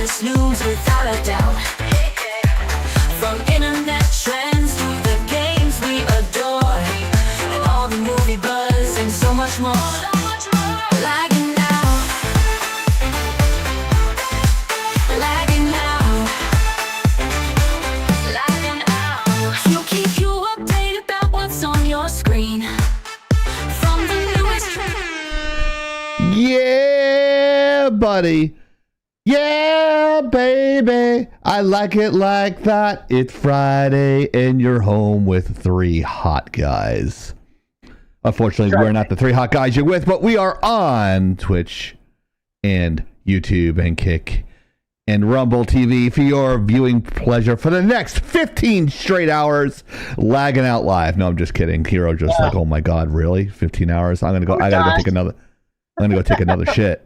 biggest news without a doubt. From internet trends to the games we adore, and all the movie buzz and so much more. Lagging now, lagging now, lagging now. We'll keep you updated about what's on your screen. From the newest trend. Yeah, buddy. Yeah, baby. I like it like that. It's Friday and you're home with three hot guys. Unfortunately, we're not the three hot guys you're with, but we are on Twitch and YouTube and Kick and Rumble TV for your viewing pleasure for the next 15 straight hours, lagging out live. No, I'm just kidding. Hero just like, oh my God, really? 15 hours? I gotta go take another shit.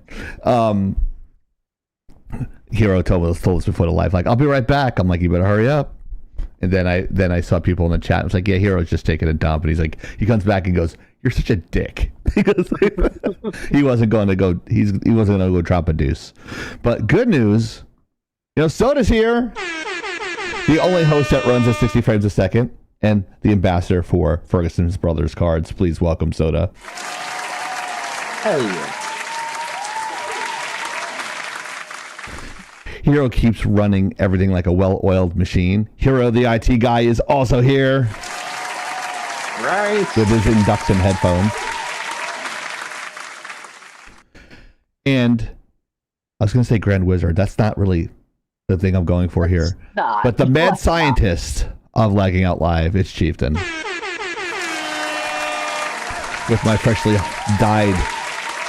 Hero told us before the live, like, I'll be right back. I'm like, you better hurry up. And then I saw people in the chat. I was like, yeah, Hero's just taking a dump. And he's like, he comes back and goes, you're such a dick. Because he wasn't going to go drop a deuce. But good news, Soda's here. The only host that runs at 60 frames a second and the ambassador for Ferguson's Brothers Cards. Please welcome Soda. Hell yeah. Hero keeps running everything like a well-oiled machine. Hero, the IT guy, is also here. Right. With his induction headphones. And I was going to say Grand Wizard. That's not really the thing I'm going for here. But the mad scientist of Lagging Out Live, it's Chieftain. With my freshly dyed,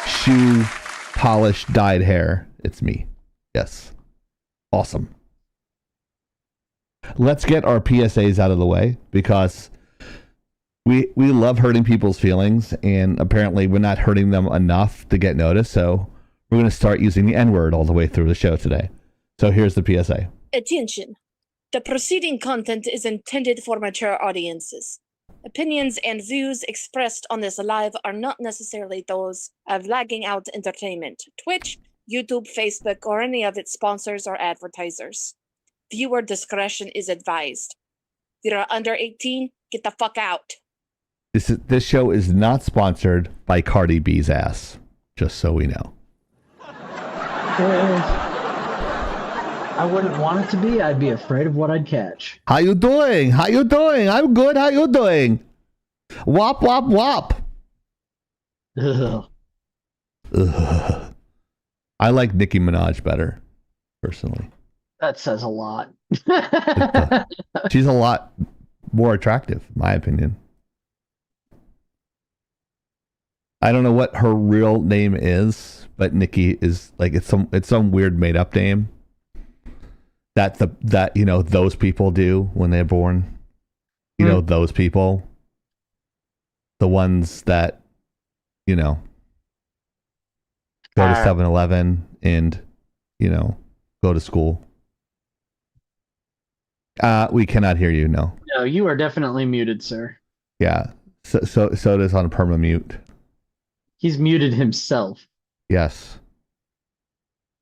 shoe polish dyed hair. It's me. Yes. Awesome. Let's get our PSAs out of the way because we love hurting people's feelings, and apparently we're not hurting them enough to get noticed. So we're going to start using the N-word all the way through the show today. So here's the PSA. Attention. The preceding content is intended for mature audiences. Opinions and views expressed on this live are not necessarily those of Lagging Out Entertainment, Twitch, YouTube, Facebook, or any of its sponsors or advertisers. Viewer discretion is advised. If you're under 18, get the fuck out. This show is not sponsored by Cardi B's ass, just so we know. I wouldn't want it to be. I'd be afraid of what I'd catch. How you doing? How you doing? I'm good. How you doing? Wop, wop, wop. Ugh. Ugh. I like Nicki Minaj better, personally. That says a lot. She's a lot more attractive, in my opinion. I don't know what her real name is, but Nicki is like it's some weird made up name that those people do when they're born. Those people, the ones that go to 7-Eleven and, go to school. We cannot hear you, no. No, you are definitely muted, sir. Yeah. Soda's on perma mute. He's muted himself. Yes.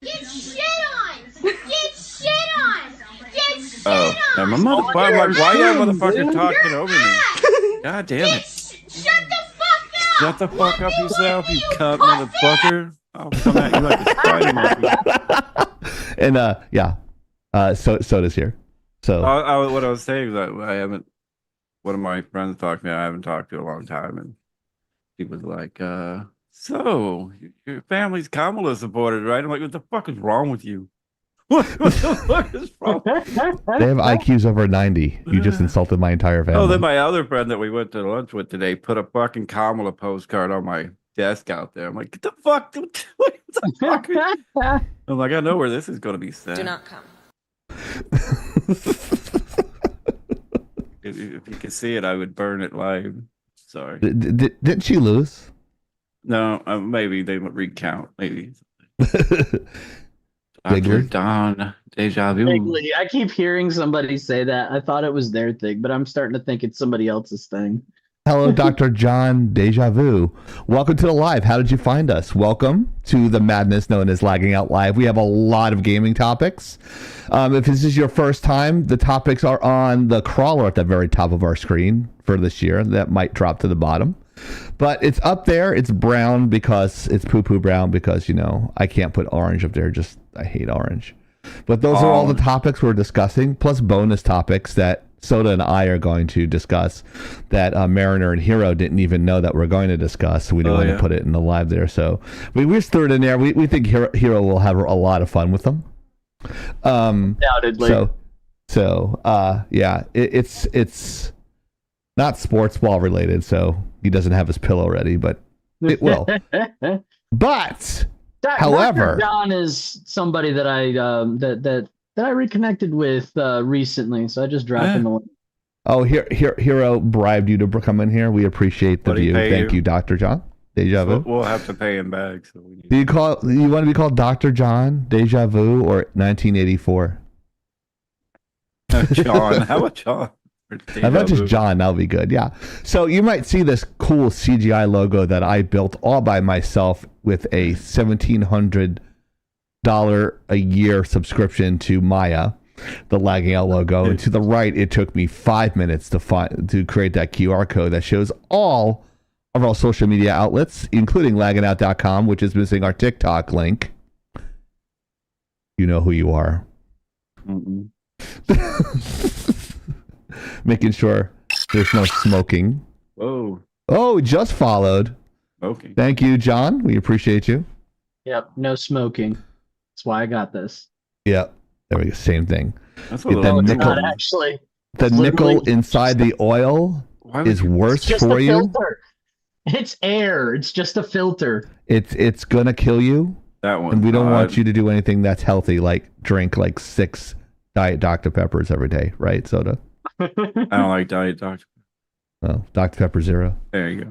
Get shit on! Get shit on! Get shit on! Oh, my motherfucker, like, why you motherfucker talking over me? God damn it. Shut the fuck up! Shut the fuck up yourself, you cunt motherfucker. I'll come at you like a spider monkey. And Soda's here. So what I was saying is that I haven't. One of my friends talked to me. I haven't talked to in a long time, and he was like, "So your family's Kamala supported, right?" I'm like, "What the fuck is wrong with you? What the fuck is wrong?" They have IQs over 90. You just insulted my entire family. Oh, then my other friend that we went to lunch with today put a fucking Kamala postcard on my desk out there. I'm like, get the fuck, dude. What the fuck? I'm like, I know where this is going to be sent. Do not come. If you could see it, I would burn it live. Sorry. Didn't she lose? No, maybe they would recount. Maybe. Dr. Don, deja vu. Bigly. I keep hearing somebody say that. I thought it was their thing, but I'm starting to think it's somebody else's thing. Hello, Dr. John Deja Vu. Welcome to the live. How did you find us? Welcome to the madness known as Lagging Out Live. We have a lot of gaming topics. If this is your first time, the topics are on the crawler at the very top of our screen for this year. That might drop to the bottom. But it's up there. It's brown because it's poo-poo brown because, you know, I can't put orange up there. Just, I hate orange. But those are all the topics we're discussing, plus bonus topics that Soda and I are going to discuss that Mariner and Hero didn't even know that we're going to discuss. So we didn't want to put it in the live there. So we just threw it in there. We think Hero will have a lot of fun with them. Undoubtedly. Yeah, it's not sports ball related, so he doesn't have his pillow ready, but it will. But however, Dr. John is somebody that I that I reconnected with recently, so I just dropped him a link. Oh, Hero bribed you to come in here. We appreciate the view. Thank you, Dr. John. Deja Vu. We'll have to pay him back. So Do you want to be called Dr. John Deja Vu or 1984? John, how about John? How about just John? That'll be good. Yeah. So you might see this cool CGI logo that I built all by myself with a $1,700 a year subscription to Maya, the Lagging Out logo. And to the right, it took me 5 minutes to create that QR code that shows all of our social media outlets, including lagginout.com, which is missing our TikTok link. You know who you are. Making sure there's no smoking. Whoa. Oh, just followed. Smoking. Thank you, John. We appreciate you. Yep, no smoking. That's why I got this. Yep. There we go. Same thing. That's The nickel, Not actually. the It's nickel literally inside the oil is worse just for a you. filter. It's air. It's just a filter. It's gonna kill you, that one. and we don't want you to do anything that's healthy, like drink like 6 Diet Dr. Peppers every day, right, Soda? I don't like Diet Dr. Oh, Dr. Pepper Zero. There you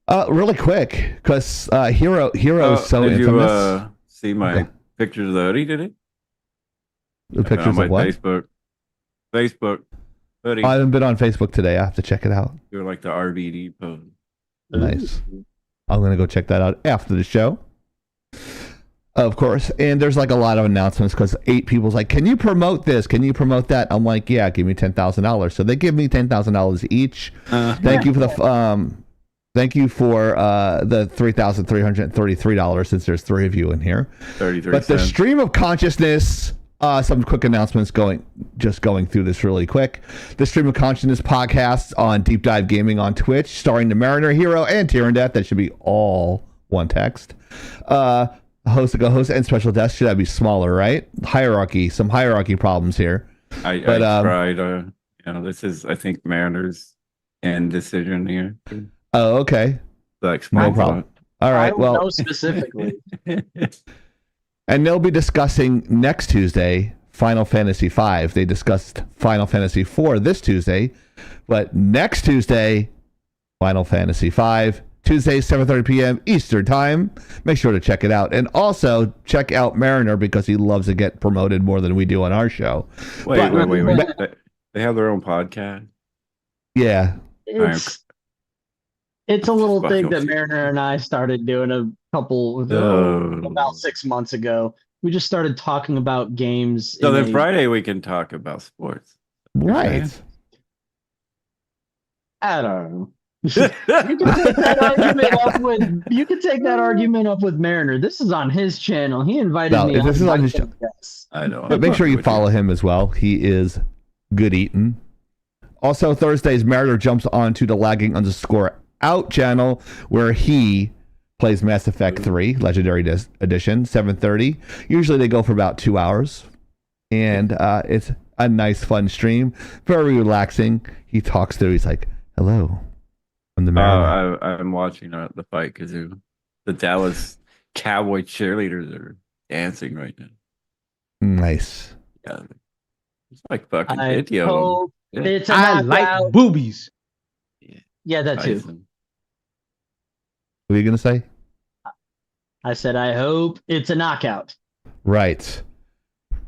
go. Really quick, because Hero is so did infamous. You see my pictures of the hoodie? Did it? The pictures on my of what? Facebook hoodie. I haven't been on Facebook today. I have to check it out. You're like the RVD pose. Nice. I'm gonna go check that out after the show. Of course, and there's like a lot of announcements because 8 people's like, can you promote this? Can you promote that? I'm like, yeah, give me $10,000. So they give me $10,000 each. Thank you for the $3,333 since there's 3 of you in here. 33 But the cents. stream of consciousness. Some quick announcements going through this really quick. The Stream of Consciousness podcast on Deep Dive Gaming on Twitch, starring the Mariner, Hero, and Tyrandet. That should be all one text. Host, and special guest should that be smaller, right? Some hierarchy problems here. I tried. This is, I think, Mariner's end decision here. Oh, okay. Like, No problem. All right. I don't Well, know specifically. and they'll be discussing next Tuesday Final Fantasy V. They discussed Final Fantasy IV this Tuesday, but next Tuesday, Final Fantasy V, Tuesday, 7:30 p.m. Eastern Time. Make sure to check it out. And also check out Mariner because he loves to get promoted more than we do on our show. Wait. They have their own podcast? Yeah. It's a little thing that Fucking- Mariner and I started doing about 6 months ago. We just started talking about games. So in then a- Friday we can talk about sports. Right. I don't know. You can take that argument up with Mariner. This is on his channel. He invited No, me. this is on his channel. Yes. I know. But make sure you follow him as well. He is good eating. Also, Thursdays, Mariner jumps onto the Lagging_Out channel where he plays Mass Effect 3 Legendary Edition, 7:30. Usually they go for about 2 hours. And it's a nice, fun stream. Very relaxing. He talks through. He's like, hello. I'm the Mariner. I'm watching the fight because the Dallas Cowboy cheerleaders are dancing right now. Nice. Yeah, it's like fucking I video. hope Yeah. it's a I knockout. like boobies. Yeah, that too. Tyson. What are you going to say? I said, I hope it's a knockout. Right.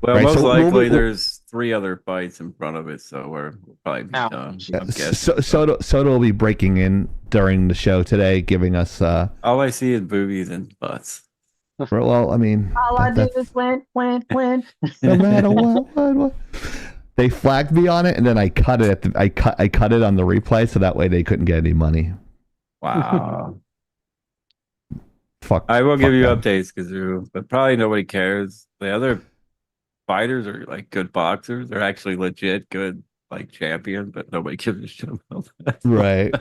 Well, Right, most so likely we'll- there's 3 other fights in front of it, so we'll probably be Ouch. done. Yeah, I'm guessing. Soda will be breaking in during the show today, giving us. All I see is boobies and butts. Well, I mean, All I do is win. no matter what. They flagged me on it, and then I cut it. I cut it on the replay, so that way they couldn't get any money. Wow. Fuck. I will give you them. updates, Kazoo, but probably nobody cares. The other fighters are like good boxers. They're actually legit good, like champion, but nobody gives a shit about that. Right.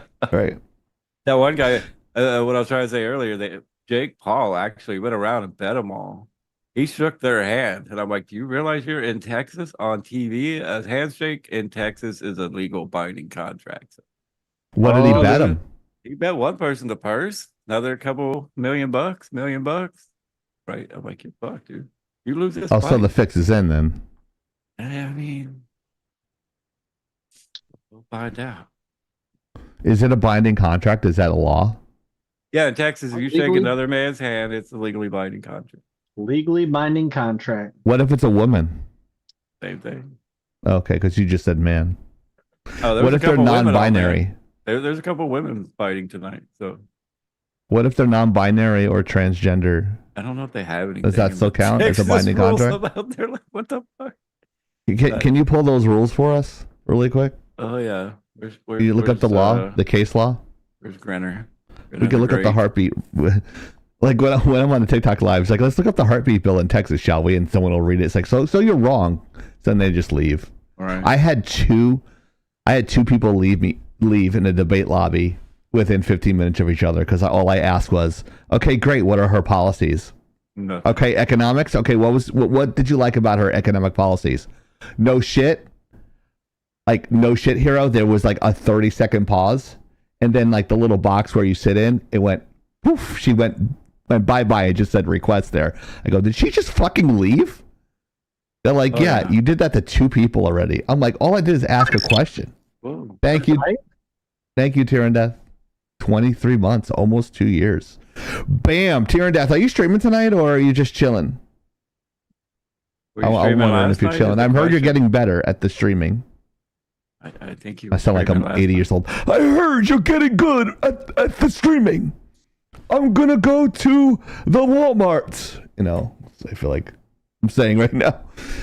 That one guy, what I was trying to say earlier, Jake Paul actually went around and bet them all. He shook their hand, and I'm like, "Do you realize you're in Texas on TV? A handshake in Texas is a legal binding contract." What did he bet him? He bet one person the purse, another couple $1 million. Right? I'm like, "You're fucked, dude. You lose this." Oh, so fight." the fix is in then. I mean, we'll find out. Is it a binding contract? Is that a law? Yeah, in Texas, if you shake Legally- another man's hand, it's a legally binding contract. Legally binding contract. What if it's a woman? Same thing. Okay, because you just said man. Oh, What if they're non-binary? There's a couple women fighting tonight, so What if they're non-binary or transgender? I don't know if they have any. Does that still count as a binding contract? They're like, what the fuck? Can you pull those rules for us really quick? Oh yeah. Where's, Can you look up the law, the case law? Where's Grenner? We can look up the heartbeat. Like when I'm on the TikTok live, it's like, let's look up the heartbeat bill in Texas, shall we? And someone will read it. It's like, so you're wrong. So then they just leave. All right. I had two people leave in a debate lobby within 15 minutes of each other because all I asked was, okay, great. What are her policies? No. Okay, economics. Okay, what did you like about her economic policies? No shit. Like no shit, hero. There was like a 30-second pause, and then like the little box where you sit in, it went poof. She went bye-bye. It just said request there. I go, did she just fucking leave? They're like, yeah, you did that to 2 people already. I'm like, all I did is ask a question. Whoa. Thank you. Right? Thank you, Tyrann Death. 23 months, almost 2 years. Bam. Tyrann Death, are you streaming tonight or are you just chilling? Were you I'm streaming wondering last if you're night? chilling. Is I've the heard you're question? getting better at the streaming. I think you. I sound like I'm 80 years old. I heard you're getting good at the streaming. I'm going to go to the Walmart. You know, I feel like I'm saying right now.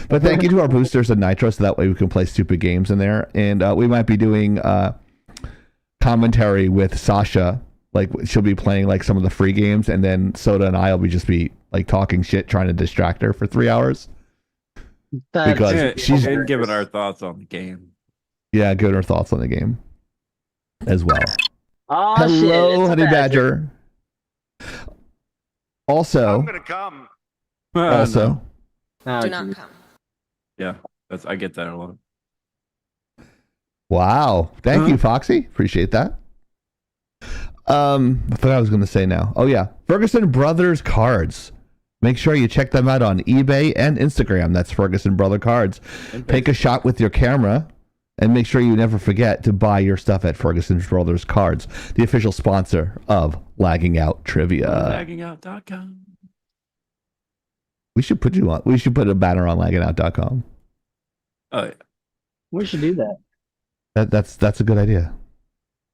But thank you to our boosters and Nitro, so that way we can play stupid games in there. And we might be doing commentary with Sasha. Like she'll be playing like some of the free games, and then Soda and I will just be like talking shit, trying to distract her for 3 hours. Because Yeah, she's and giving our thoughts on the game. giving her thoughts on the game as well. Oh, Hello, shit, it's a Honey Badger. Also, I'm gonna come. also, Oh, Do not geez. come. Yeah, I get that a lot. wow. Thank you, Foxy. Appreciate that. I forgot I was going to say now. Oh yeah, Ferguson Brothers Cards. Make sure you check them out on eBay and Instagram. That's Ferguson Brother Cards. Take a shot with your camera, and make sure you never forget to buy your stuff at Ferguson Brothers Cards, the official sponsor of Lagging Out Trivia. LaggingOut.com. We should put you on. We should put a banner on laggingOut.com. Oh yeah. We should do that. That's a good idea.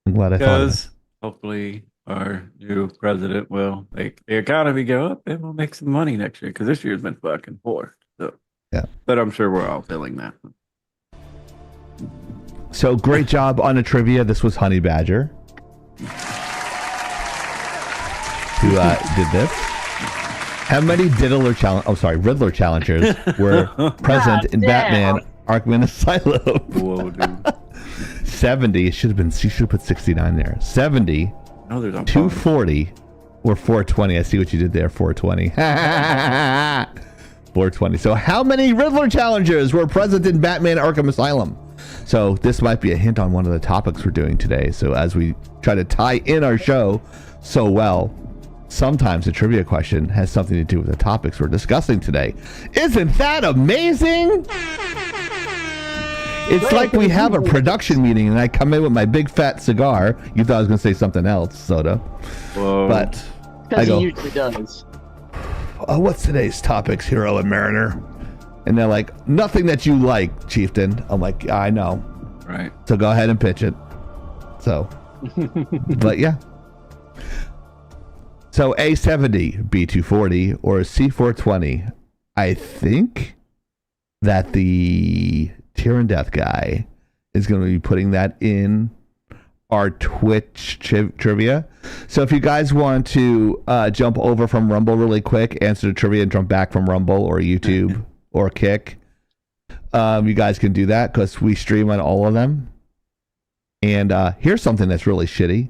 I'm glad I thought of it. Because hopefully our new president will make the economy go up and we'll make some money next year. Because this year's been fucking poor. So yeah. But I'm sure we're all feeling that. So great job on the trivia. This was Honey Badger who did this. How many Riddler challengers were present in Batman Arkham Asylum? Whoa, dude. 70. She should have put 69 there. 70, No, there's 240, or 420. I see what you did there. 420. 420. So how many Riddler challengers were present in Batman Arkham Asylum? So this might be a hint on one of the topics we're doing today. So as we try to tie in our show so well, sometimes a trivia question has something to do with the topics we're discussing today. Isn't that amazing? It's like we have a production meeting and I come in with my big fat cigar. You thought I was going to say something else, Soda. Whoa. But I Because go, he usually does. what's today's topics, Hero and Mariner? And they're like, nothing that you like, Chieftain. I'm like, yeah, I know. Right. So go ahead and pitch it. So, but yeah. So A70, B240, or C420. I think that the Tyrann Death guy is going to be putting that in our Twitch trivia. So if you guys want to jump over from Rumble really quick, answer the trivia, and jump back from Rumble or YouTube or Kick, you guys can do that because we stream on all of them. And here's something that's really shitty.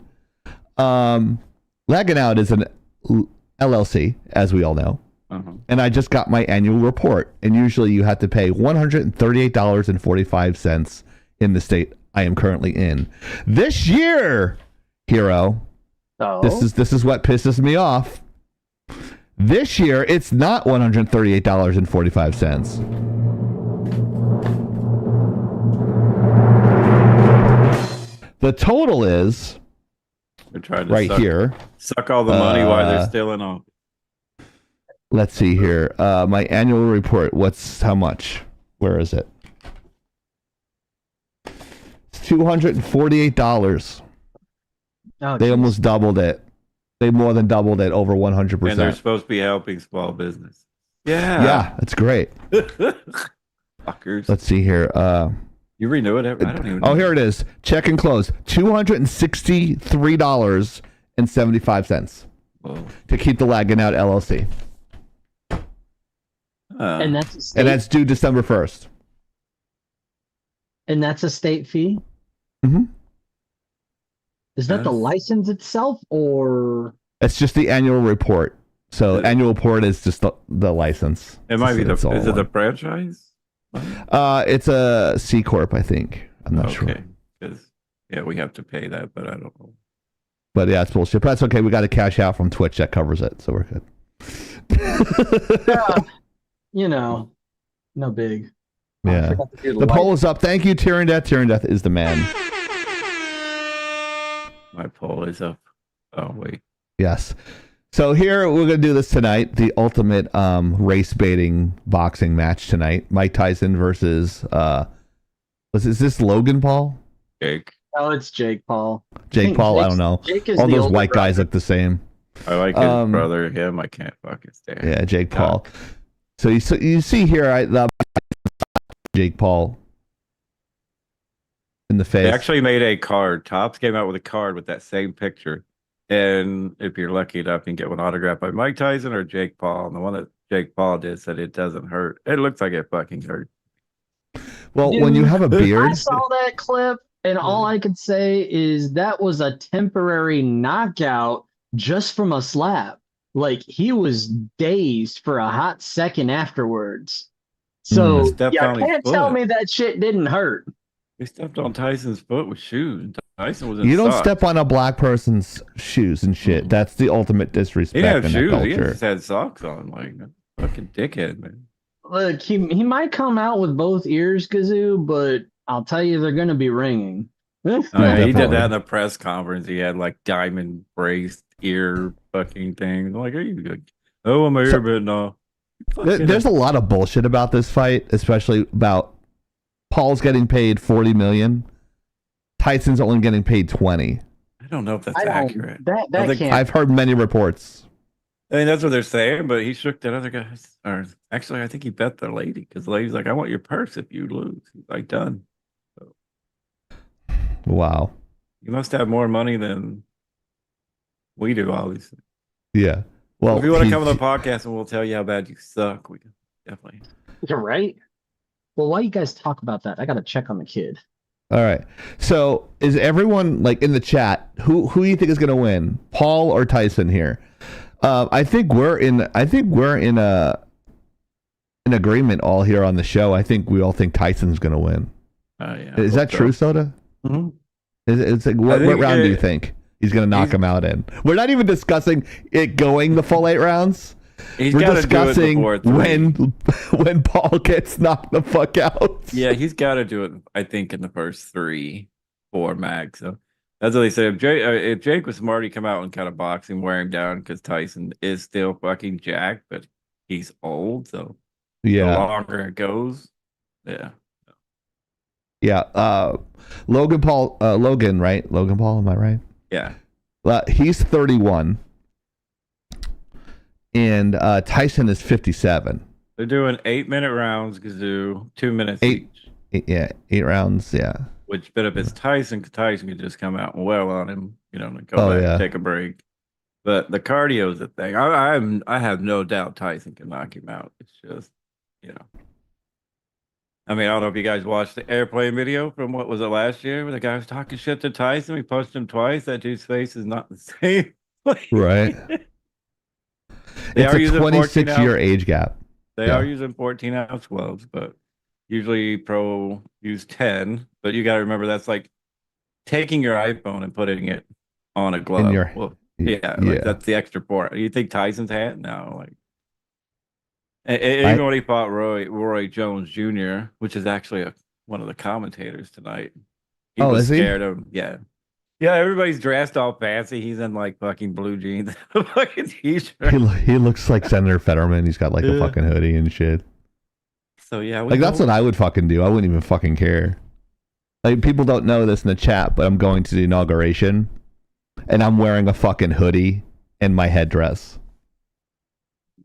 Lagging Out is an LLC, as we all know. And I just got my annual report. And usually you have to pay $138.45 in the state I am currently in. This year, Hero, this is what pisses me off. This year, it's not $138.45. The total is right here. Suck all the money while they're still in office. Let's see here. My annual report. How much? Where is it? It's $248. Oh, they almost doubled it. They more than doubled it, over 100%. And they're supposed to be helping small business. Yeah. Yeah, it's great. Fuckers. Let's see here. You renew it every, I don't even know. Oh, here it is. Check and close. $263.75 to keep the Lagging Out LLC. And that's due December 1st. And that's a state fee? Mm-hmm. Is that the license itself, or? It's just the annual report. So annual report is just the license. It might be is it the franchise? It's a C Corp, I think. I'm not sure. Because we have to pay that, but I don't know. But yeah, it's bullshit. But that's okay. We got a cash out from Twitch that covers it, so we're good. No big. Yeah. The poll is up. Thank you, Tyrann Death. Tyrann Death is the man. My poll is up. Oh, wait. Yes. So here, we're going to do this tonight. The ultimate race baiting boxing match tonight. Mike Tyson versus, is this Logan Paul? Jake. Oh, it's Jake Paul. Jake Paul, I don't know. All those white guys look the same. I like his brother. Him, I can't fucking stand. Yeah, Jake Paul. So you see here, Jake Paul in the face. They actually made a card. Topps came out with a card with that same picture. And if you're lucky enough, you can get one autographed by Mike Tyson or Jake Paul. And the one that Jake Paul did said it doesn't hurt. It looks like it fucking hurt. Well, when you have a beard. I saw that clip, and all I could say is that was a temporary knockout just from a slap. Like, he was dazed for a hot second afterwards. So, you can't tell me that shit didn't hurt. They stepped on Tyson's foot with shoes. Tyson was in You don't socks. step on a black person's shoes and shit. That's the ultimate disrespect He didn't have in shoes. that He culture. just had socks on. Like, fucking dickhead, man. Look, he might come out with both ears, Kazoo, but I'll tell you, they're going to be ringing. He did that in the press conference. He had like diamond braced ear fucking things. I'm like, are you good? Oh, I'm here, but no. There's a lot of bullshit about this fight, especially about Paul's getting paid $40 million. Tyson's only getting paid 20. I don't know if that's accurate. I've heard many reports. I mean, that's what they're saying, but he shook that other guy. Or actually, I think he bet the lady because the lady's like, I want your purse if you lose. He's like, done. So, wow. You must have more money than we do, obviously. Yeah. Well, if you want to come on the podcast and we'll tell you how bad you suck, we can definitely. You're right. Well, while you guys talk about that, I got to check on the kid. All right. So is everyone like in the chat? Who do you think is going to win, Paul or Tyson here? I think we're in agreement all here on the show. I think we all think Tyson's going to win. Yeah, is that true, Soda? Mm-hmm. It's like what round do you think he's going to knock him out in? We're not even discussing it going the full 8 rounds. We're discussing when Paul gets knocked the fuck out. Yeah, he's got to do it. I think in the first 3, 4 max. So that's what they said. If Jake was smart, he'd come out and kind of box him, wear him down because Tyson is still fucking jacked, but he's old. So The Yeah. longer it goes. Yeah. Yeah. Logan Paul, Logan, right? Logan Paul, am I right? Yeah. He's 31. And Tyson is 57. They're doing 8-minute rounds, Kazoo, 2 minutes Eight. each. Yeah, 8 rounds. Yeah. Which, but if it's Tyson could just come out and well on him, and go Oh, back yeah. and take a break. But the cardio is the thing. I have no doubt Tyson can knock him out. It's just, I mean, I don't know if you guys watched the airplane video from what was it last year, where the guy was talking shit to Tyson. We punched him twice. That dude's face is not the same. Right. They It's are a using 26-year age gap. They Yeah. are using 14-ounce gloves, but usually pro use 10. But you got to remember that's like taking your iPhone and putting it on a glove. That's the extra part. You think Tyson's hat? No, even when he fought Roy Jones Jr., which is actually one of the commentators tonight. He was scared of him. Yeah. Yeah, everybody's dressed all fancy. He's in like fucking blue jeans, a fucking t-shirt. He looks like Senator Fetterman. He's got like a fucking hoodie and shit. So yeah, that's what I would fucking do. I wouldn't even fucking care. Like, people don't know this in the chat, but I'm going to the inauguration, and I'm wearing a fucking hoodie and my headdress,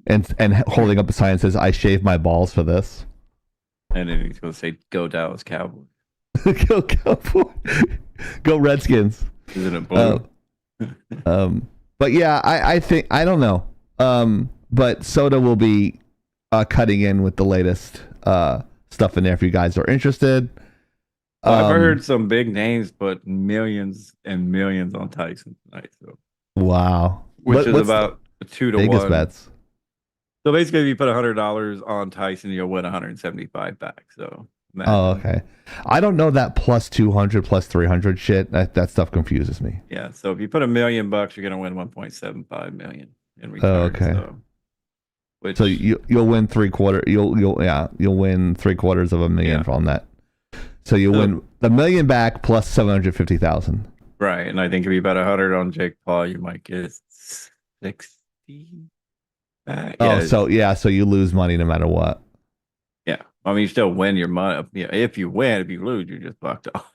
and holding up a sign that says, "I shave my balls for this." And then he's going to say, "Go Dallas Cowboys." Go Cowboys. Go Redskins. Isn't it blue? But yeah, I think, I don't know. But Soda will be cutting in with the latest stuff in there if you guys are interested. I've heard some big names put millions and millions on Tyson tonight. So wow, which is about 2 to 1. Biggest bets. So basically, if you put $100 on Tyson, you'll win 175 back. So. Oh, okay. I don't know that plus 200, plus 300 shit. That stuff confuses me. Yeah. So if you put $1 million, you're gonna win 1.75 million in return. Oh, okay. So you'll win 3/4. You'll win 3/4 of a million on that. So you'll win the million back plus 750,000. Right. And I think if you bet 100 on Jake Paul, you might get 60 back. So you lose money no matter what. Yeah. I mean, you still win your money. Yeah, if you win, if you lose, you're just fucked off.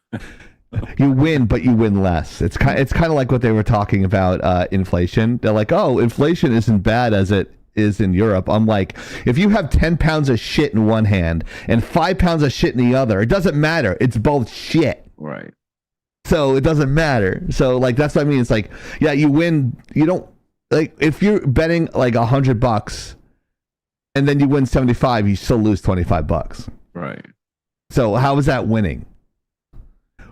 You win, but you win less. It's kind of like what they were talking about inflation. They're like, oh, inflation isn't bad as it is in Europe. I'm like, if you have 10 pounds of shit in one hand and 5 pounds of shit in the other, it doesn't matter. It's both shit. Right. So it doesn't matter. So like, that's what I mean. It's like, yeah, you win. You don't, like, if you're betting like $100 and then you win 75, you still lose $25. Right. So how is that winning?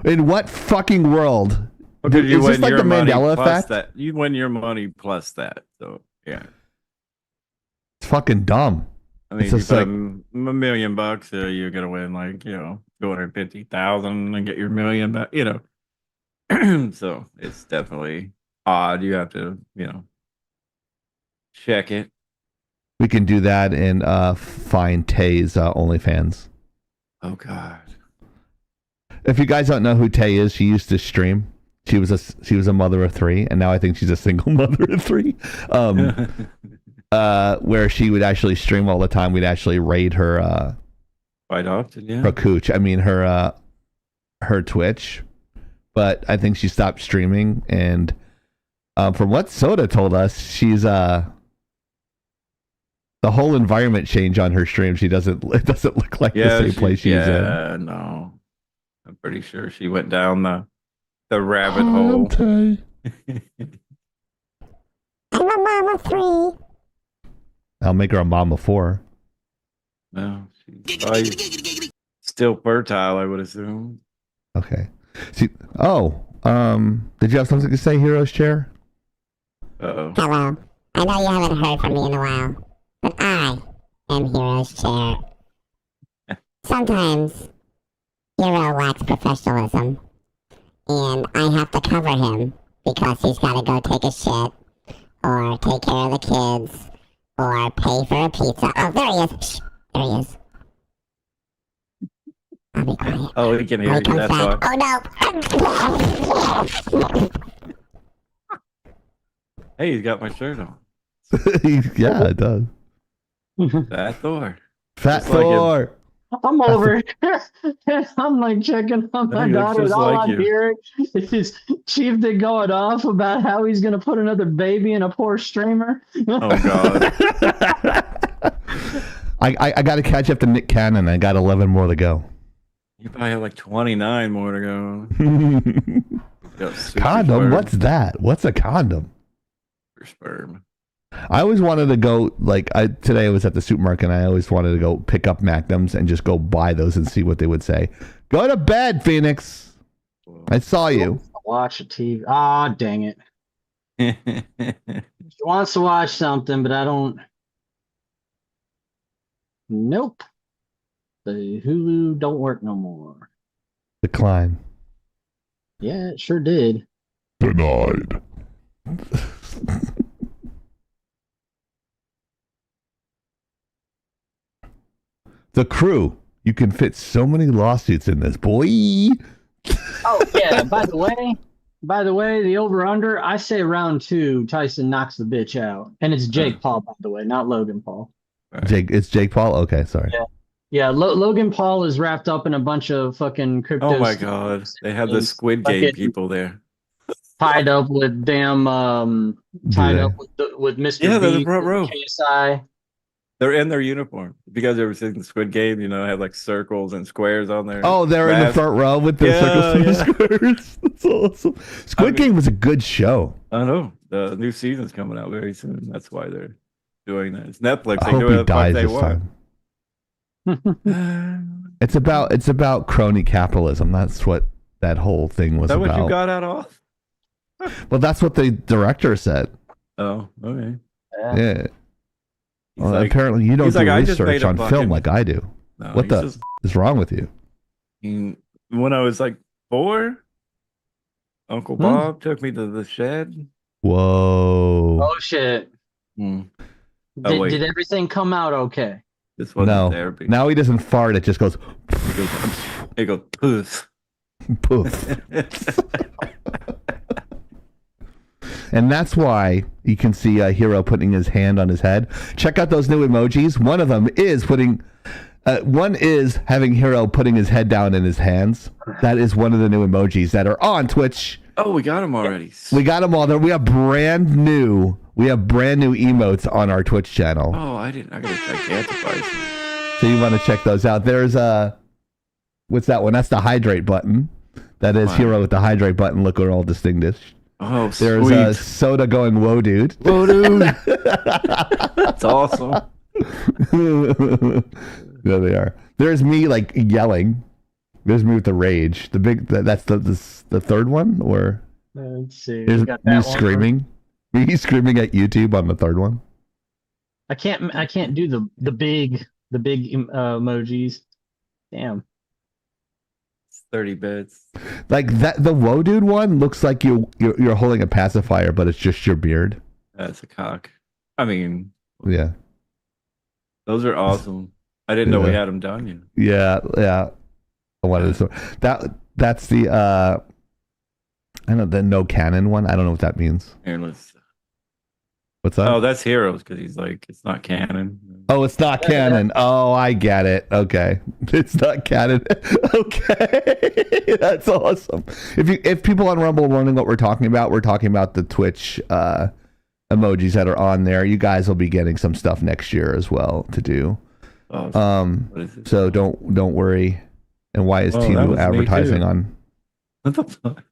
In what fucking world? Because you is this like the Mandela effect? That. You win your money plus that. So yeah. It's fucking dumb. I mean, if you put $1 million, you're gonna win like 250,000 and get your million back. So it's definitely odd. You have to check it. We can do that and find Tay's OnlyFans. Oh God. If you guys don't know who Tay is, she used to stream. She was a mother of 3, and now I think she's a single mother of 3. Where she would actually stream all the time. We'd actually raid her quite often, yeah. Her cooch. I mean her Twitch. But I think she stopped streaming, and from what Soda told us, she's the whole environment changed on her stream. It doesn't look like the same place she's in. Yeah, no. I'm pretty sure she went down the rabbit hole. I'm a mama 3. I'll make her a mama 4. No, she's still fertile, I would assume. Okay. See, did you have something to say, Hero's Chair? Uh-oh. Hello. I know you haven't heard from me in a while, but I am Hero's Chair. Sometimes Hero lacks professionalism, and I have to cover him because he's got to go take a shit, or take care of the kids, or pay for a pizza. Oh, there he is. Shh, there he is. I'll be quiet. Oh, he can hear you. That's why. Oh, no. Hey, he's got my shirt on. Yeah, it does. That Thor. Fat Just like him. Thor. I'm over here. And I'm like checking on my He looks daughter. And just all like I'm you. hearing is Chieftain going off about how he's going to put another baby in a poor streamer. Oh God. I got to catch up to Nick Cannon. I got 11 more to go. You probably have like 29 more to go. Got super Condom? sperm. What's that? What's a condom? Super sperm? I always wanted to go, like, today I was at the supermarket and I always wanted to go pick up Magnums and just go buy those and see what they would say. Go to bed, Phoenix. I saw you. Watch a TV. Ah, dang it. She wants to watch something, but I don't. Nope. The Hulu don't work no more. Decline. Yeah, it sure did. Denied. The Crew. You can fit so many lawsuits in this, boy. Oh yeah. By the way, the over under. I say round 2. Tyson knocks the bitch out, and it's Jake Paul, by the way, not Logan Paul. It's Jake Paul? Okay, sorry. Yeah. Logan Paul is wrapped up in a bunch of fucking crypto. Oh my God. They have the Squid Game people there. Tied up with damn. Tied up with Mr. Yeah, they're the B, front row. KSI. They're in their uniform. If you guys ever seen the Squid Game, you know, have like circles and squares on there. Oh, they're in the front row with the circles and squares. That's awesome. Squid Game was a good show. I know. The new season's coming out very soon. That's why they're doing that. It's Netflix. I They hope do he what the fuck dies they this want. time. It's about crony capitalism. That's what that whole thing was Is that about. what you got out of? Well, that's what the director said. Oh, okay. Yeah. He's Well, like- apparently you don't he's do like, I just research made a on film fucking- like I do. No, What he's the just- is wrong with you? when I was like 4, Uncle Bob took me to the shed. Whoa. Oh shit. Hmm. Oh, wait. Did everything come out okay? This wasn't No. therapy. Now he doesn't fart. It just goes It goes poof. poof. And that's why you can see a hero putting his hand on his head. Check out those new emojis. One of them is one is having Hero putting his head down in his hands. That is one of the new emojis that are on Twitch. Oh, we got him already. We got them all there. We have brand new emotes on our Twitch channel. Oh, I didn't. I gotta gigantify. So you want to check those out. There's what's that one? That's the hydrate button. That is Wow. Hero with the hydrate button. Look, we're all distinguished. Oh, There's sweet. Soda going, whoa, dude. Whoa, dude. That's awesome. There they are. There's me like yelling. There's me with the rage. That's the third one, or Let's see. there's We got me that one. screaming. Me screaming at YouTube on the third one. I can't do the big emojis. Damn. It's 30 bits. Like that, the whoa, dude one looks like you're holding a pacifier, but it's just your beard. That's a cock. I mean, Yeah, those are awesome. I didn't know we Yeah. had them done yet. yeah. I wanted to. That's the I know the no canon one. I don't know what that means. Here, let's. What's that? Oh, that's Heroes because he's like, it's not canon. Oh, it's not canon. Oh, I get it. Okay. It's not canon. Okay. That's awesome. If people on Rumble are wondering what we're talking about the Twitch emojis that are on there. You guys will be getting some stuff next year as well to do. Awesome. What is it? So don't worry. And why is Oh, that Timu was me advertising too. on? What the fuck?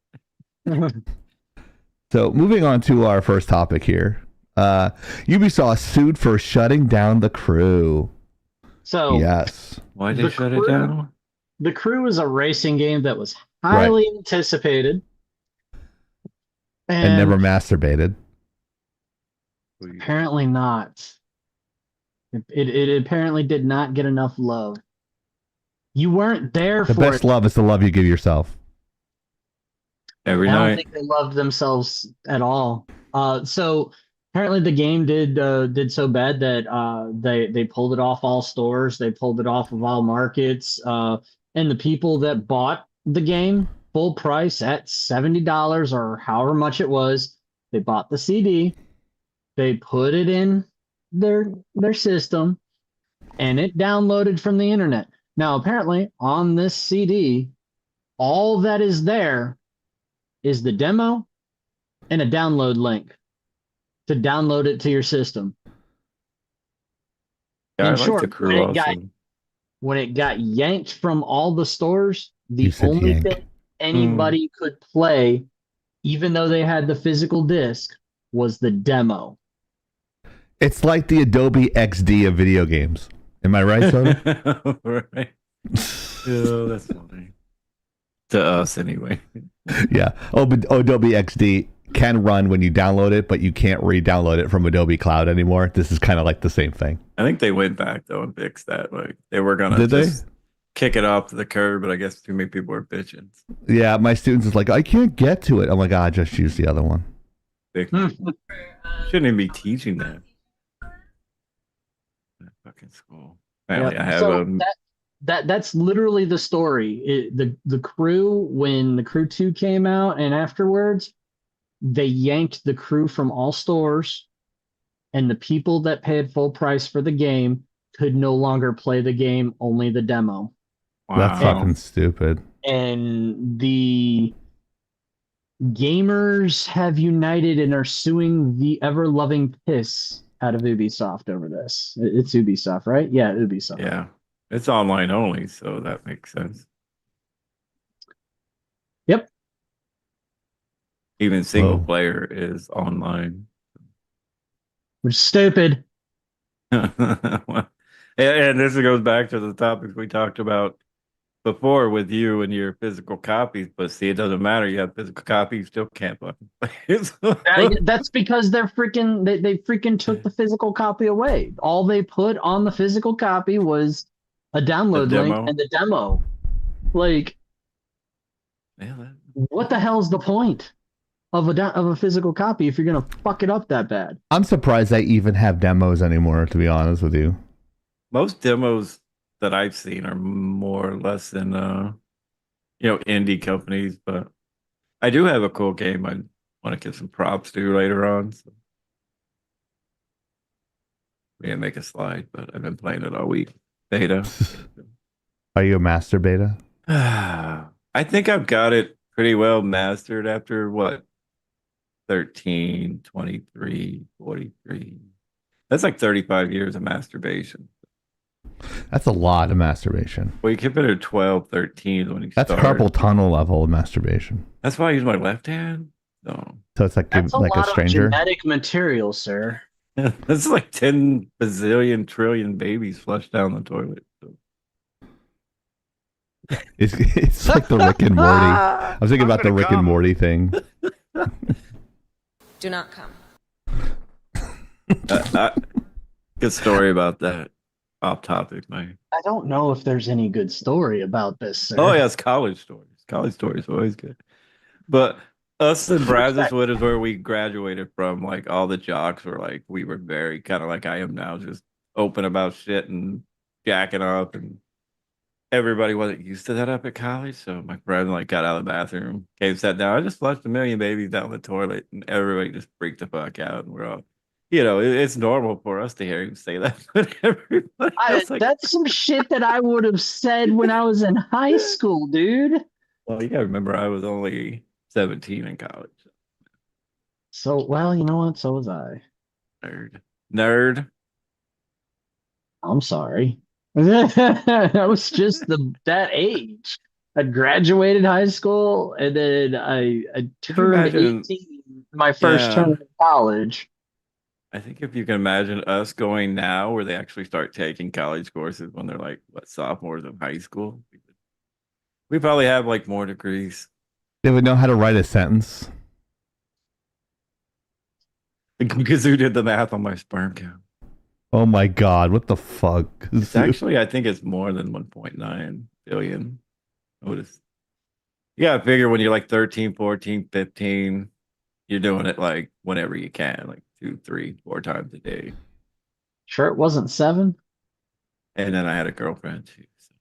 So moving on to our first topic here. Ubisoft sued for shutting down The Crew. So Yes. Why'd The they shut it Crew- down? The Crew is a racing game that was highly anticipated. And never masturbated. Apparently not. It apparently did not get enough love. You weren't there The for best it. love is the love you give yourself. Every I don't night. think they loved themselves at all. So apparently the game did so bad that they pulled it off all stores. They pulled it off of all markets. And the people that bought the game full price at $70 or however much it was, they bought the CD. They put it in their system, and it downloaded from the internet. Now, apparently, on this CD, all that is there is the demo and a download link to download it to your system. Yeah, I In like short, the crew also. when it got yanked from all the stores, You the said only yank. thing anybody could play, even though they had the physical disc, was the demo. It's like the Adobe XD of video games. Am I right, Soda? Right. Yeah, that's funny. To us, anyway. Yeah. Oh, but Adobe XD can run when you download it, but you can't re-download it from Adobe Cloud anymore. This is kind of like the same thing. I think they went back though and fixed that. Like they were gonna Did just kick it off to the curb, but I guess too many people were bitching. Yeah, my students is like, I can't get to it. I'm like, just use the other one. They shouldn't even be teaching that. That fucking school. Apparently, I have So that's literally the story. The crew, when the crew 2 came out and afterwards, they yanked the crew from all stores, and the people that paid full price for the game could no longer play the game, only the demo. Wow. That's fucking stupid. And the gamers have united and are suing the ever-loving piss out of Ubisoft over this. It's Ubisoft, right? Yeah, Ubisoft. Yeah, it's online only, so that makes sense. Yep. Even single player is online. Which is stupid. And this goes back to the topics we talked about before with you and your physical copies, but see, it doesn't matter. You have physical copies, you still can't fucking play it. That's because they freaking took the physical copy away. All they put on the physical copy was a download link and the demo. Like, what the hell's the point of a physical copy if you're gonna fuck it up that bad? I'm surprised they even have demos anymore, to be honest with you. Most demos that I've seen are more or less in indie companies, but I do have a cool game I want to give some props to later on. So we didn't make a slide, but I've been playing it all week. Beta. Are you a master beta? I think I've got it pretty well mastered after what? 13, 23, 43. That's like 35 years of masturbation. That's a lot of masturbation. Well, you consider 12, 13 when you That's start. carpal tunnel level of masturbation. That's why I use my left hand? No. So it's like That's like a stranger? Of genetic material, sir. That's like 10 bazillion trillion babies flushed down the toilet. So. It's like the Rick and Morty. I was thinking about the Rick and Morty thing. Do not come. Good story about that. Off topic, man. I don't know if there's any good story about this, sir. Oh, yeah, it's college stories. College stories are always good. But us in Brazoswood is where we graduated from. Like, all the jocks were like, we were very kind of like I am now, just open about shit and jacking up. And everybody wasn't used to that up at college. So my friend like got out of the bathroom, came, sat down. I just flushed a million babies down the toilet, and everybody just freaked the fuck out. And we're all, it's normal for us to hear him say that, but everybody else, like, that's some shit that I would have said when I was in high school, dude. Well, you gotta remember, I was only 17 in college. So, well, you know what? So was I. Nerd. I'm sorry. I was just that age. I graduated high school, and then I turned 18 my first term in college. I think if you can imagine us going now where they actually start taking college courses when they're like, sophomores in high school, we probably have like more degrees. They would know how to write a sentence. Because who did the math on my sperm count? Oh my God, what the fuck? It's actually, I think it's more than 1.9 billion. You gotta figure when you're like 13, 14, 15, you're doing it like whenever you can, like 2, 3, 4 times a day. Sure, it wasn't 7. And then I had a girlfriend too. So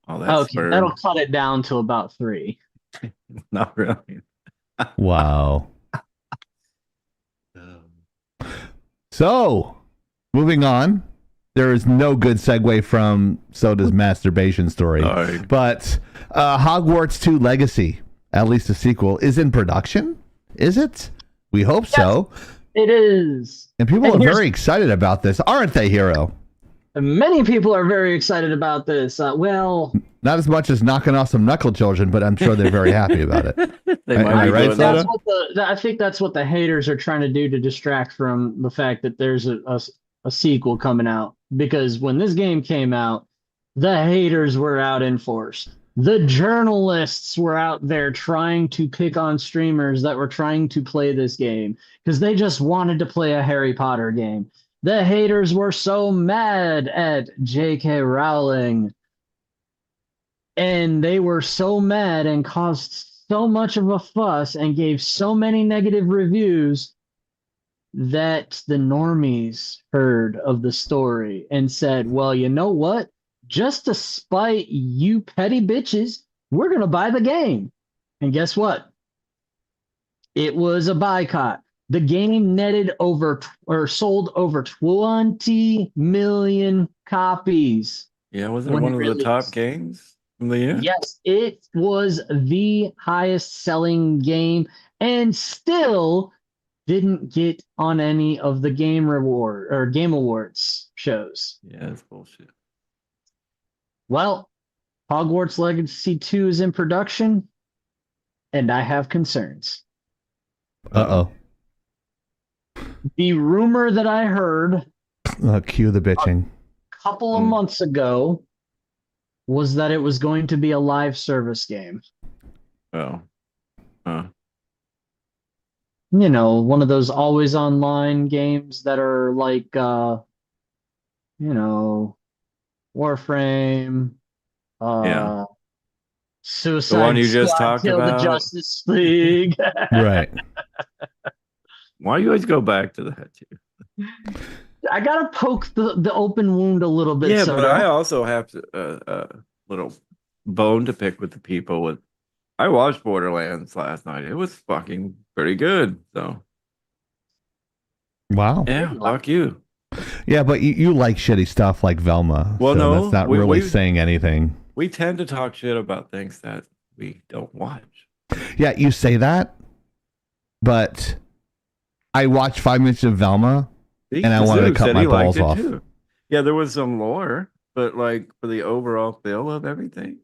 all that. Okay, sperm. that'll cut it down to about 3. Not really. Wow. So, moving on. there is no good segue from Soda's masturbation story. Sorry. But Hogwarts 2 Legacy, at least a sequel, is in production. Is it? We hope so. It is. And people are very excited about this, aren't they, Hero? Many people are very excited about this. Well, not as much as knocking off some knuckle children, but I'm sure they're very happy about it. They might Am I be right, doing that. Soda? I think that's what the haters are trying to do to distract from the fact that there's a sequel coming out. Because when this game came out, the haters were out in force. The journalists were out there trying to pick on streamers that were trying to play this game because they just wanted to play a Harry Potter game. The haters were so mad at J.K. Rowling. And they were so mad and caused so much of a fuss and gave so many negative reviews that the normies heard of the story and said, well, you know what? Just to spite you petty bitches, we're going to buy the game. And guess what? It was a boycott. The game netted sold over 20 million copies. Yeah, wasn't it when one it of the top released. games from the year? Yes, it was the highest selling game and still didn't get on any of the Game Awards shows. Yeah, that's bullshit. Well, Hogwarts Legacy 2 is in production, and I have concerns. Uh-oh. The rumor that I heard Cue the bitching. a couple of months ago was that it was going to be a live service game. Oh. You know, one of those always online games that are like, Warframe, Yeah. Suicide The one you just Squad, talked Kill the about? Justice League. Right. Why you always go back to that too? I gotta poke the open wound a little bit. Yeah, so but I also have to little bone to pick with the people. With I watched Borderlands last night. It was fucking pretty good. So Wow. yeah, fuck you. Yeah, but you like shitty stuff like Velma. Well, so no, that's not we- really we- saying anything. We tend to talk shit about things that we don't watch. Yeah, you say that, but I watched 5 minutes of Velma. See, And I wanted to Kazoo cut said my he liked balls it off. too. Yeah, there was some lore, but like for the overall feel of everything,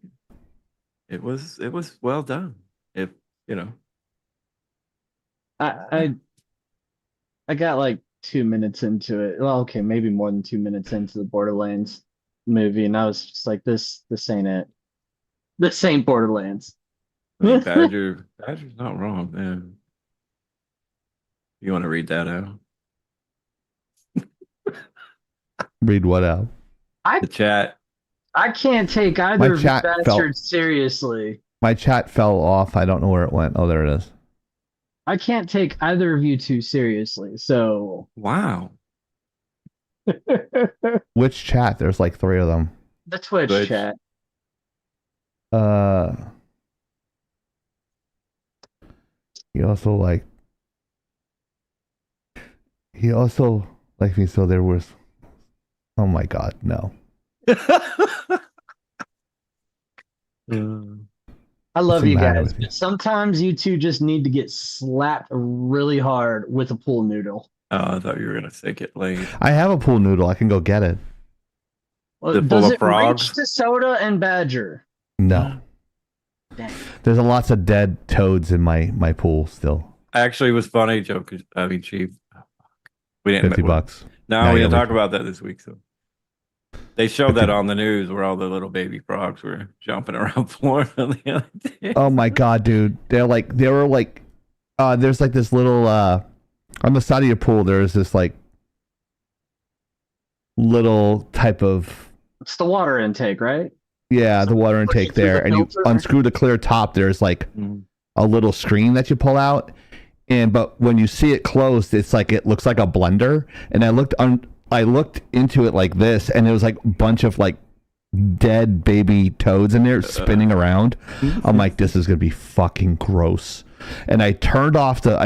it was well done. If you know, I got like 2 minutes into it. Well, okay, maybe more than 2 minutes into the Borderlands movie, and I was just like, this ain't it. This ain't Borderlands. I mean, Badger's not wrong, man. You want to read that out? Read what out? The chat. I can't take either of you chat fell- bastards seriously. My chat fell off. I don't know where it went. Oh, there it is. I can't take either of you two seriously. So Wow. Which chat? There's like 3 of them. the Twitch Twitch. chat. He also liked me, so there was. Oh my God, no. I love the you matter guys, with you? but sometimes you two just need to get slapped really hard with a pool noodle. Oh, I thought you were gonna say get laid. I have a pool noodle. I can go get it. Well, Is it full does of it frogs? reach to Soda and Badger? No. Dang. There's lots of dead toads in my pool still. Actually, it was funny joke. I mean, cheap. We didn't. $50. No, Yeah, we yeah, didn't we- talk about that this week. So they showed that on the news where all the little baby frogs were jumping around Florida the other day. Oh my God, dude. They were like, there's like this little, on the side of your pool, there's this like little type of, It's the water intake, right? yeah, the water Push it intake through there. the And you filter? unscrew the clear top. There's like a little screen that you pull out. But when you see it closed, it's like, it looks like a blender. And I looked into it like this, and it was like a bunch of like dead baby toads in there spinning around. I'm like, this is gonna be fucking gross. And I turned off the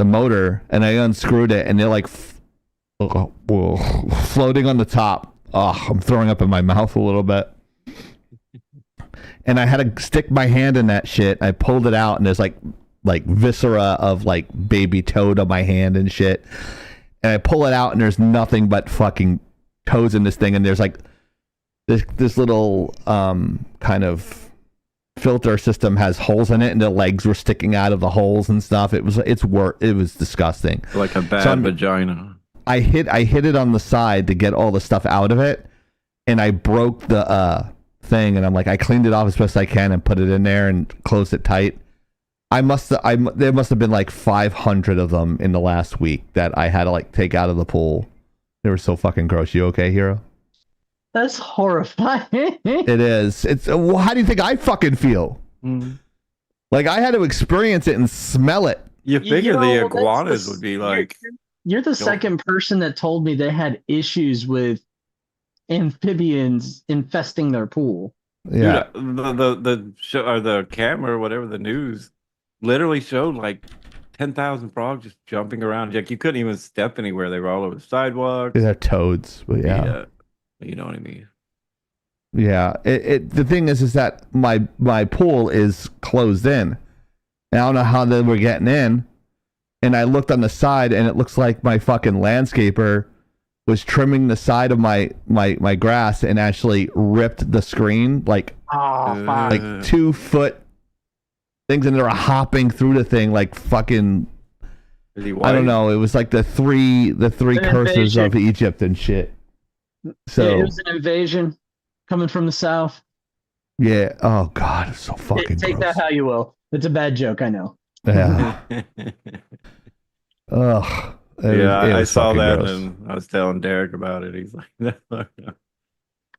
motor, and I unscrewed it, and they're like Whoa. Floating on the top. Oh, I'm throwing up in my mouth a little bit. And I had to stick my hand in that shit. I pulled it out, and there's like viscera of like baby toad on my hand and shit. And I pull it out, and there's nothing but fucking toads in this thing. And there's like this little kind of filter system has holes in it, and the legs were sticking out of the holes and stuff. It was disgusting. Like a bad vagina. I hit it on the side to get all the stuff out of it, and I broke the thing, and I'm like, I cleaned it off as best I can and put it in there and closed it tight. There must have been like 500 of them in the last week that I had to like take out of the pool. They were so fucking gross. You okay, Hero? That's horrifying. It is. How do you think I fucking feel? Like, I had to experience it and smell it. You figure the iguanas would be like... You're the second person that told me they had issues with amphibians infesting their pool. Yeah. Dude, the show, or the camera or whatever, the news literally showed like 10,000 frogs just jumping around. Like, you couldn't even step anywhere. They were all over the sidewalks. They're toads, but yeah. You know what I mean? Yeah. The thing is that my pool is closed in. And I don't know how they were getting in. And I looked on the side, and it looks like my fucking landscaper was trimming the side of my grass and actually ripped the screen like 2 foot things, and they were hopping through the thing like fucking. I don't know. It was like the three curses of Egypt and shit. So it was an invasion coming from the south. Yeah. Oh God, it's so fucking. Take gross. that how you will. It's a bad joke, I know. Yeah. Ugh. I saw that, gross. and I was telling Derek about it. He's like,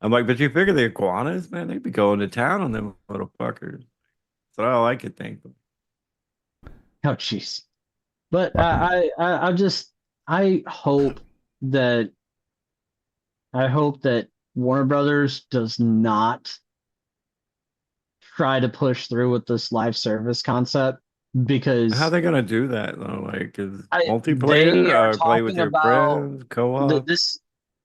I'm like, but you figure the iguanas, man, they'd be going to town on them little fuckers. That's all I could think. Oh, jeez. But I hope that Warner Brothers does not try to push through with this live service concept, because how are they gonna do that though? Like, is they multiplayer are or play with your friends, co-op?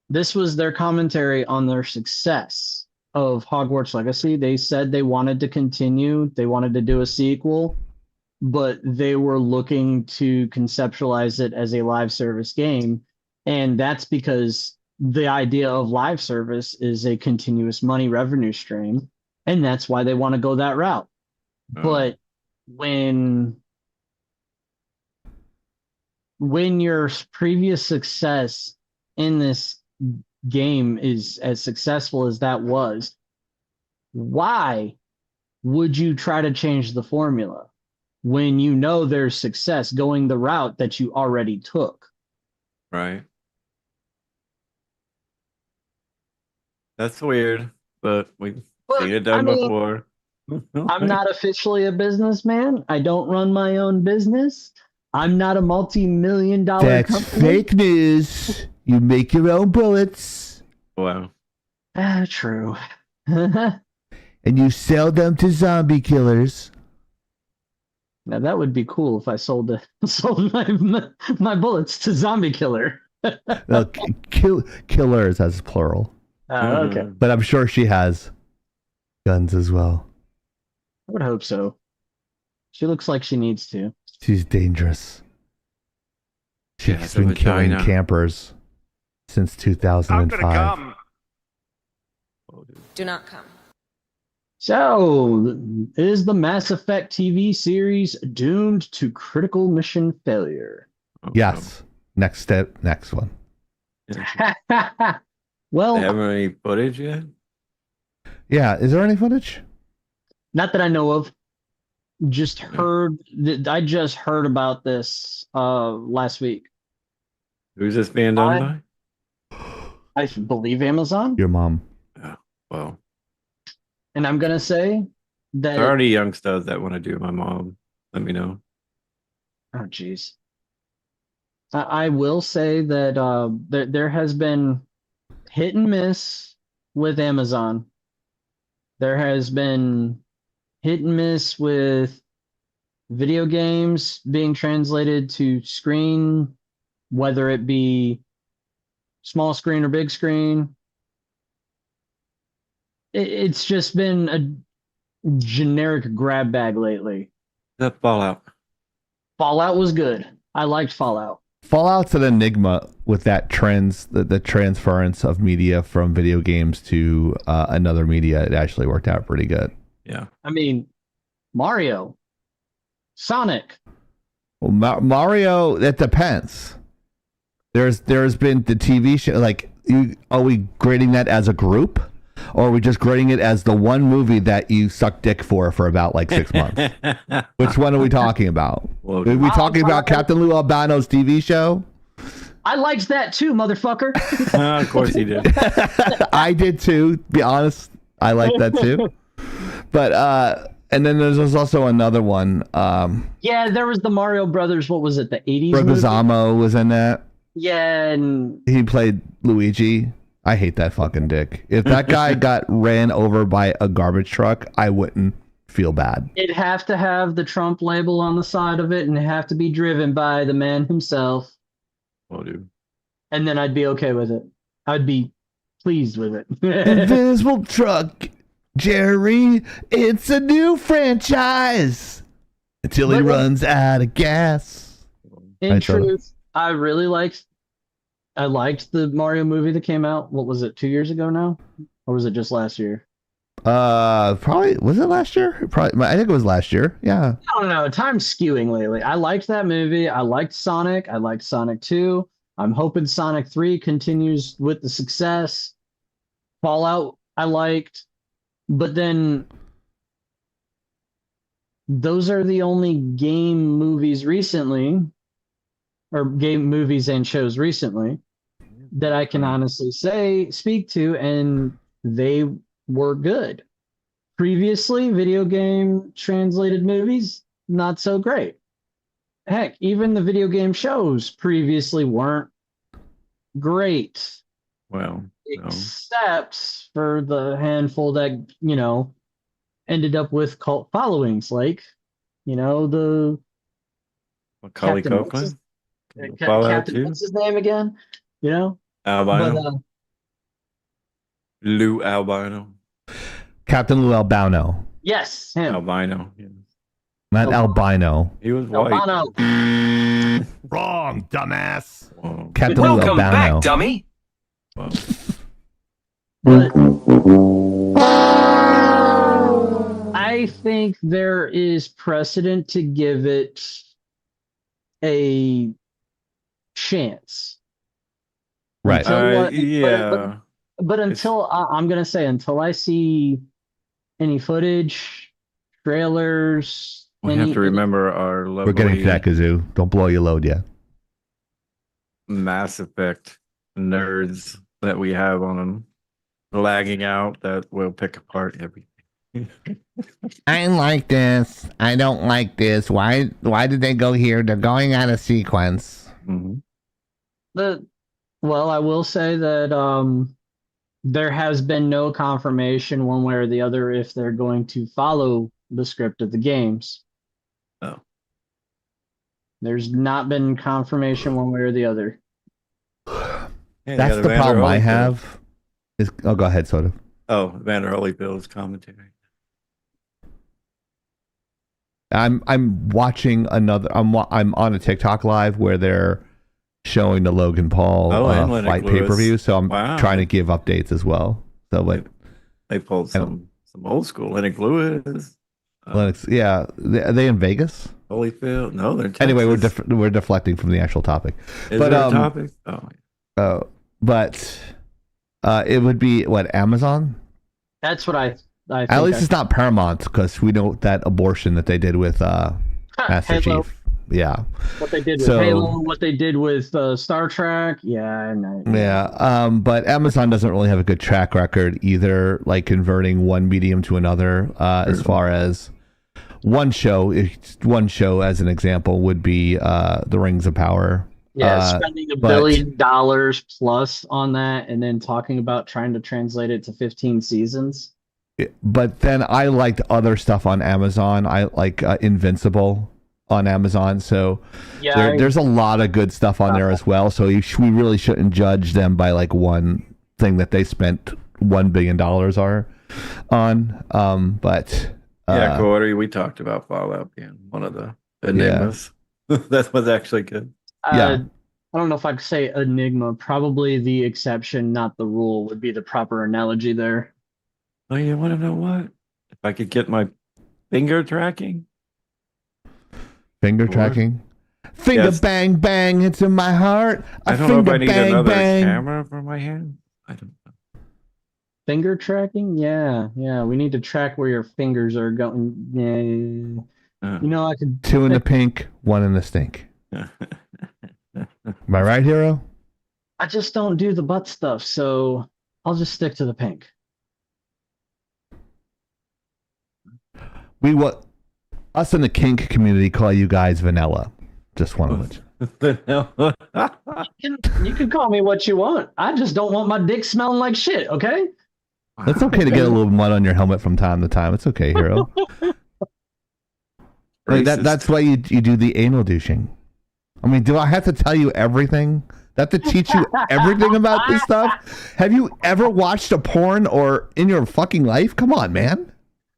This was their commentary on their success of Hogwarts Legacy. They said they wanted to continue, they wanted to do a sequel, but they were looking to conceptualize it as a live service game. And that's because the idea of live service is a continuous money revenue stream. And that's why they want to go that route. But when your previous success in this game is as successful as that was, why would you try to change the formula when you know there's success going the route that you already took? Right. That's weird, but we've seen it done before. I'm not officially a businessman. I don't run my own business. I'm not a multi-million-dollar That's company. fake news. You make your own bullets. Wow. True. And you sell them to zombie killers. Now that would be cool if I sold my bullets to zombie killer. No, killers as plural. Okay. But I'm sure she has guns as well. I would hope so. She looks like she needs to. She's dangerous. She's has been a killing vagina. campers since 2005. Do not come. So, is the Mass Effect TV series doomed to critical mission failure? Yes. Next step. Next one. Well, They haven't any footage yet? Yeah. Is there any footage? not that I know of. Just heard. I just heard about this last week. Who's this being done I believe Amazon, Your mom. by? Well, and I'm gonna say that. there are any youngsters that want to do my mom. Let me know. Oh, geez. I will say that there has been hit and miss with Amazon. There has been hit and miss with video games being translated to screen, whether it be small screen or big screen. It's just been a generic grab bag lately. That Fallout. Fallout was good. I liked Fallout. Fallout's an enigma with that the transference of media from video games to another media. It actually worked out pretty good. Yeah. I mean, Mario, Sonic. Well, Mario, it depends. There's been the TV show. Like, are we grading that as a group, or are we just grading it as the one movie that you suck dick for about like 6 months? Which one are we talking about? Well, Are we talking about Captain Lou Albano's TV show? I liked that too, motherfucker. Of course he did. I did too. To be honest, I like that too. But and then there's also another one. Yeah, there was the Mario Brothers. What was it? The 80s. Leguizamo was in that. Yeah, and He played Luigi. I hate that fucking dick. If that guy got ran over by a garbage truck, I wouldn't feel bad. it'd have to have the Trump label on the side of it, and it'd have to be driven by the man himself, Oh, dude. and then I'd be okay with it. I'd be pleased with it. Invisible Truck, Jerry. It's a new franchise until he But- runs out of gas. In Right, Charlie? truth, I liked the Mario movie that came out. What was it, 2 years ago now? Or was it just last year? Probably was it last year? Probably. I think it was last year. Yeah. I don't know. Time's skewing lately. I liked that movie. I liked Sonic. I liked Sonic 2. I'm hoping Sonic 3 continues with the success. Fallout, I liked. But then those are the only game movies recently, or game movies and shows recently, that I can honestly speak to, and they were good. Previously, video game translated movies, not so great. Heck, even the video game shows previously weren't great, Well, no. except for the handful that, ended up with cult followings, like, the Macaulay Captain, what's his- Culkin. Fallout Captain, 2. what's his name again? Albino. But, Lou Albino. Captain Lou Albano, yes, him. Albino. Yeah. not Al- albino. He was white. Albano. Wrong, dumbass. Whoa. Captain Lou Welcome Albano. back, dummy. Whoa. But I think there is precedent to give it a chance. Right. Until what- Yeah. But until I'm gonna say until I see any footage, trailers, We have to remember our lovely We're getting to that, Kazoo. Don't blow your load yet. Mass Effect nerds that we have on them lagging out that will pick apart everything. I like this. I don't like this. Why did they go here? They're going out of sequence. Mhm. Well, I will say that there has been no confirmation one way or the other if they're going to follow the script of the games. Oh. There's not been confirmation one way or the other. Yeah, they That's got the Evander problem I Holyfield. have. Go ahead, Soda. Oh, Vander Holyfield's commentary. I'm watching another. I'm on a TikTok live where they're showing the Logan Paul and Lennox fight Lewis. pay per view. So I'm Wow. trying to give updates as well. So, but They pulled I don't- some old school Lennox Lewis. Lennox, yeah, are they in Vegas? Holyfield. No, they're in Anyway, Texas. we're deflecting from the actual topic. Is but, there a um, topic? Oh, But it would be what, Amazon? That's what I think. At least it's not Paramount, because we know that abortion that they did with Master Halo, Chief. Yeah. what they did with So- Halo, what they did with Star Trek. Yeah, Yeah, but Amazon doesn't really have a good track record either, like converting one medium to another. As far as one show as an example would be The Rings of Power. spending $1 but- billion plus on that, and then talking about trying to translate it to 15 seasons. But then I liked other stuff on Amazon. I like Invincible. on Amazon. So Yeah, there's a lot of good stuff on there as well. So we really shouldn't judge them by like one thing that they spent $1 billion on. But Yeah, Corey, we talked about Fallout being one of the enigmas. That was actually good. Yeah. I don't know if I could say enigma. Probably the exception, not the rule, would be the proper analogy there. Oh, you want to know what? If I could get my finger tracking? Finger Or- tracking. Finger Yes. bang bang into my heart. I don't know if I need another camera for my hand. I don't know. Finger tracking? Yeah. We need to track where your fingers are going. Yeah. You know, I could. Two in the pink, one in the stink. Am I right, Hero? I just don't do the butt stuff, so I'll just stick to the pink. Us in the kink community call you guys vanilla. Just one of them. You can call me what you want. I just don't want my dick smelling like shit, okay? It's okay to get a little mud on your helmet from time to time. It's okay, Hero. Like that's why you do the anal douching. I mean, do I have to tell you everything? Do I have to teach you everything about this stuff? Have you ever watched a porn or in your fucking life? Come on, man.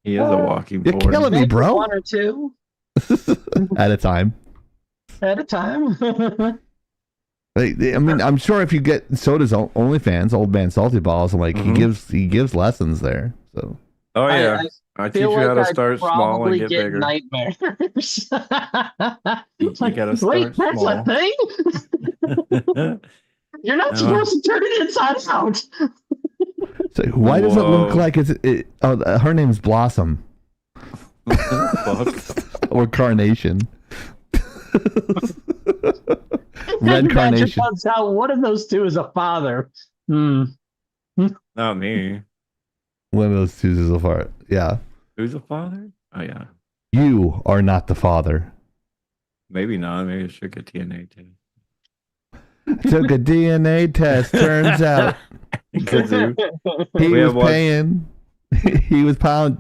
He is a walking You're board. killing me, bro. One or two At a time. at a time. I mean, I'm sure if you get Soda's OnlyFans, Old Man Salty Balls, I'm like he gives lessons there. So Oh yeah, I teach you how to start small and get bigger. Nightmares. You gotta start Wait, that's small. a thing? You're not supposed to turn it inside out. So why does it look Whoa. like her name's Blossom or Carnation? Red Magic Carnation. comes out. One of those two is a father. Not me. One of those two is a fart. Yeah. Who's the father? Oh yeah. You are not the father. Maybe not. Maybe I should get DNA test. Took a DNA test. Turns out Kazoo. he We was have one- paying. He was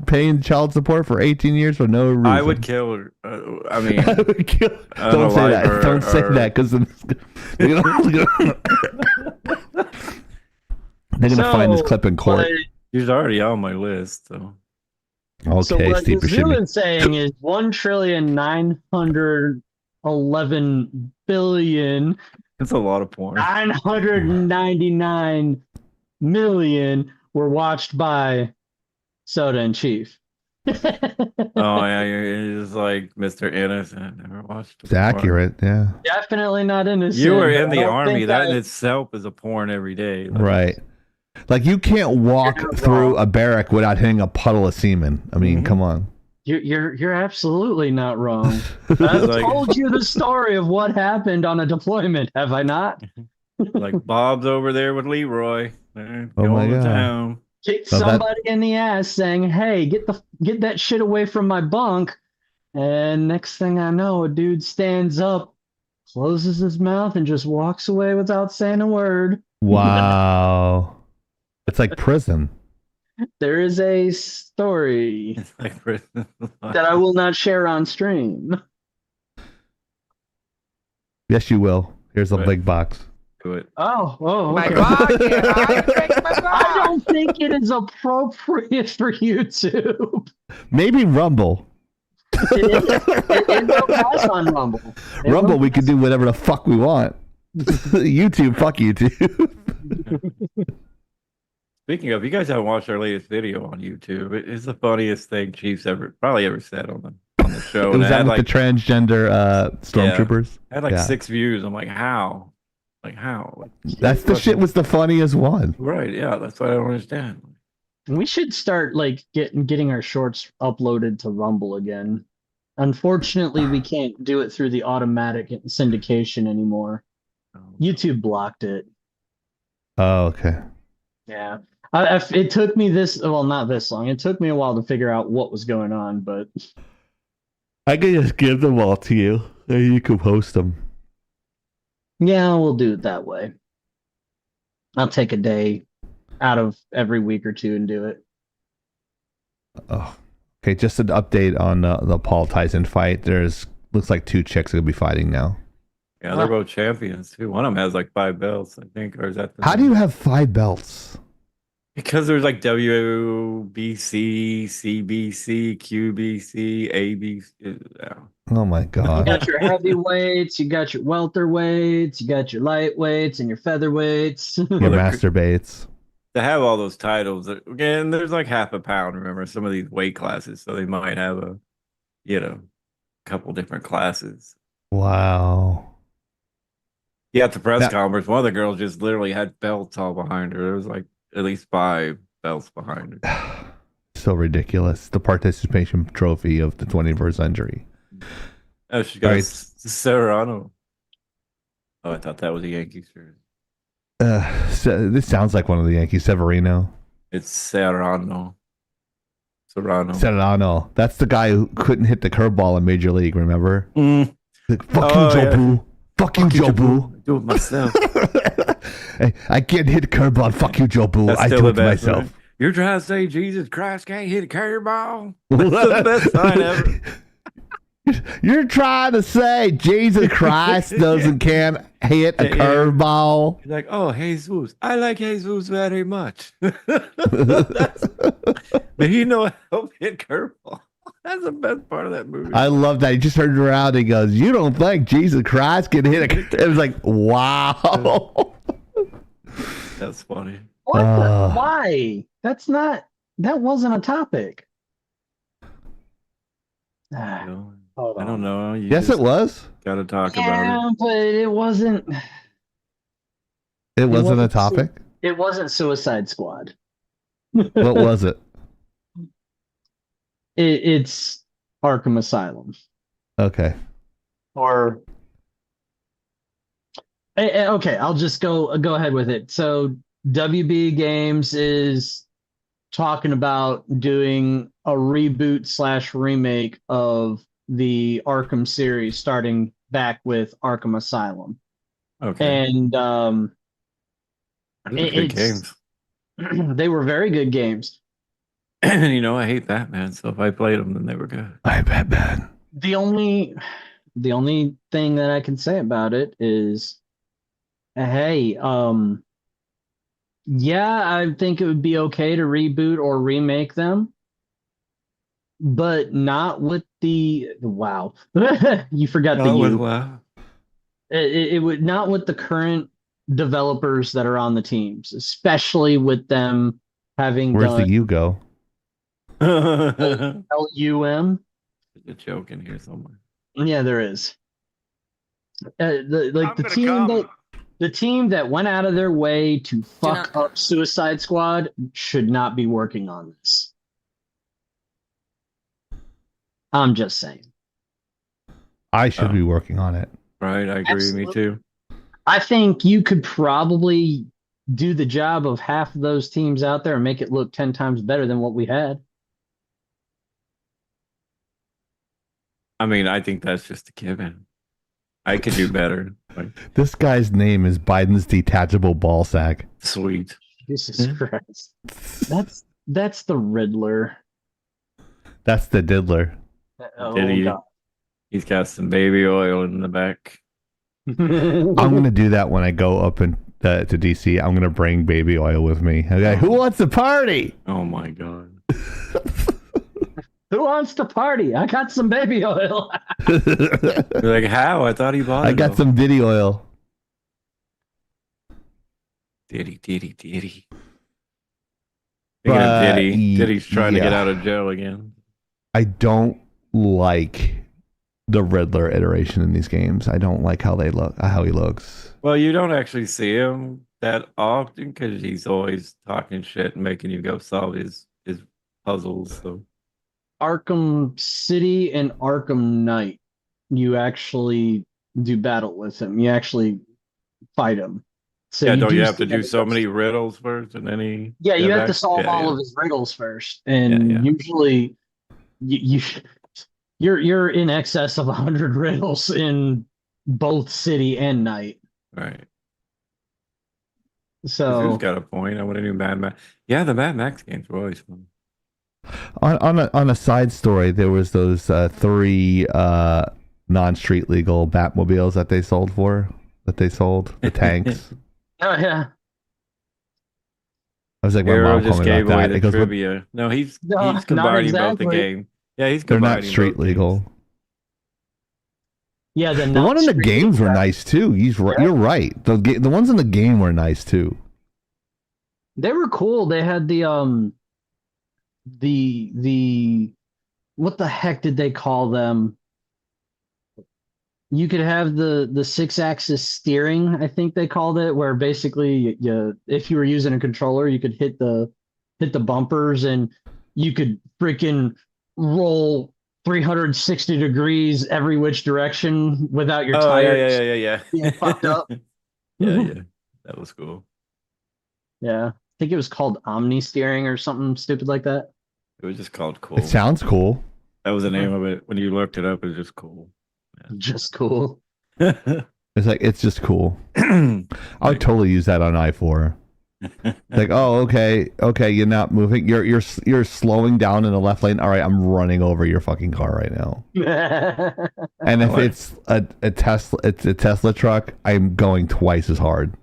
paying child support for 18 years for no reason. I would kill her. I mean, I would kill. I Don't say like that. her- Don't say her- that because they're gonna find this clip in court. she's already on my list. So So Okay, what Steve Buscemi. is saying is 1,911,999,000,000 it's a lot of porn. 999,000,000 were watched by Soda and Chief. Oh yeah, you're just like Mr. Innocent. Never watched. It's accurate. Yeah. Definitely not innocent. You were but in I the don't army. think That in I- itself is a porn every day. Like, Right. Like you can't walk You're not through wrong. a barrack without hitting a puddle of semen. I mean, Mhm. come on. You're absolutely not wrong. I've Like- told you the story of what happened on a deployment, have I not? like Bob's over there with Leroy. They're Oh my going to God. town. Kick So that- somebody in the ass saying, "Hey, get that shit away from my bunk." And next thing I know, a dude stands up, closes his mouth, and just walks away without saying a word. Wow. It's like prison. There is a story It's like prison. that I will not share on stream. Yes, you will. Here's a Right. big box. Do it. Oh, My okay. God, yeah, I break my I God. don't think it is appropriate for YouTube. Maybe Rumble. It will pass on Rumble. It Rumble, will we can do whatever the fuck we want. YouTube, fuck YouTube. Speaking of, you guys haven't watched our latest video on YouTube. It is the funniest thing Chief's probably ever said on the show. It And was it that had with like the transgender stormtroopers. had like Yeah. 6 views. I'm like, how? Like how? Like, That's the shit was the funniest one. right. Yeah, that's what I don't understand. We should start like getting our shorts uploaded to Rumble again. Unfortunately, we can't do it through the automatic syndication anymore. YouTube blocked it. Oh, okay. Yeah. It took me not this long. It took me a while to figure out what was going on, but I can just give them all to you, and you can post them. yeah, we'll do it that way. I'll take a day out of every week or two and do it. Oh, okay. Just an update on the Paul Tyson fight. There's Looks like two chicks are gonna be fighting now. Yeah, they're both champions too. One of them has like 5 belts, I think, or is that? How do you have 5 belts? Because there's like WBC, CBC, QBC, ABC. Yeah. Oh my You god. got your heavyweights, you got your welterweights, you got your lightweights and your featherweights. Your masturbates. To have all those titles, again, there's like half a pound. Remember some of these weight classes, so they might have a, couple different classes. Wow. Yeah, at the press That- conference, one of the girls just literally had belts all behind her. There was like at least 5 belts behind her. So ridiculous. The participation trophy of the 21st century. Oh, she got Right. Serrano. Oh, I thought that was a Yankees shirt. This sounds like one of the Yankees. Severino. It's Serrano. Serrano. That's the guy who couldn't hit the curveball in Major League, remember? Mm. Like, fuck Oh, you, Joe yeah. Boo. Fuck you, Joe Boo. Do it myself. Hey, I can't hit a curveball. Fuck you, Joe Boo. That's I still do the it best. myself. Right? You're trying to say Jesus Christ can't hit a curveball? That's the best sign ever. You're trying to say Jesus Christ can't hit a Yeah. curveball? He's like, oh, Jesus. I like Jesus very much. But he know how to hit curveball. That's the best part of that movie. I love that. He just turned around and he goes, "You don't think Jesus Christ can hit a?" It was like, wow. That's funny. What the, why? That wasn't a topic. Hold I on. don't know. You Yes, it was. got to talk about Yeah, but it wasn't. It wasn't a wasn't topic. It wasn't Suicide Squad. What was it? It's Arkham Asylum. Okay. Or okay, I'll just go ahead with it. So WB Games is talking about doing a reboot / remake of the Arkham series, starting back with Arkham Asylum. it. Okay. And Those are good it's- games. they were very good games. And I hate Batman, so if I played them, then they were good. I bet, man. The only thing that I can say about it is, hey, yeah, I think it would be okay to reboot or remake them, but not with the wow. You forgot the U. Wow. It would not with the current developers that are on the teams, especially with them having Where's done the U go? LUM. There's a joke in here somewhere. Yeah, there is. The team that went out of their way to fuck up Suicide Squad should not be working on this. I'm just saying. I should be working on it. Right, I agree. Absolutely. Me too. I think you could probably do the job of half of those teams out there and make it look 10 times better than what we had. I mean, I think that's just a given. I could do better. Like, This guy's name is Biden's detachable ball sack. sweet. Jesus Christ. That's the Riddler. That's the diddler. Oh, Did he? God. He's got some baby oil in the back. I'm gonna do that when I go up to DC. I'm gonna bring baby oil with me. Okay, who wants to party? Oh my god. Who wants to party? I got some baby oil. You're like, how? I thought he bought it. I got some Diddy oil. Diddy. Speaking But, of Diddy, Diddy's trying to get yeah. out of jail again. I don't like the Riddler iteration in these games. I don't like how he looks. Well, you don't actually see him that often because he's always talking shit and making you go solve his puzzles. So Arkham City and Arkham Knight, you actually do battle with him. You actually fight him. So don't you have see to do him so first. many riddles first and then he Yeah, you have to back? solve Yeah, all yeah. of his riddles first, and Yeah. usually you're in excess of 100 riddles in both City and Night. Right. So Who's got a point? I want to do Mad Max. Yeah, the Mad Max games were always fun. On a side story, there was those 3 non-street legal Batmobiles that they sold the tanks. Oh yeah. I was like, my Arrow mom just told me gave about away that. the It goes, but trivia. No, he's not combining both the exactly. game. Yeah, he's they're combining not street both games. legal. Yeah, The one in the games were nice too. You're right. The ones in the game were nice too. They were cool. They had the what the heck did they call them? You could have the 6-axis steering, I think they called it, where basically you if you were using a controller, you could hit the bumpers and you could freaking roll 360 degrees every which direction without your tires Yeah. being fucked up. Yeah. That was cool. Yeah. I think it was called Omni steering or something stupid like that. It was just called cool. It sounds cool. That was the name of it. When you looked it up, it was just cool. Just cool. It's just cool. I would totally use that on I4. Like, oh, okay, you're not moving. You're slowing down in the left lane. All right, I'm running over your fucking car right now. And if it's a Tesla truck, I'm going twice as hard.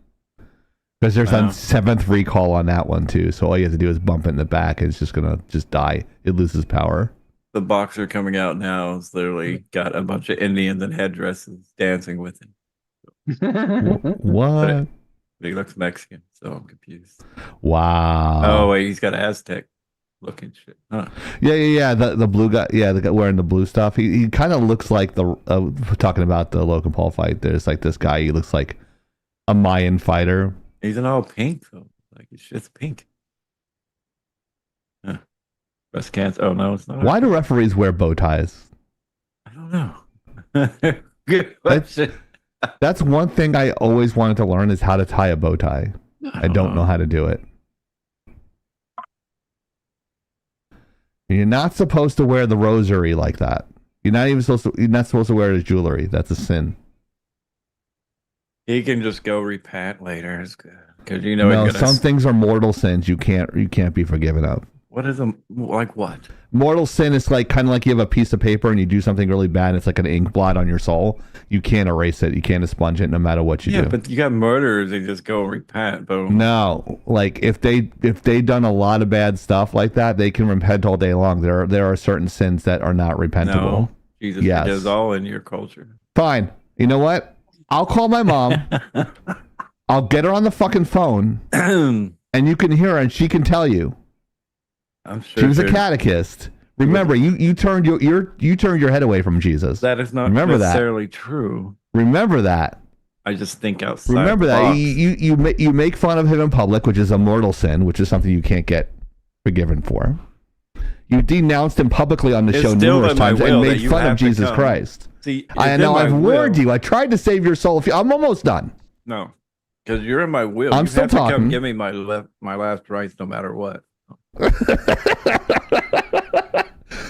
Because there's a 7th recall on that one too. So all you have to do is bump it in the back and it's just gonna die. It loses power. The boxer coming out now has literally got a bunch of Indians in headdresses dancing with him. What? But he looks Mexican, so I'm confused. Wow. Oh wait, he's got Aztec looking shit. Huh. Yeah. The blue guy. Yeah, the guy wearing the blue stuff. He kind of looks like talking about the Logan Paul fight. There's like this guy. He looks like a Mayan fighter. He's in all pink though. Like his shit's pink. Huh. Breast cancer. Oh no, it's not. Why do referees wear bow ties? I don't know. Good question. That's one thing I always wanted to learn is how to tie a bow tie. I don't know how to do it. You're not supposed to wear the rosary like that. You're not supposed to wear it as jewelry. That's a sin. He can just go repent later. It's good. Because some things are mortal sins you can't be forgiven of. What is like what? Mortal sin is like kind of like you have a piece of paper and you do something really bad and it's like an ink blot on your soul. You can't erase it. You can't expunge it no matter what you do. Yeah, but you got murderers that just go repent, boom. No, like if they done a lot of bad stuff like that, they can repent all day long. There are certain sins that are not repentable. No, Jesus does all in your culture. Fine. You know what? I'll call my mom. I'll get her on the fucking phone and you can hear her and she can tell you. I'm sure she was a catechist. Remember, you turned your head away from Jesus. That is not necessarily true. Remember that. I just think outside. Remember that you make fun of him in public, which is a mortal sin, which is something you can't get forgiven for. You denounced him publically on the show numerous times and made fun of Jesus Christ. See, I know I've warned you. I tried to save your soul. I'm almost done. No, because you're in my will. I'm still talking. Come give me my last rights, no matter what.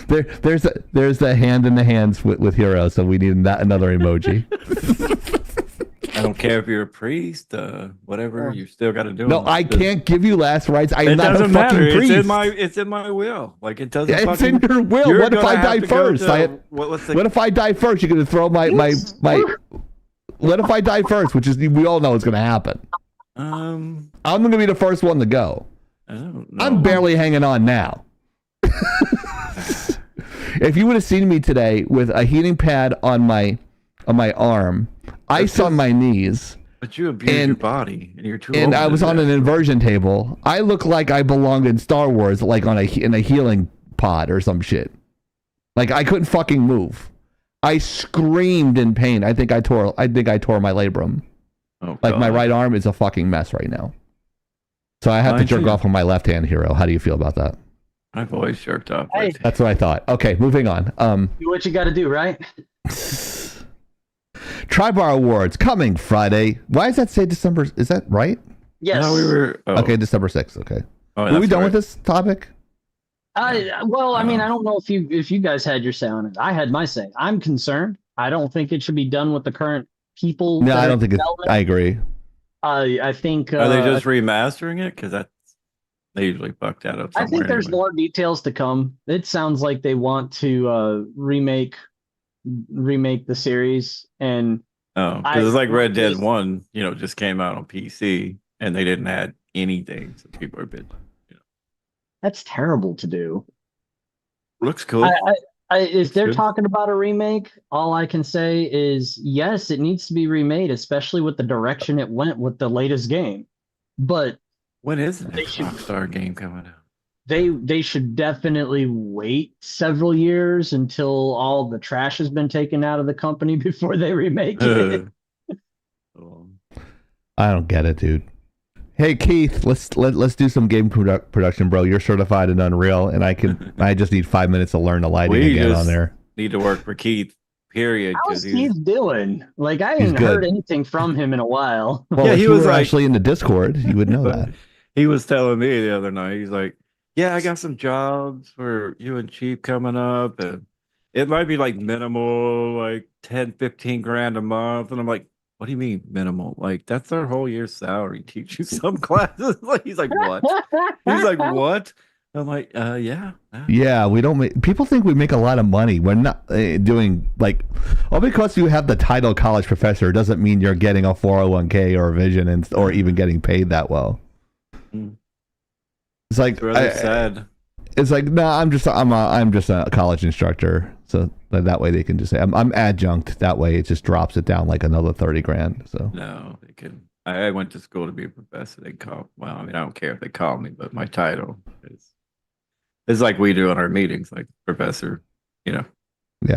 There's the hand in the hands with Hero, so we need another emoji. I don't care if you're a priest, whatever. You still got to do it. No, I can't give you last rights. I'm not a fucking priest. It's in my will. Like it doesn't. It's in your will. What if I die first? What if I die first? You're gonna throw my. What if I die first? Which is we all know is gonna happen. I'm gonna be the first one to go. I don't know. I'm barely hanging on now. If you would have seen me today with a heating pad on my arm, ice on my knees, but you abuse your body, and you're too. And I was on an inversion table. I look like I belonged in Star Wars, like in a healing pod or some shit. Like I couldn't fucking move. I screamed in pain. I think I tore my labrum. Oh, like my right arm is a fucking mess right now. So I have to jerk off on my left hand, Hero. How do you feel about that? I've always jerked off. Hey. That's what I thought. Okay, moving on. Do what you got to do, right? TriBar Awards coming Friday. Why does that say December? Is that right? Yes. No, we were. Oh. Okay, December 6th. Okay. Oh, Are we done with this topic? Well, I mean, I don't know if you guys had your say on it. I had my say. I'm concerned. I don't think it should be done with the current people. No, I don't think it's. I agree. I think. Are they just remastering it? Because they usually fucked that up. I think there's more details to come. It sounds like they want to remake remake the series, and Oh, I because it's like Red Dead just- 1, just came out on PC and they didn't add anything. So people are a bit, that's terrible to do. looks cool. If they're good. talking about a remake, all I can say is yes, it needs to be remade, especially with the direction it went with the latest game. But When is the they next should- Rockstar game coming out? they should definitely wait several years until all the trash has been taken out of the company before they remake it. I don't get it, dude. Hey Keith, let's do some game production, bro. You're certified in Unreal, and I just need 5 minutes to learn the lighting We again just on there. Need to work for Keith, period. How's 'cause Keith doing? Like I hadn't good. heard anything from him in a while. Well, Yeah, if he you was were like- actually in the Discord, you would know that. He was telling me the other night, he's like, yeah, I got some jobs for you and Chief coming up, and it might be like minimal, like 10, 15 grand a month. And I'm like, what do you mean minimal? Like, that's our whole year's salary. Teach you some classes. Like, he's like, what? He's like, what? I'm like, yeah. Yeah, we don't make. People think we make a lot of money. We're not doing like, all because you have the title college professor doesn't mean you're getting a 401k or a vision or even getting paid that well. Mm. It's like It's really sad. It's like no, I'm just a college instructor, so that way they can just say I'm adjunct. That way it just drops it down like another 30 grand. So No, they can. I went to school to be a professor. They call. Well, I mean, I don't care if they call me, but my title is like we do in our meetings, like Professor, yeah,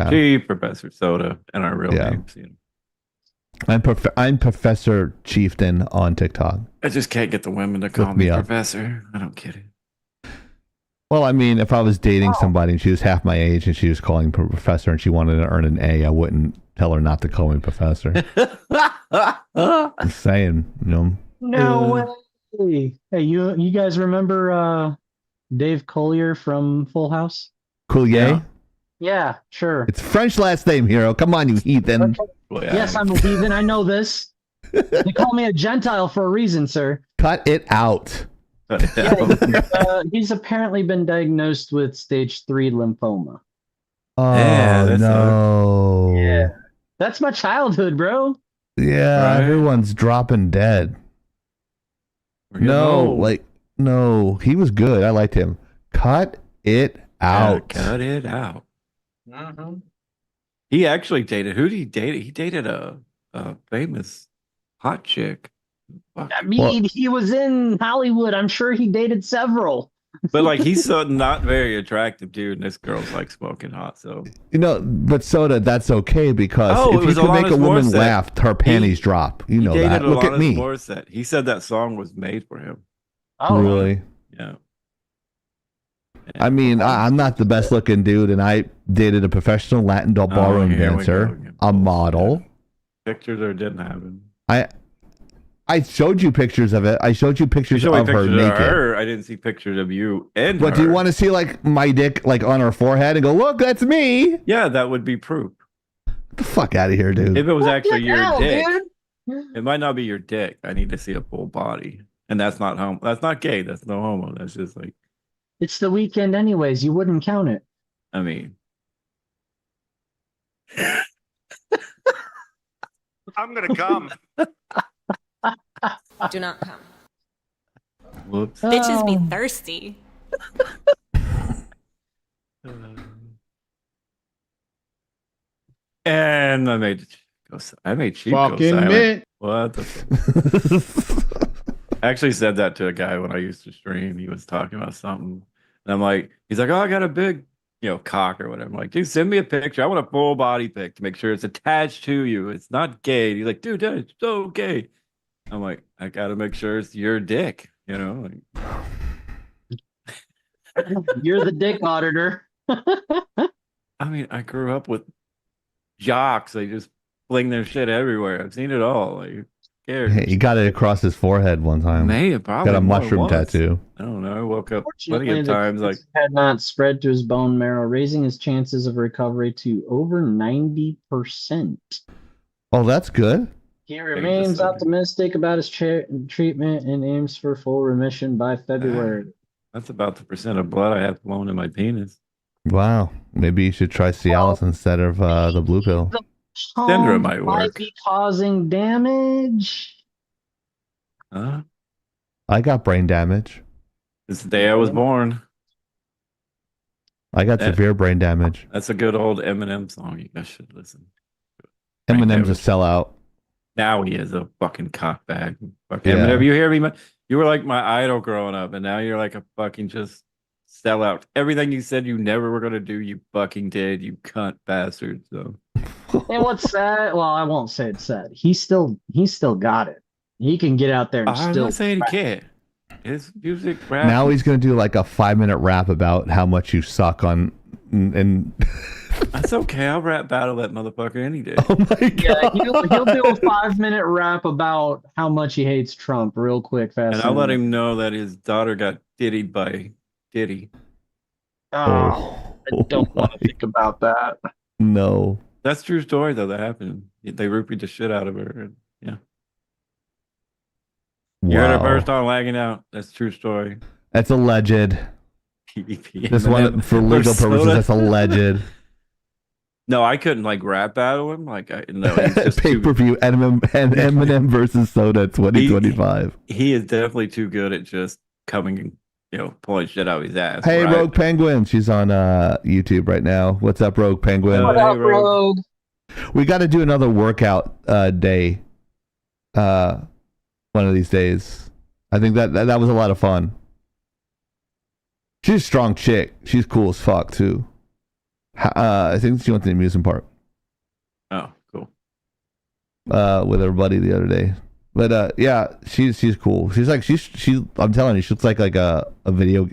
Chief, Professor Soda, and our real Yeah. names. I'm Professor Chieftain on TikTok. I just can't get the women to call me me up. Professor. I don't get it. Well, I mean, if I was dating somebody and she was half my age and she was calling me professor and she wanted to earn an A, I wouldn't tell her not to call me professor. I'm saying, No way. Hey, you guys remember Dave Collier from Full House? Coulier? Yeah. Yeah, sure. It's French last name, hero. Come on, you heathen. Well, yeah, Yes, I'm a heathen. I know this. They call me a Gentile for a reason, sir. Cut it out. He's apparently been diagnosed with stage 3 lymphoma. Oh, Yeah, that no. Yeah. That's my childhood, bro. Yeah, Right. everyone's dropping dead. We're getting No, old. like, no, he was good. I liked him. Cut it Yeah, out. cut it out. He actually dated. Who did he date? He dated a famous hot chick. Fuck. I mean, he was in Hollywood. I'm sure he dated several. But like, he's so not very attractive, dude. And this girl's like smoking hot. So But Soda, that's okay because Oh, it if you was can make a Alanis woman Morissette. laugh, her panties drop. You he know dated that. Look at Alanis me. Morissette. He said that song was made for him. Oh, Really? Yeah. I mean, I'm not the best looking dude, and I dated a professional Latin ballroom here we dancer, go. a model. Pictures or didn't happen. I showed you pictures of it. I showed you You pictures showed me of her pictures of naked. her. I didn't see pictures of you and But her. do you want to see like my dick like on her forehead and go, look, that's me? Yeah, that would be proof. Get the fuck out of here, dude. If it was actually your hell, dick, dude. it might not be your dick. I need to see a full body, and that's not homo. That's not gay. That's no homo. That's just like, It's the weekend, anyways. You wouldn't count it. I mean, I'm gonna come. Do not come. whoops. Bitches be Oh. thirsty. And I made sheep go Fucking silent. mint. What the fuck? I actually said that to a guy when I used to stream. He was talking about something. And I'm like, he's like, oh, I got a big, cock or whatever. I'm like, dude, send me a picture. I want a full body pic to make sure it's attached to you. It's not gay. And he's like, dude, that's so gay. I'm like, I got to make sure it's your dick, Like, You're the dick auditor. I mean, I grew up with jocks. They just fling their shit everywhere. I've seen it all. Like, who cares? Hey, he got it across his forehead one time. May have probably Got a more mushroom once. tattoo. I don't know. I woke up plenty Fortunately, of the times like, cancer had not spread to his bone marrow, raising his chances of recovery to over 90%. Oh, that's good. He remains optimistic about his treatment and aims for full remission by February. that's about the percent of blood I have flowing in my penis. Wow. Maybe you should try Cialis instead of the blue pill. The Syndrome pump might work. be causing damage. Huh? I got brain damage. It's the day I was born. I got That- severe brain damage. That's a good old Eminem song. You guys should listen. Brain Eminem's a damage. sellout. Now he is a fucking cockbag. Fucking Yeah. Eminem, you hear me? You were like my idol growing up, and now you're like a fucking just sellout. Everything you said you never were gonna do, you fucking did. You cunt bastard. So And what's sad? Well, I won't say it's sad. He still got it. He can get out there and I'm still. not saying he can't. His music rap. Now he's gonna do like a 5-minute rap about how much you suck on and That's okay. I'll rap battle that motherfucker any day. oh my Yeah, god. he'll do a 5-minute rap about how much he hates Trump real quick, fast. And I'll let him know that his daughter got diddied by Diddy. Oh, I don't want to think about that. No. That's a true story though. That happened. They roofied the shit out of her. And, yeah. You heard it first on Lagging Out. That's a true story. That's alleged. PvP. This one for legal purposes, that's alleged. No, I couldn't like rap battle him. Like, no, he's just Pay per view Eminem versus Soda 2025. he is definitely too good at just coming, pulling shit out of his ass. Hey, right? Rogue Penguin, she's on YouTube right now. What's up, Rogue Penguin? What Hey, up, Rogue. Rogue? We got to do another workout day. One of these days. I think that was a lot of fun. She's a strong chick. She's cool as fuck too. I think she went to the amusement park Oh, cool. with her buddy the other day. But yeah, she's cool. She's like I'm telling you, she looks like a video.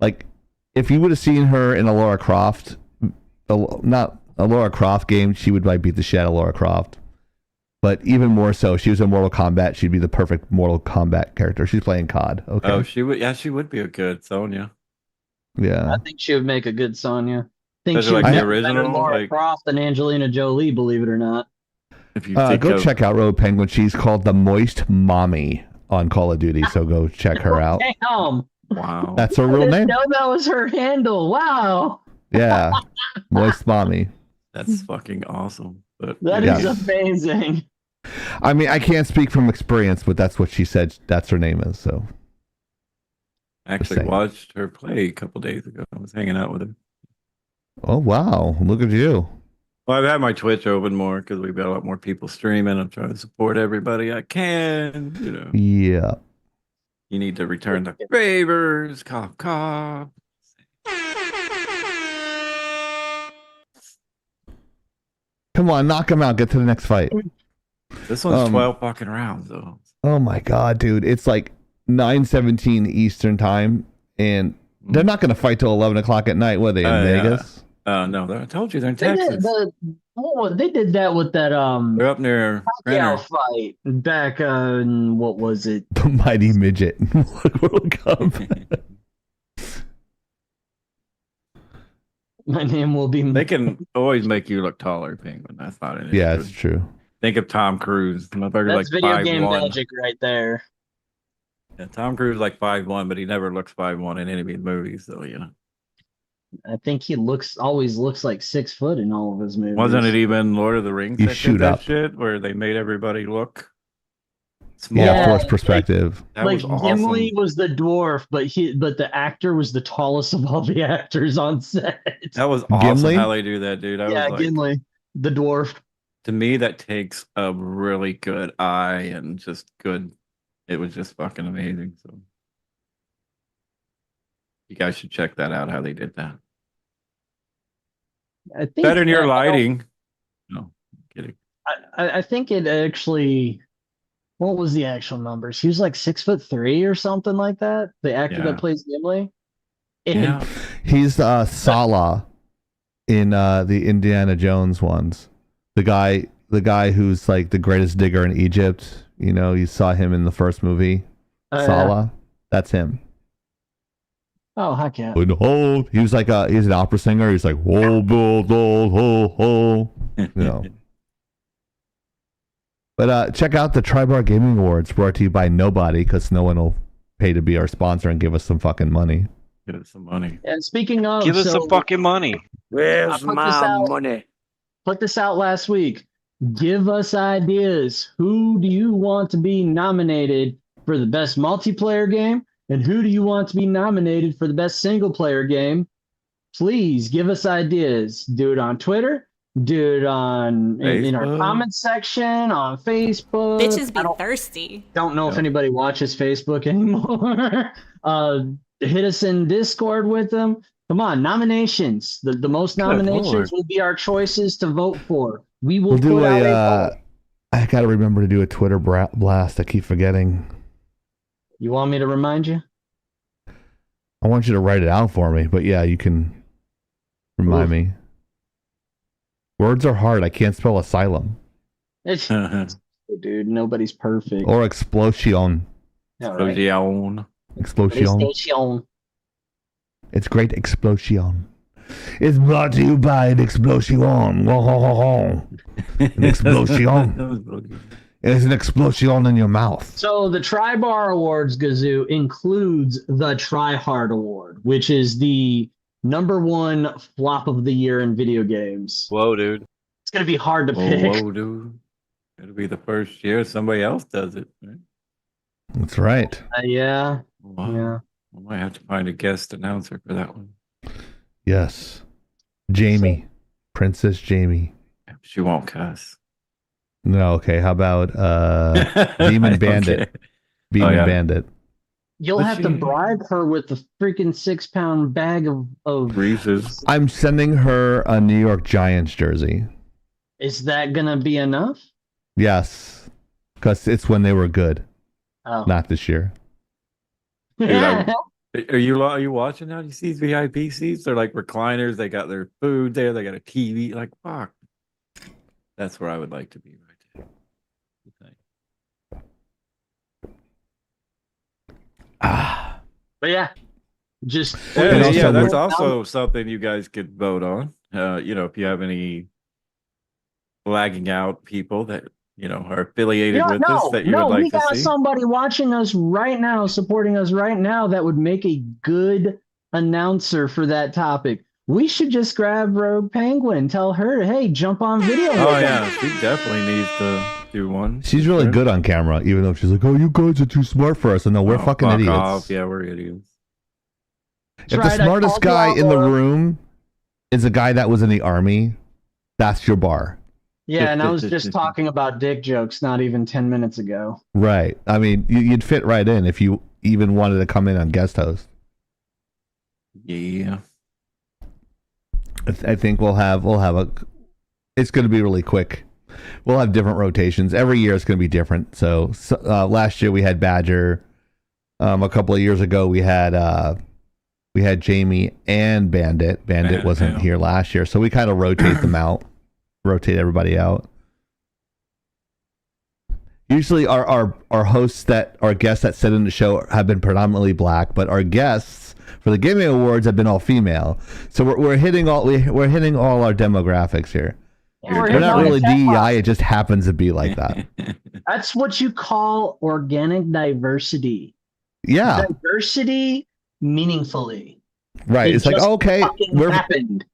Like if you would have seen her in a Lara Croft, not a Lara Croft game, she would like beat the shit out of Lara Croft. But even more so, she was in Mortal Kombat. She'd be the perfect Mortal Kombat character. She's playing COD. Okay. Oh, she would. Yeah, she would be a good Sonya. Yeah. I think she would make a good Sonya. I think Especially she would like make the a better original, Lara like- Croft than Angelina Jolie, believe it or not. If you Go check out Road Penguin. She's called the Moist Mommy on Call of Duty. So go check her out. Damn. Wow. That's her I real didn't name. know that was her handle. Wow. Yeah. Moist Mommy. That's fucking awesome. But That Yeah. is amazing. I mean, I can't speak from experience, but that's what she said. That's her name is. So I actually saying. watched her play a couple days ago. I was hanging out with her. oh wow, look at you. Well, I've had my Twitch open more because we've got a lot more people streaming. I'm trying to support everybody I can. Yeah. You need to return the favors. Cough, cough. Come on, knock him out. Get to the next fight. This one's Um, 12 fucking rounds, though. Oh my god, dude. It's like 9:17 Eastern time, and they're not gonna fight till 11 o'clock at night, were they, in Yeah. Vegas? No, I told you they're in They Texas. they did that with that They're up near Pacquiao Renner. fight back in what was it? The mighty midget World Cup. My name will be. They can always make you look taller, Penguin. That's not an issue. Yeah, it's true. Think of Tom Cruise. Motherfucker That's like video game 5'1". magic right there. Yeah, Tom Cruise like 5'1", but he never looks 5'1" in any of his movies. So I think he always looks like 6 foot in all of his movies. wasn't it even Lord of the Rings? You that did shoot that up. shit where they made everybody look small. Yeah, Yeah, forced perspective. That like was awesome. Gimli was the dwarf, but the actor was the tallest of all the actors on set. That was awesome Gimli? how they do that, dude. I Yeah, was like, Gimli, the dwarf. to me, that takes a really good eye and just good. It was just fucking amazing. So you guys should check that out. How they did that. I think Better than your I don't- lighting. No, I'm kidding. I think it actually. What was the actual numbers? He was like 6'3" or something like that. The actor Yeah. that plays Gimli. And Yeah, He's Salah in the Indiana Jones ones. The guy who's like the greatest digger in Egypt. You know, you saw him in the first movie. Salah. That's him. Oh heck yeah! He was like he's an opera singer. He's like ho ho ho. You know. But check out the TriBar Gaming Awards brought to you by nobody because no one will pay to be our sponsor and give us some fucking money. Get us some money. And speaking of, Give us some fucking money. Where's put this my out. money? Put this out last week. Give us ideas. Who do you want to be nominated for the best multiplayer game? And who do you want to be nominated for the best single player game? Please give us ideas. Do it on Twitter. Do it on in our Facebook. comment section on Facebook. Bitches I be thirsty. don't know if Yeah. anybody watches Facebook anymore. Hit us in Discord with them. Come on, nominations. The most nominations Lord. will be our choices to vote for. We will We'll do put out a vote. I gotta remember to do a Twitter blast. I keep forgetting. You want me to remind you? I want you to write it out for me, but yeah, you can remind Oof. me. Words are hard. I can't spell asylum It's, dude, nobody's perfect. or explosion. All right. Explosion. Explosion. PlayStation. It's great explosion. It's brought to you by an explosion. An explosion. It's an explosion in your mouth. So the TriBar Awards, Gazoo, includes the Try Hard Award, which is the #1 flop of the year in video games. Whoa, dude. It's gonna be hard to Oh, pick. whoa, dude. It'll be the first year somebody else does it. Right? That's right. Yeah, Wow. yeah. I might have to find a guest announcer for that one. Yes. Jamie. Princess Jamie. She won't cuss. No, okay. How about Demon Bandit? Okay. Demon yeah. Bandit. You'll But have to she- bribe her with the freaking 6-pound bag of. Reese's. I'm sending her a New York Giants jersey. Is that gonna be enough? Yes. Because it's when they were good, Oh. not this year. Dude, Are you watching now? You see these VIP seats? They're like recliners. They got their food there. They got a TV. Like, fuck. That's where I would like to be right there. What do you think? Ah. But yeah, just Yeah, And also yeah, that's we're- also something you guys could vote on. If you have any lagging out people that are affiliated Yeah, with us that you would we like to got see. somebody watching us right now, supporting us right now that would make a good announcer for that topic. We should just grab Rogue Penguin, tell her, hey, jump on video. Oh with yeah, us. she definitely needs to do one. She's really good on camera, even though she's like, "Oh, you guys are too smart for us." And no, we're Oh, fucking fuck idiots. off. Yeah, we're idiots. If the Tried, I smartest called you guy out, in the Laura. room is a guy that was in the army, that's your bar. Yeah, and I was just talking about dick jokes not even 10 minutes ago. Right. I mean, you'd fit right in if you even wanted to come in on guest host. Yeah. I think we'll have it's going to be really quick. We'll have different rotations. Every year it's going to be different. So last year we had Badger. A couple of years ago we had Jamie and Bandit. Bandit wasn't here last year. So we kind of rotate them out. Rotate everybody out. Usually our hosts our guests that sit in the show have been predominantly black, but our guests for the Gaming Awards have been all female. So we're hitting all our demographics here. We're not really DEI, it just happens to be like that. That's what you call organic diversity. Yeah. Diversity meaningfully. Right. It It's like, just okay, fucking happened.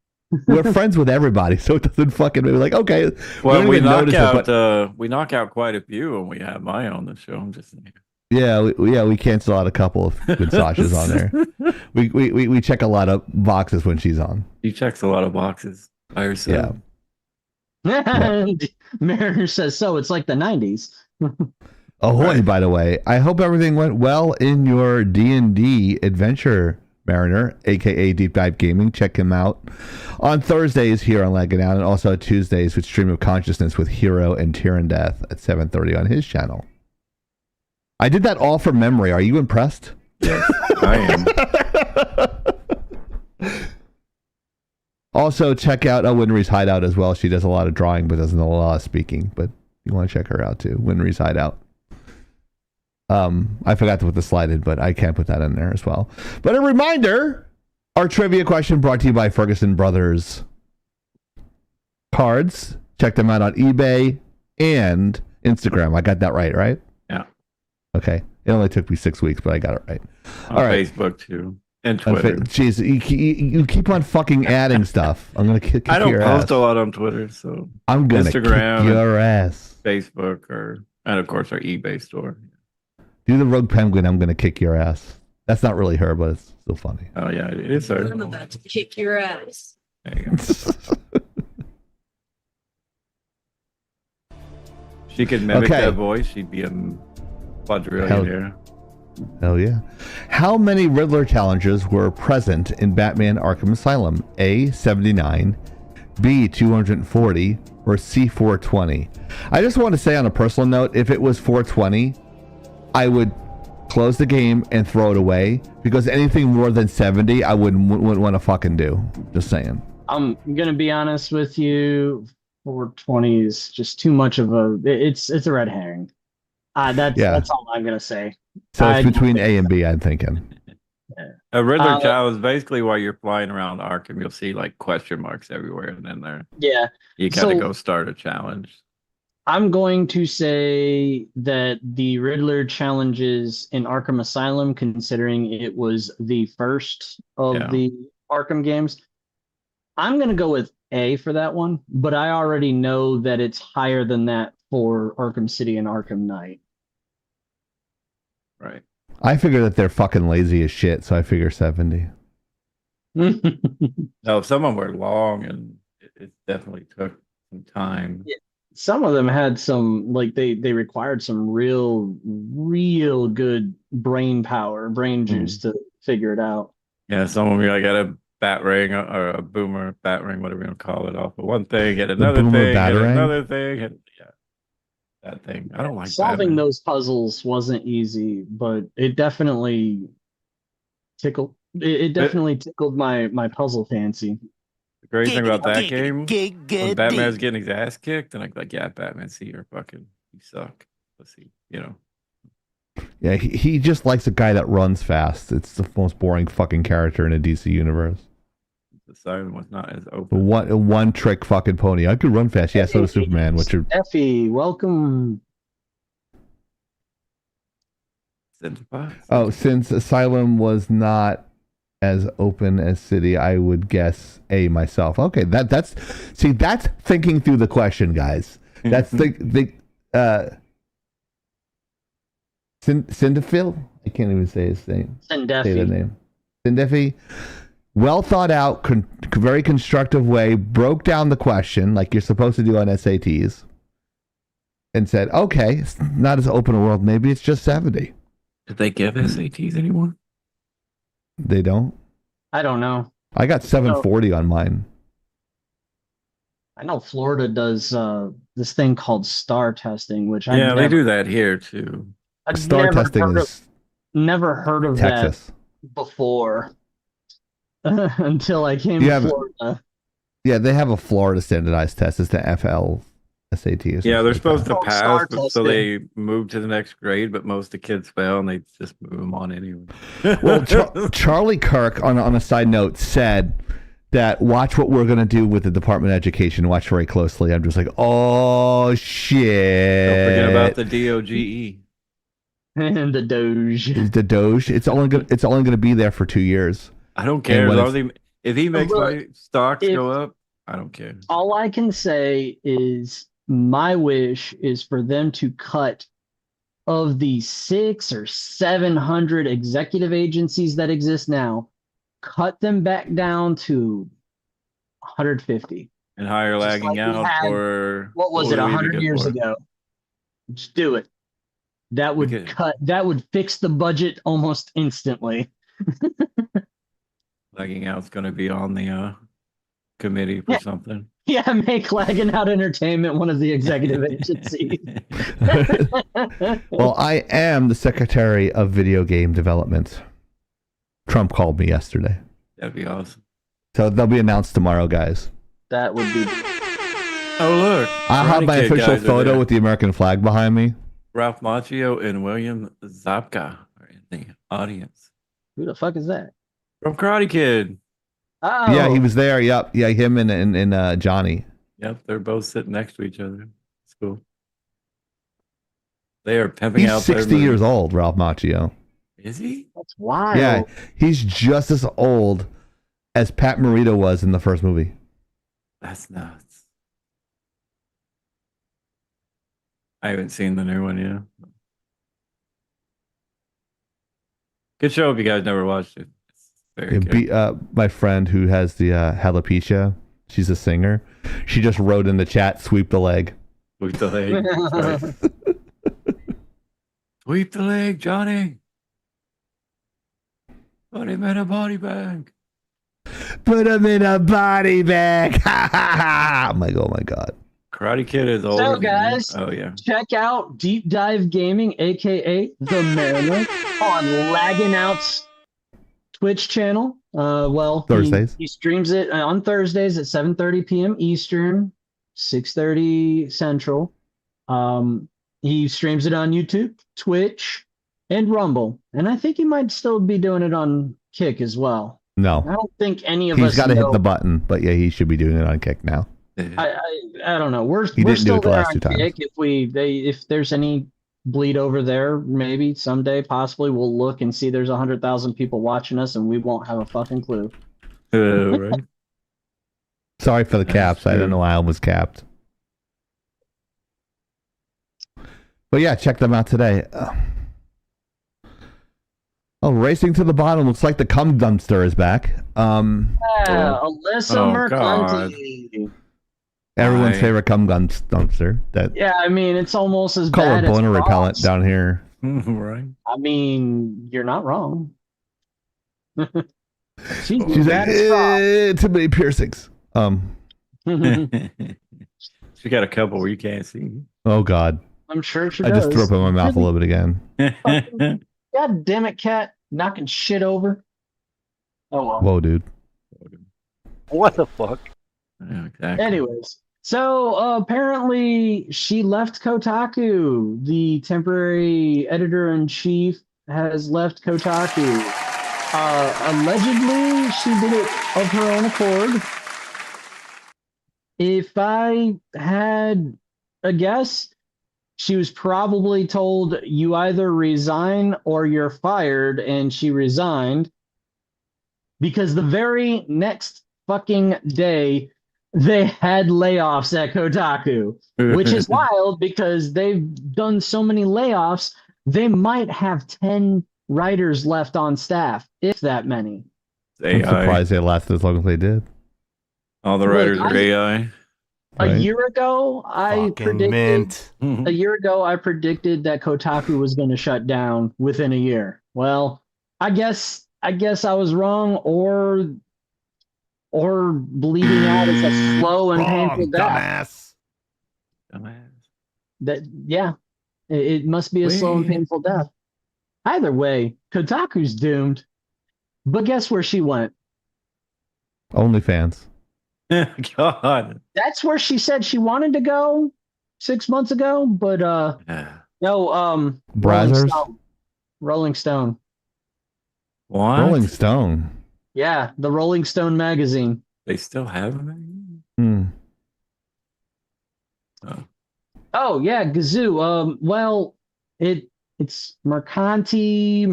we're friends with everybody, so it doesn't fucking be like, okay, Well, don't we even knock notice out it, but we knock out quite a few when we have Maya on the show. I'm just saying. yeah, we cancel out a couple of good Sashas on there. We check a lot of boxes when she's on. She checks a lot of boxes by herself. Mariner says so. It's like the 90s. Ahoy, Right. by the way. I hope everything went well in your D&D adventure, Mariner, aka Deep Dive Gaming. Check him out on Thursdays here on Leg It Out, and also Tuesdays with Stream of Consciousness with Hero and Tyrann Death at 7:30 on his channel. I did that all from memory. Are you impressed? Yes, I am. Also, check out Winry's Hideout as well. She does a lot of drawing, but doesn't do a lot of speaking. But you want to check her out too. Winry's Hideout. I forgot to put the slide in, but I can put that in there as well. But a reminder, our trivia question brought to you by Ferguson Brothers Cards. Check them out on eBay and Instagram. I got that right? Yeah. Okay. It only took me 6 weeks, but I got it right. On All right. Facebook too. And Twitter. Jeez, you keep on fucking adding stuff. I'm gonna kick I don't your post ass. a lot on Twitter, so I'm gonna Instagram kick your ass. Facebook, and of course our eBay store. Do the Rogue Penguin. I'm gonna kick your ass. That's not really her, but it's still funny. Oh yeah, it is her. I'm about to kick your ass. There you go. She could mimic Okay. that voice. She'd be a quadrillionaire. Hell yeah. How many Riddler challenges were present in Batman Arkham Asylum? A, 79, B, 240, or C, 420? I just want to say on a personal note, if it was 420, I would close the game and throw it away, because anything more than 70, I wouldn't want to fucking do. Just saying. I'm gonna be honest with you. 420 is just too much of a. It's a red herring. That's all I'm gonna say. So it's I between don't A and B, I'm thinking. A Riddler challenge is basically while you're flying around Arkham, you'll see like question marks everywhere, and then you gotta So- go start a challenge. I'm going to say that the Riddler challenges in Arkham Asylum, considering it was the first of the Arkham games, I'm going to go with A for that one, but I already know that it's higher than that for Arkham City and Arkham Knight. Right. I figure that they're fucking lazy as shit, so I figure 70. No, some of them were long, and it definitely took some time. Yeah. Some of them had some, like, they required some real good brain power, brain juice to figure it out. Yeah, some of them like got a bat ring or a boomer bat ring, whatever you want to call it, off of one thing, get another boomer thing, get batarang? another thing, and that thing. I don't like Solving Batman. those puzzles wasn't easy, but it definitely tickled. It definitely tickled my puzzle fancy. The great thing about that game, when Batman's getting his ass kicked, and I'm like, yeah, Batman, see, you suck. Let's see, Yeah, he just likes a guy that runs fast. It's the most boring fucking character in a DC universe. The siren was not as open. One trick fucking pony. I could run fast. Yeah, so does Superman. What's your Effie, welcome. Oh, since Asylum was not as open as City, I would guess A myself. Okay, that's thinking through the question, guys. That's the Cinderphil? I can't even say his name. Say the name. Cindefi. Well thought out, very constructive way, broke down the question like you're supposed to do on SATs, and said, okay, it's not as open a world. Maybe it's just 70. Did they give SATs anymore? They don't? I don't know. I got 740 on mine. I know Florida does this thing called STAR testing, which they do that here too. I've STAR testing is never heard of Texas. that before until I came to Florida. Yeah, they have a Florida standardized test. It's the FL SAT. Yeah, they're supposed to pass, STAR so they move to the next grade, but most of the kids fail, and they just move them on anyway. Well, Charlie Kirk, on a side note, said that watch what we're going to do with the Department of Education. Watch very closely. I'm just like, oh, shit. Don't forget about the DOGE. And the Doge. The Doge. It's only going to be there for 2 years. I don't care. If he makes my stocks go up, I don't care. All I can say is my wish is for them to cut of the 600 or 700 executive agencies that exist now, cut them back down to 150. And hire Just lagging like we out had- for What was it, 100 years ago? Just do it. That would that would fix the budget almost instantly. Lagging out's going to be on the committee for something. Yeah, make Lagging Out Entertainment one of the executive agencies. Well, I am the Secretary of Video Game Development. Trump called me yesterday. That'd be awesome. So they'll be announced tomorrow, guys. That would be. Oh, look. I have my official photo with the American flag behind me. Ralph Macchio and William Zabka are in the audience. Who the fuck is that? From Karate Kid. Oh. Yeah, he was there. Yep. Yeah, him and Johnny. Yep, they're both sitting next to each other. It's cool. They are pimping out He's 60 years old, Ralph Macchio. Is he? That's wild. Yeah, he's just as old as Pat Morita was in the first movie. That's nuts. I haven't seen the new one yet. Good show if you guys never watched it. It's very good. My friend who has the alopecia, she's a singer. She just wrote in the chat, "Sweep the leg." Sweep the leg. Right. Sweep the leg, Johnny. Put him in a body bag. Put him in a body bag. I'm like, oh my god. Karate Kid is old. So, guys, Oh yeah. check out Deep Dive Gaming, aka The Mariner, on Lagging Out's Twitch channel. Well, Thursdays. He streams it on Thursdays at 7:30 p.m. Eastern, 6:30 Central. He streams it on YouTube, Twitch, and Rumble. And I think he might still be doing it on Kick as well. No. I don't think any of us He's got to know. hit the button, but yeah, he should be doing it on Kick now. I don't know. We're He didn't do still it the there last on 2 times. Kick. If there's any bleed over there, maybe someday, possibly, we'll look and see there's 100,000 people watching us, and we won't have a fucking clue. Right. Sorry for the That's caps. I true. don't know why I was capped. But yeah, check them out today. Oh, Racing to the Bottom. Looks like the cum dumpster is back. Yeah, Alyssa Oh, God. Mercanti. Everyone's Right. favorite cum dumpster. That Yeah, I mean, it's almost as color bad as boner repellent Ross. down here. Right. I mean, you're not wrong. She's She's like, bad as Ross. too many piercings. She got a couple where you can't see. Oh God. I'm sure she I does. just threw up in my mouth a little bit again. God damn it, cat. Knocking shit over. Oh, well. Whoa, dude. What the fuck? Yeah, exactly. Anyways, so apparently she left Kotaku. The temporary editor-in-chief has left Kotaku. Allegedly, she did it of her own accord. If I had a guess, she was probably told, you either resign or you're fired, and she resigned. Because the very next fucking day, they had layoffs at Kotaku, which is wild because they've done so many layoffs, they might have 10 writers left on staff, if that many. I'm AI. surprised they lasted as long as they did. All the Look, writers are AI. A Right. year ago, I predicted that Kotaku was going to shut down within a year. Well, I guess I was wrong, or bleeding out is a slow and painful death. Dumbass. That it must be a slow and Wait. painful death. Either way, Kotaku's doomed. But guess where she went? OnlyFans. God. That's where she said she wanted to go 6 months ago, but Yeah. no, Brazzers. Rolling Stone. What? Rolling Stone. Yeah, the Rolling Stone magazine. They still have them? Hmm. Oh. Oh yeah, Gazoo. Well, it's Mercanti.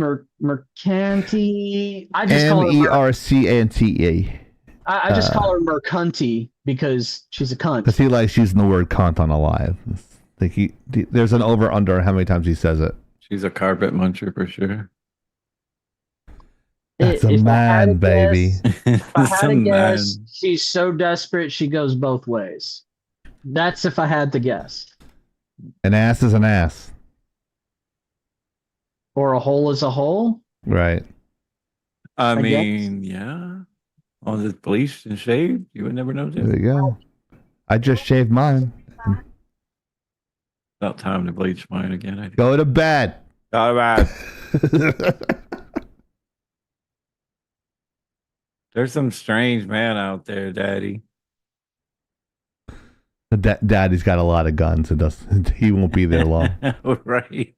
I just call her MERCANTE. I just call her Mercanti because she's a cunt. Because he likes using the word cunt on Alive. Like there's an over under how many times he says it. She's a carpet muncher for sure. That's a If I had man, to baby. guess- If I had Some to man. guess, she's so desperate she goes both ways. That's if I had to guess. An ass is an ass. Or a hole is a hole. Right. I guess. mean, yeah. On this bleached and shaved, you would never know There that. you go. I just shaved mine. About time to bleach mine again. I Go to bed. All right. There's some strange man out there, Daddy. Daddy's got a lot of guns. He won't be there long. Right.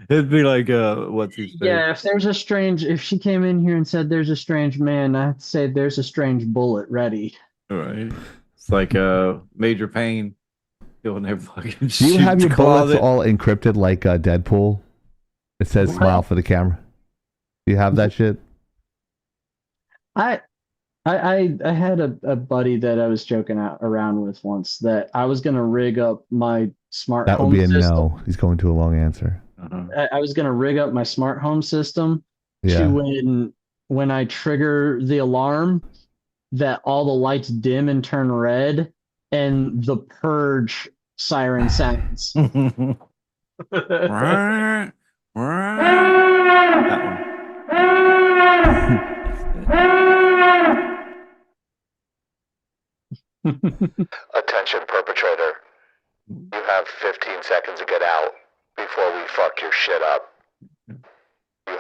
It'd be like what's his face? Yeah, if she came in here and said there's a strange man, I'd say there's a strange bullet ready. Right. It's like Major Payne killing their fucking Do you shoot have your bullets closet. all encrypted like Deadpool? It says What? smile for the camera. Do you have that shit? I had a buddy that I was joking around with once that I was gonna rig up my smart That would home be a system. no. He's going to a long answer. I was gonna rig up my smart home system Yeah. to when I trigger the alarm that all the lights dim and turn red and the purge siren sounds. That Attention, perpetrator. You have 15 seconds to get out before we fuck your shit up. You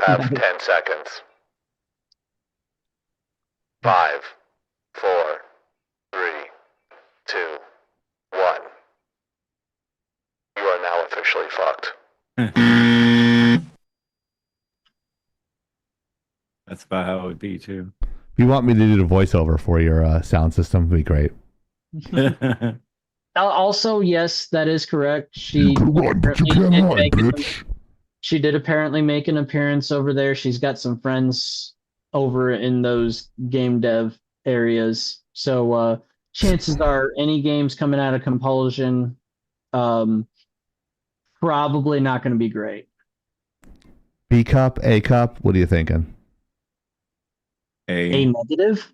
have 10 seconds. 5, 4, 3, 2, 1. You are now officially fucked. That's about how it would be too. If you want me to do the voiceover for your sound system, it'd be great. Also, yes, that is correct. She did apparently make an appearance over there. She's got some friends over in those game dev areas. So chances are any games coming out of Compulsion probably not going to be great. B cup, A cup, what are you thinking? A negative?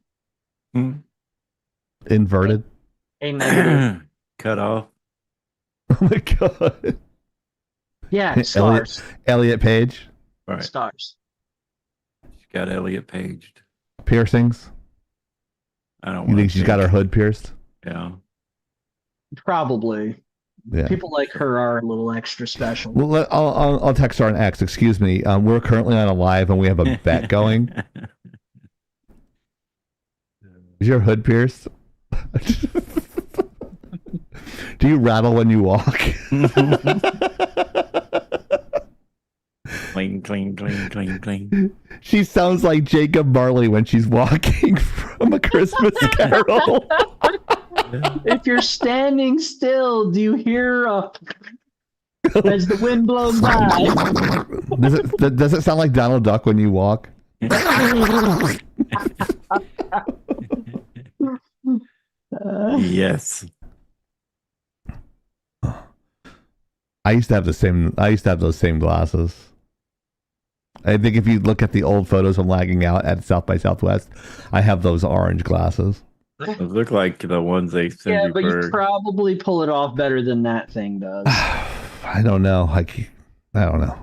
Inverted? A negative. Cut off. Oh my god. Yeah, stars. Elliot Page? Right. Stars. She got Elliot paged. Piercings? I don't You want think she's got her hood pierced? Yeah. Probably. Yeah. People like her are a little extra special. Well, I'll text her on X. Excuse me. We're currently on a live and we have a bet going. Is your hood pierced? Do you rattle when you walk? Cling, cling, cling, cling, cling. She sounds like Jacob Marley when she's walking from A Christmas Carol. If you're standing still, do you hear as the wind blows by? Does it sound like Donald Duck when you walk? Yes. I used to have those same glasses. I think if you look at the old photos of lagging out at South by Southwest, I have those orange glasses. Those look like the ones they send Yeah, you but for. you probably pull it off better than that thing does. I don't know. I don't know.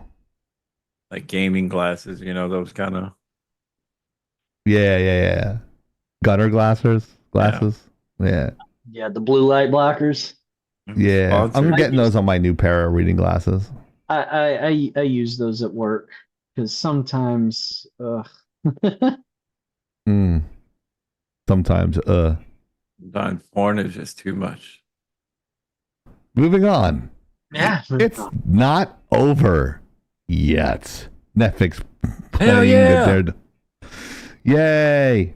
Like gaming glasses, you know, those kind of. Yeah. Gunner glasses. Yeah. Yeah, the blue light blockers. Yeah. Sponsored. I'm getting those on my new pair of reading glasses. I use those at work because sometimes Sometimes Porn is just too much. moving on. yeah, It's not over yet. Netflix Hell playing yeah. Yay!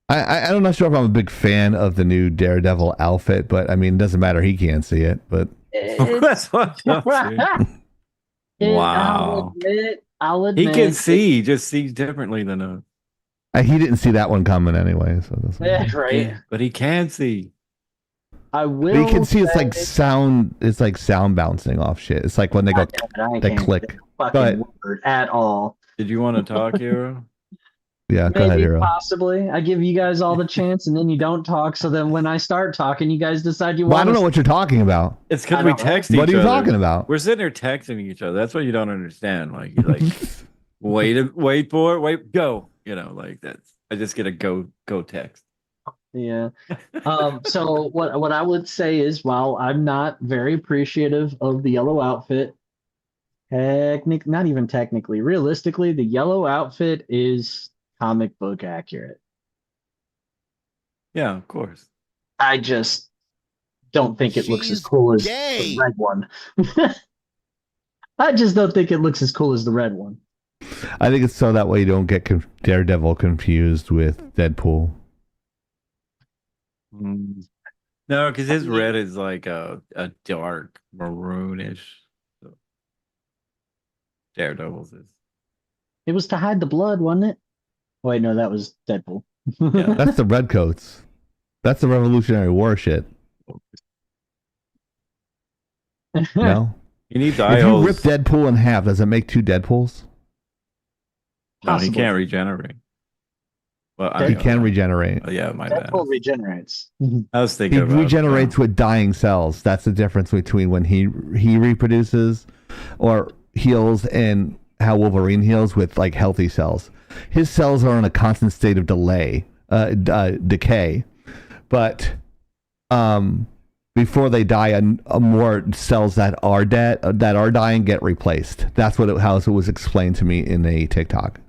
I'm not sure if I'm a big fan of the new Daredevil outfit, but I mean, it doesn't matter. He can't see it, but That's what I'm saying. Wow. I'll admit He can see, he just sees differently than us. he didn't see that one coming anyway. So that's Yeah, right. But he can see. I will. But you can see it's say- like sound. It's like sound bouncing off shit. It's like when they go, I they can't click. get a Go ahead. fucking word at all. Did you want to talk, Hero? Yeah, go ahead, Maybe, Hero. possibly. I give you guys all the chance, and then you don't talk. So then, when I start talking, you guys decide you Well, I want. don't know what you're talking about. It's because I we don't know. text each What other. are you talking about? We're sitting there texting each other. That's what you don't understand. Like, you're like, wait for it, go. You know, like that's. I just get a go text. Yeah. So what I would say is, while I'm not very appreciative of the yellow outfit, not even technically, realistically, the yellow outfit is comic book accurate. Yeah, of course. I just don't think it looks as cool as the red one. I just don't think it looks as cool as the red one. I think it's so that way you don't get Daredevil confused with Deadpool. No, because his red is like a dark maroonish. So Daredevil's is. It was to hide the blood, wasn't it? Wait, no, that was Deadpool. Yeah. That's the redcoats. That's the Revolutionary War shit. No. He needs If eye you rip holes. Deadpool in half, does it make two Deadpools? No, he Possibly. can't regenerate. Well, I He know can that. regenerate. Oh, yeah, my bad. Deadpool regenerates. I was He thinking about regenerates with dying cells. That's the difference between when he reproduces or heals and how Wolverine heals with like healthy cells. His cells are in a constant state of decay, but before they die, more cells that are dead that are dying get replaced. That's how it was explained to me in a TikTok.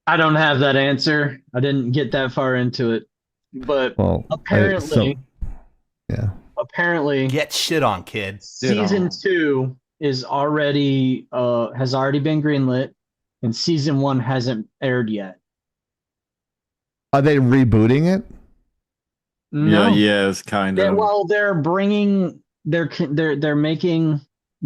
I don't have that answer. I didn't get that far into it, but Well, apparently, Get shit on, kid. season 2 is already has already been greenlit, and season 1 hasn't aired yet. Are they rebooting it? No. Yeah, it's kind of. Well, they're making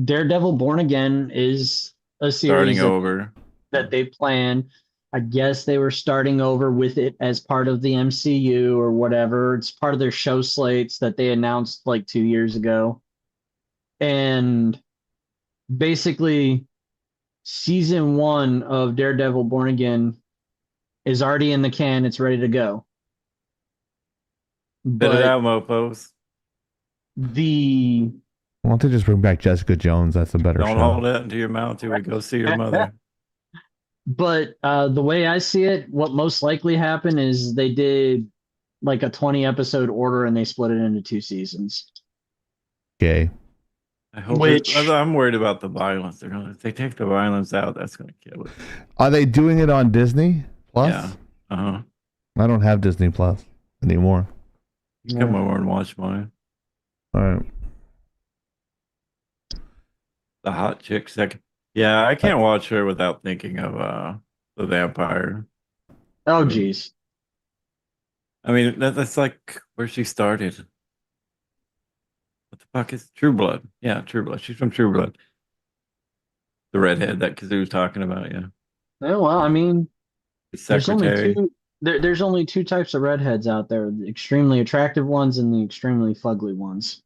Daredevil Born Again is a series Starting over. that they plan. I guess they were starting over with it as part of the MCU or whatever. It's part of their show slates that they announced like 2 years ago. And basically, season 1 of Daredevil Born Again is already in the can. It's ready to go. Spit it out, mofos. The Why don't they just bring back Jessica Jones? That's a better Don't show. hold that into your mouth till we go see your mother. But the way I see it, what most likely happened is they did like a 20 episode order and they split it into 2 seasons. Okay. I hope Which- I'm worried about the violence. If they take the violence out, that's gonna kill it. Are they doing it on Disney Plus? Yeah. Uh-huh. I don't have Disney Plus anymore. Come over and watch mine. All right. The hot chick second. Yeah, I can't watch her without thinking of the vampire. Oh, geez. I mean, that's like where she started. What the fuck is True Blood? Yeah, True Blood. She's from True Blood. The redhead that Kazoo was talking about, yeah. Oh, well, I mean, The there's secretary. there's only 2 types of redheads out there, the extremely attractive ones and the extremely fugly ones.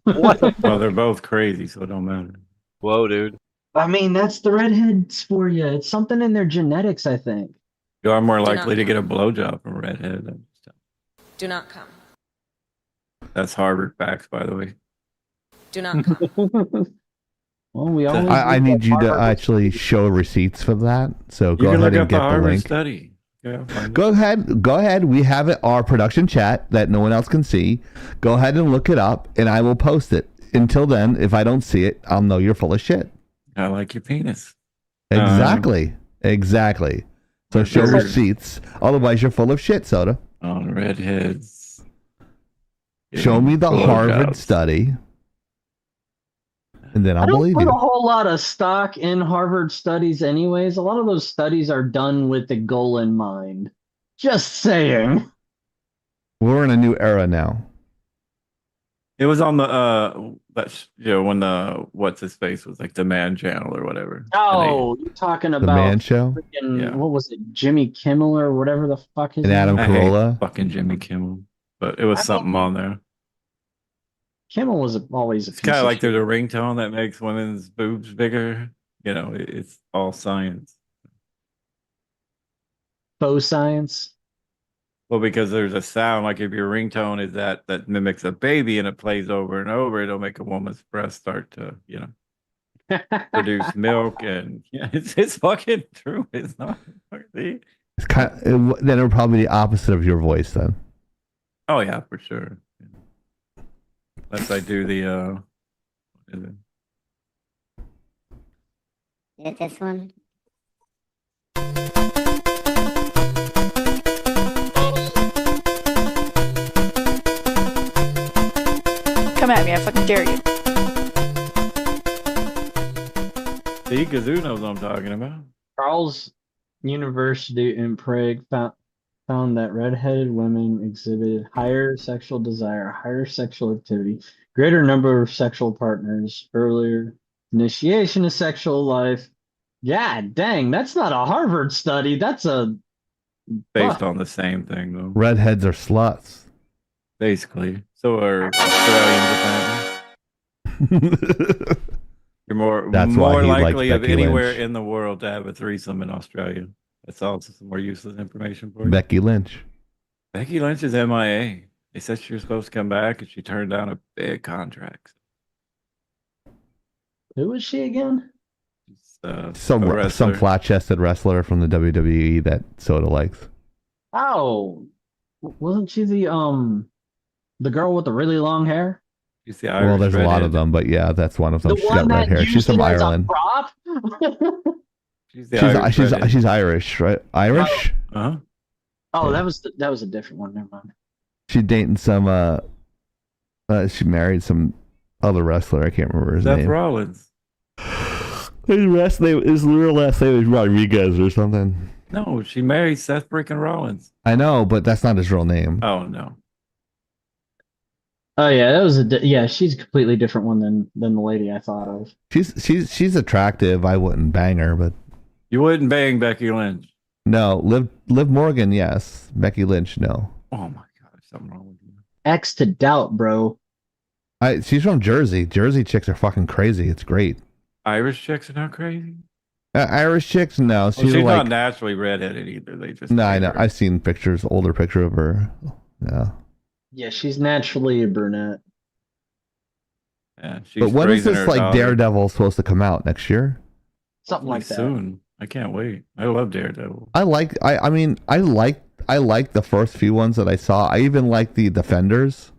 What the Well, they're both crazy, so it don't matter. Whoa, dude. I mean, that's the redheads for you. It's something in their genetics, I think. You are more Do not likely to get a come. blowjob from a redhead. Do not come. That's Harvard facts, by the way. Do not come. Well, we always I look need at you to Harvard. actually show receipts for that. So You go can ahead look and up the get the Harvard link. study. Yeah, find it. Go ahead. We have it, our production chat that no one else can see. Go ahead and look it up, and I will post it. Until then, if I don't see it, I'll know you're full of shit. I like your penis. Exactly. So show Harvard. receipts. Otherwise, you're full of shit, Soda. On redheads. Show me the Blowjobs. Harvard study, and then I I'll don't believe put a you. whole lot of stock in Harvard studies anyways. A lot of those studies are done with the goal in mind. Just saying. We're in a new era now. It was on the when the what's his face was like the Man Channel or whatever. Oh, you're talking The about Man Show freaking, Yeah. what was it, Jimmy Kimmel or whatever the fuck his and name Adam I hate Carolla. fucking Jimmy Kimmel, but it was something on there. Kimmel was always a It's piece kind of of like shit. there's a ringtone that makes women's boobs bigger. It's all science. Faux science. Well, because there's a sound, like if your ringtone is that mimics a baby and it plays over and over, it'll make a woman's breast start to, produce milk, and it's fucking true. It's not. See? It's then it would probably be the opposite of your voice then. Oh yeah, for sure. Unless I do the what is it? Is it this one? Come at me, I fucking dare you. See, Kazoo knows what I'm talking about. Charles University in Prague found that redheaded women exhibited higher sexual desire, higher sexual activity, greater number of sexual partners, earlier initiation of sexual life, Yeah, dang, that's not a Harvard study. That's a Based fuck. on the same thing, though. Redheads are sluts. Basically. So are Australians, apparently. You're more That's why more he likes likely of Becky anywhere Lynch. in the world to have a threesome in Australia. That's also some more useless information for you. Becky Lynch. Becky Lynch is MIA. They said she was supposed to come back, and she turned down a big contract. Who is she again? She's, a Some wrestler. flat-chested wrestler from the WWE that Soda likes. Oh, wasn't she the girl with the really long hair? She's the Irish Well, there's a lot redhead. of them, but yeah, that's one of them. The She's one got red that hair. She's used from it as a Ireland. prop? She's the Irish redhead. She's Irish, right? Irish? Uh-huh. Oh, Yeah. that was a different one. Never mind. She's dating some she married some other wrestler. I can't remember his Seth name. Rollins. His real last name is Rodriguez or something. No, she married Seth freaking Rollins. I know, but that's not his real name. Oh no. Oh yeah, that was yeah. She's a completely different one than the lady I thought of. She's attractive. I wouldn't bang her, but You wouldn't bang Becky Lynch. no. Liv Morgan, yes. Becky Lynch, no. Oh my god, there's something wrong with you. X to doubt, bro. She's from Jersey. Jersey chicks are fucking crazy. It's great. Irish chicks are not crazy. Irish chicks, no. She's like, not naturally redheaded either. They just no, I made know. her. I've seen older picture of her. Yeah. Yeah, she's naturally a brunette. Yeah, she's But when is raising this her like daughter. Daredevil supposed to come out next year? Something like that. Soon. I can't wait. I love Daredevil. I like the first few ones that I saw. I even like the Defenders.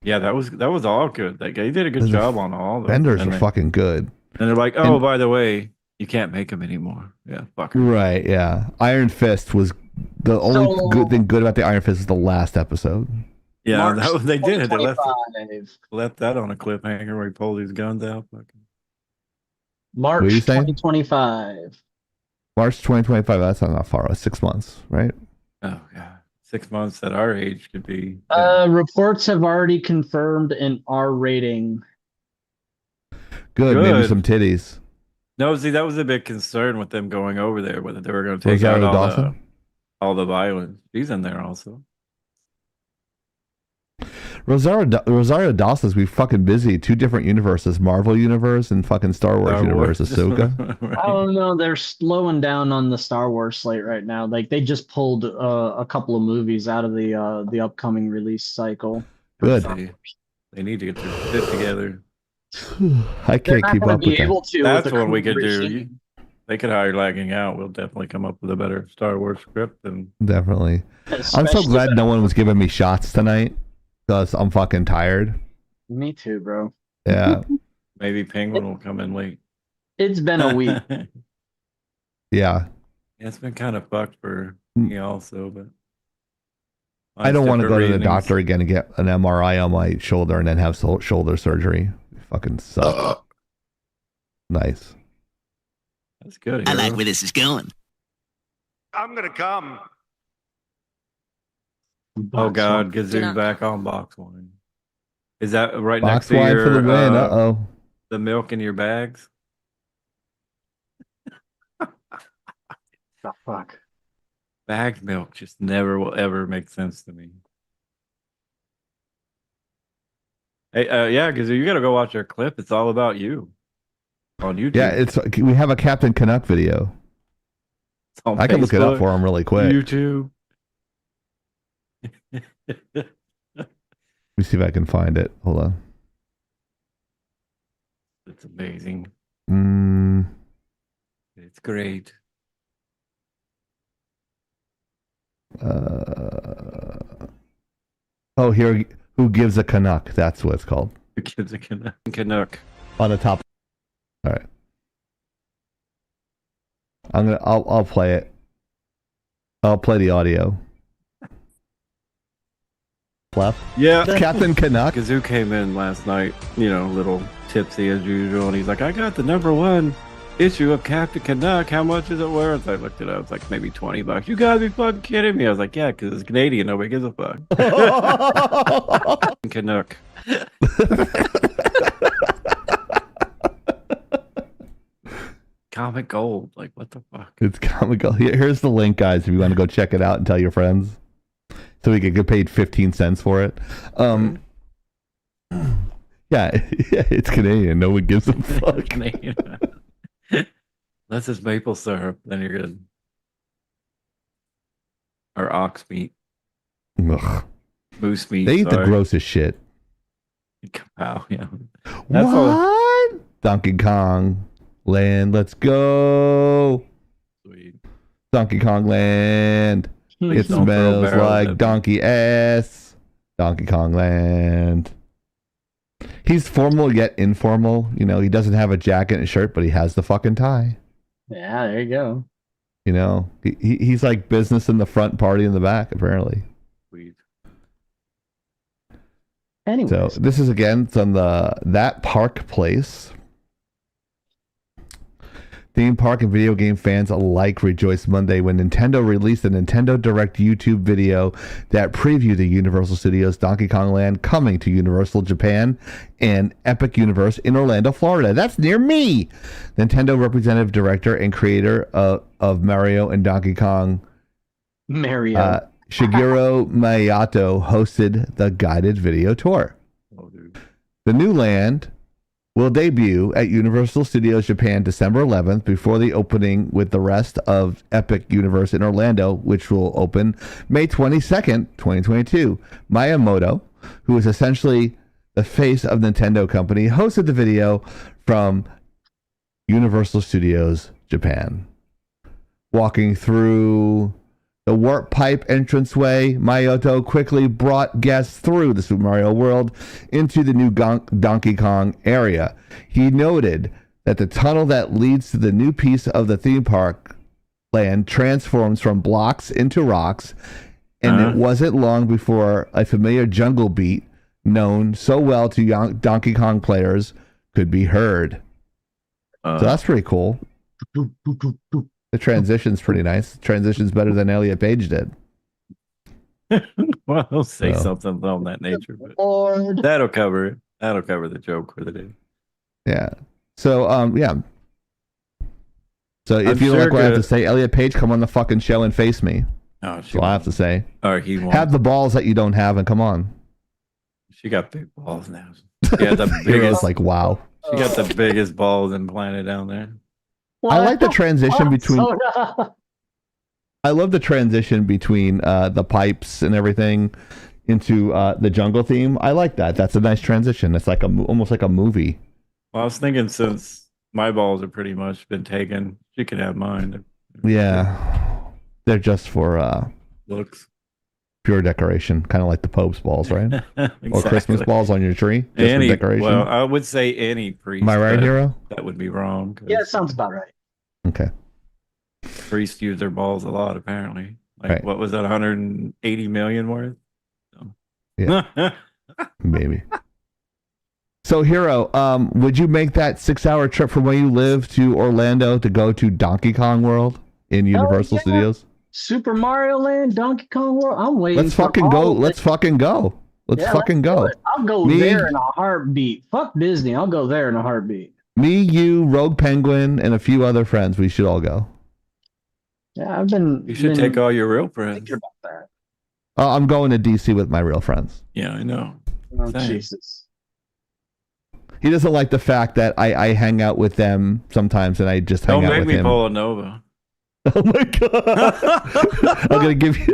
Yeah, that was all good. Like they did a good The job on all of them. Defenders And are they- fucking good. And they're like, oh, And- by the way, you can't make them anymore. Yeah, fuck 'em. Right, yeah. Iron Fist was the only good thing good about the Iron Fist is the last episode. Yeah, March that was, they did it. They 2025. left that on a cliffhanger where he pulled his guns out. Fucking. March What are you saying? 2025. March 2025, that's not far. That's 6 months, right? Oh yeah, 6 months at our age could be. Reports have already confirmed an R rating. Good, maybe Good. some titties. No, see, that was a big concern with them going over there, whether they were going to take Rosario out Dawson? all the violence. She's in there also. Rosario Dawson's we fucking busy. 2 different universes, Marvel universe and fucking Star Wars Star universe. Wars. Ahsoka. Right. I don't know. They're slowing down on the Star Wars slate right now. Like they just pulled a couple of movies out of the upcoming release cycle. Good. They need to get their shit together. I They're can't not keep gonna up be with that. able to. That's with the what we could current do. regime. They could hire Lagging Out. We'll definitely come up with a better Star Wars script. And Definitely. I'm so Especially glad the- no one was giving me shots tonight because I'm fucking tired. Me too, bro. Yeah. maybe Penguin will come in late. It's been a week. Yeah. It's been kind of fucked for me also, but I don't want to go different to the reasonings. doctor again and get an MRI on my shoulder and then have shoulder surgery. Fucking suck. Nice. That's good. I like Hero. where this is going. I'm gonna come. Oh God, Do Gazoo not back on box wine. Is that right Box next to wine your for the win. Uh-oh. the milk in your bags? Oh, fuck. Bagged milk just never will ever make sense to me. Hey, yeah, Gazoo, you got to go watch our clip. It's all about you on YouTube. Yeah, we have a Captain Canuck video. It's on I can look it up Facebook, for him really quick. YouTube. Let me see if I can find it. Hold on. It's amazing. Mm, It's great. oh, here. Who gives a Canuck? That's what it's called. Who gives a Canuck? On the top. All right. I'll play it. I'll play the audio. Left. Yeah. Captain Canuck. Gazoo came in last night, you know, a little tipsy as usual, and he's like, I got the #1 issue of Captain Canuck. How much is it worth? I looked it up. It's like maybe $20. You gotta be fucking kidding me. I was like, yeah, because it's Canadian. Nobody gives a fuck. Canuck. Come comic gold. Like, what the fuck? It's comical. Here's the link, guys, if you want to go check it out and tell your friends. So we could get paid 15 cents for it. Yeah, it's Canadian. No one gives a fuck. Canadian. Unless it's maple syrup, then you're good. Or ox meat. Ugh. Moose meat. They eat the grossest shit. Wow, yeah. What? Donkey Kong Land, let's go. Sweet. Donkey Kong Land. It don't throw smells barrels like at me. donkey ass. Donkey Kong Land. He's formal yet informal. You know, he doesn't have a jacket and a shirt, but he has the fucking tie. Yeah, there you go. You know, he's like business in the front, party in the back, apparently. Sweet. Anyways, So this is again from That Park Place. Theme park and video game fans alike rejoiced Monday when Nintendo released a Nintendo Direct YouTube video that previewed the Universal Studios Donkey Kong Land coming to Universal Japan and Epic Universe in Orlando, Florida. That's near me. Nintendo representative director and creator of Mario and Donkey Kong, Mario. Shigeru Miyamoto, hosted the guided video tour. Oh, dude. The new land will debut at Universal Studios Japan December 11th before the opening with the rest of Epic Universe in Orlando, which will open May 22nd, 2022. Miyamoto, who is essentially the face of Nintendo Company, hosted the video from Universal Studios Japan. Walking through the warp pipe entranceway, Miyamoto quickly brought guests through the Super Mario World into the new Donkey Kong area. He noted that the tunnel that leads to the new piece of the theme park land transforms from blocks into rocks, and it wasn't long before a familiar jungle beat known so well to Donkey Kong players could be heard. So that's pretty cool. The transition's pretty nice. Transition's better than Elliot Page did. Well, I'll say So. something on that nature, but Lord. that'll cover it. That'll cover the joke for the day. Yeah. So, yeah. So if I'm you don't sure like what I have to good- say, Elliot Page, come on the fucking show and face me. Oh, That's all I have to say. Or he won't. Have the balls that you don't have and come on. She got big balls now. Yeah, the Hero's biggest. like, wow. She got the biggest balls in planet down there. I like the transition between... Soda. I love the transition between the pipes and everything into the jungle theme. I like that. That's a nice transition. It's like almost like a movie. Well, I was thinking since my balls have pretty much been taken, she can have mine. Yeah. They're just for Looks. pure decoration, kind of like the Pope's balls, right? Exactly. Or Christmas balls on your tree, just Any, for decoration. well, I would say any priest. Am I right, but Hero? That would be wrong. 'cause Yeah, it sounds about right. Okay. priests use their balls a lot, apparently. Like, Right. what was that, 180 million worth? So. Yeah. Maybe. So, Hero, would you make that 6-hour trip from where you live to Orlando to go to Donkey Kong World in Universal yeah. Studios? Super Mario Land, Donkey Kong World. I'm waiting. Let's for fucking all go. of Let's it. fucking go. Let's Yeah, fucking let's do go. it. I'll go Me- there in a heartbeat. Fuck Disney. I'll go there in a heartbeat. Me, you, Rogue Penguin, and a few other friends. We should all go. Yeah, I've been. You should take all your real friends. thinking about that. I'm going to DC with my real friends. Yeah, I know. Oh, Same. Jesus. He doesn't like the fact that I hang out with them sometimes and I just hang Don't out make with me him. pull a Nova. Oh my god! I'm gonna give you.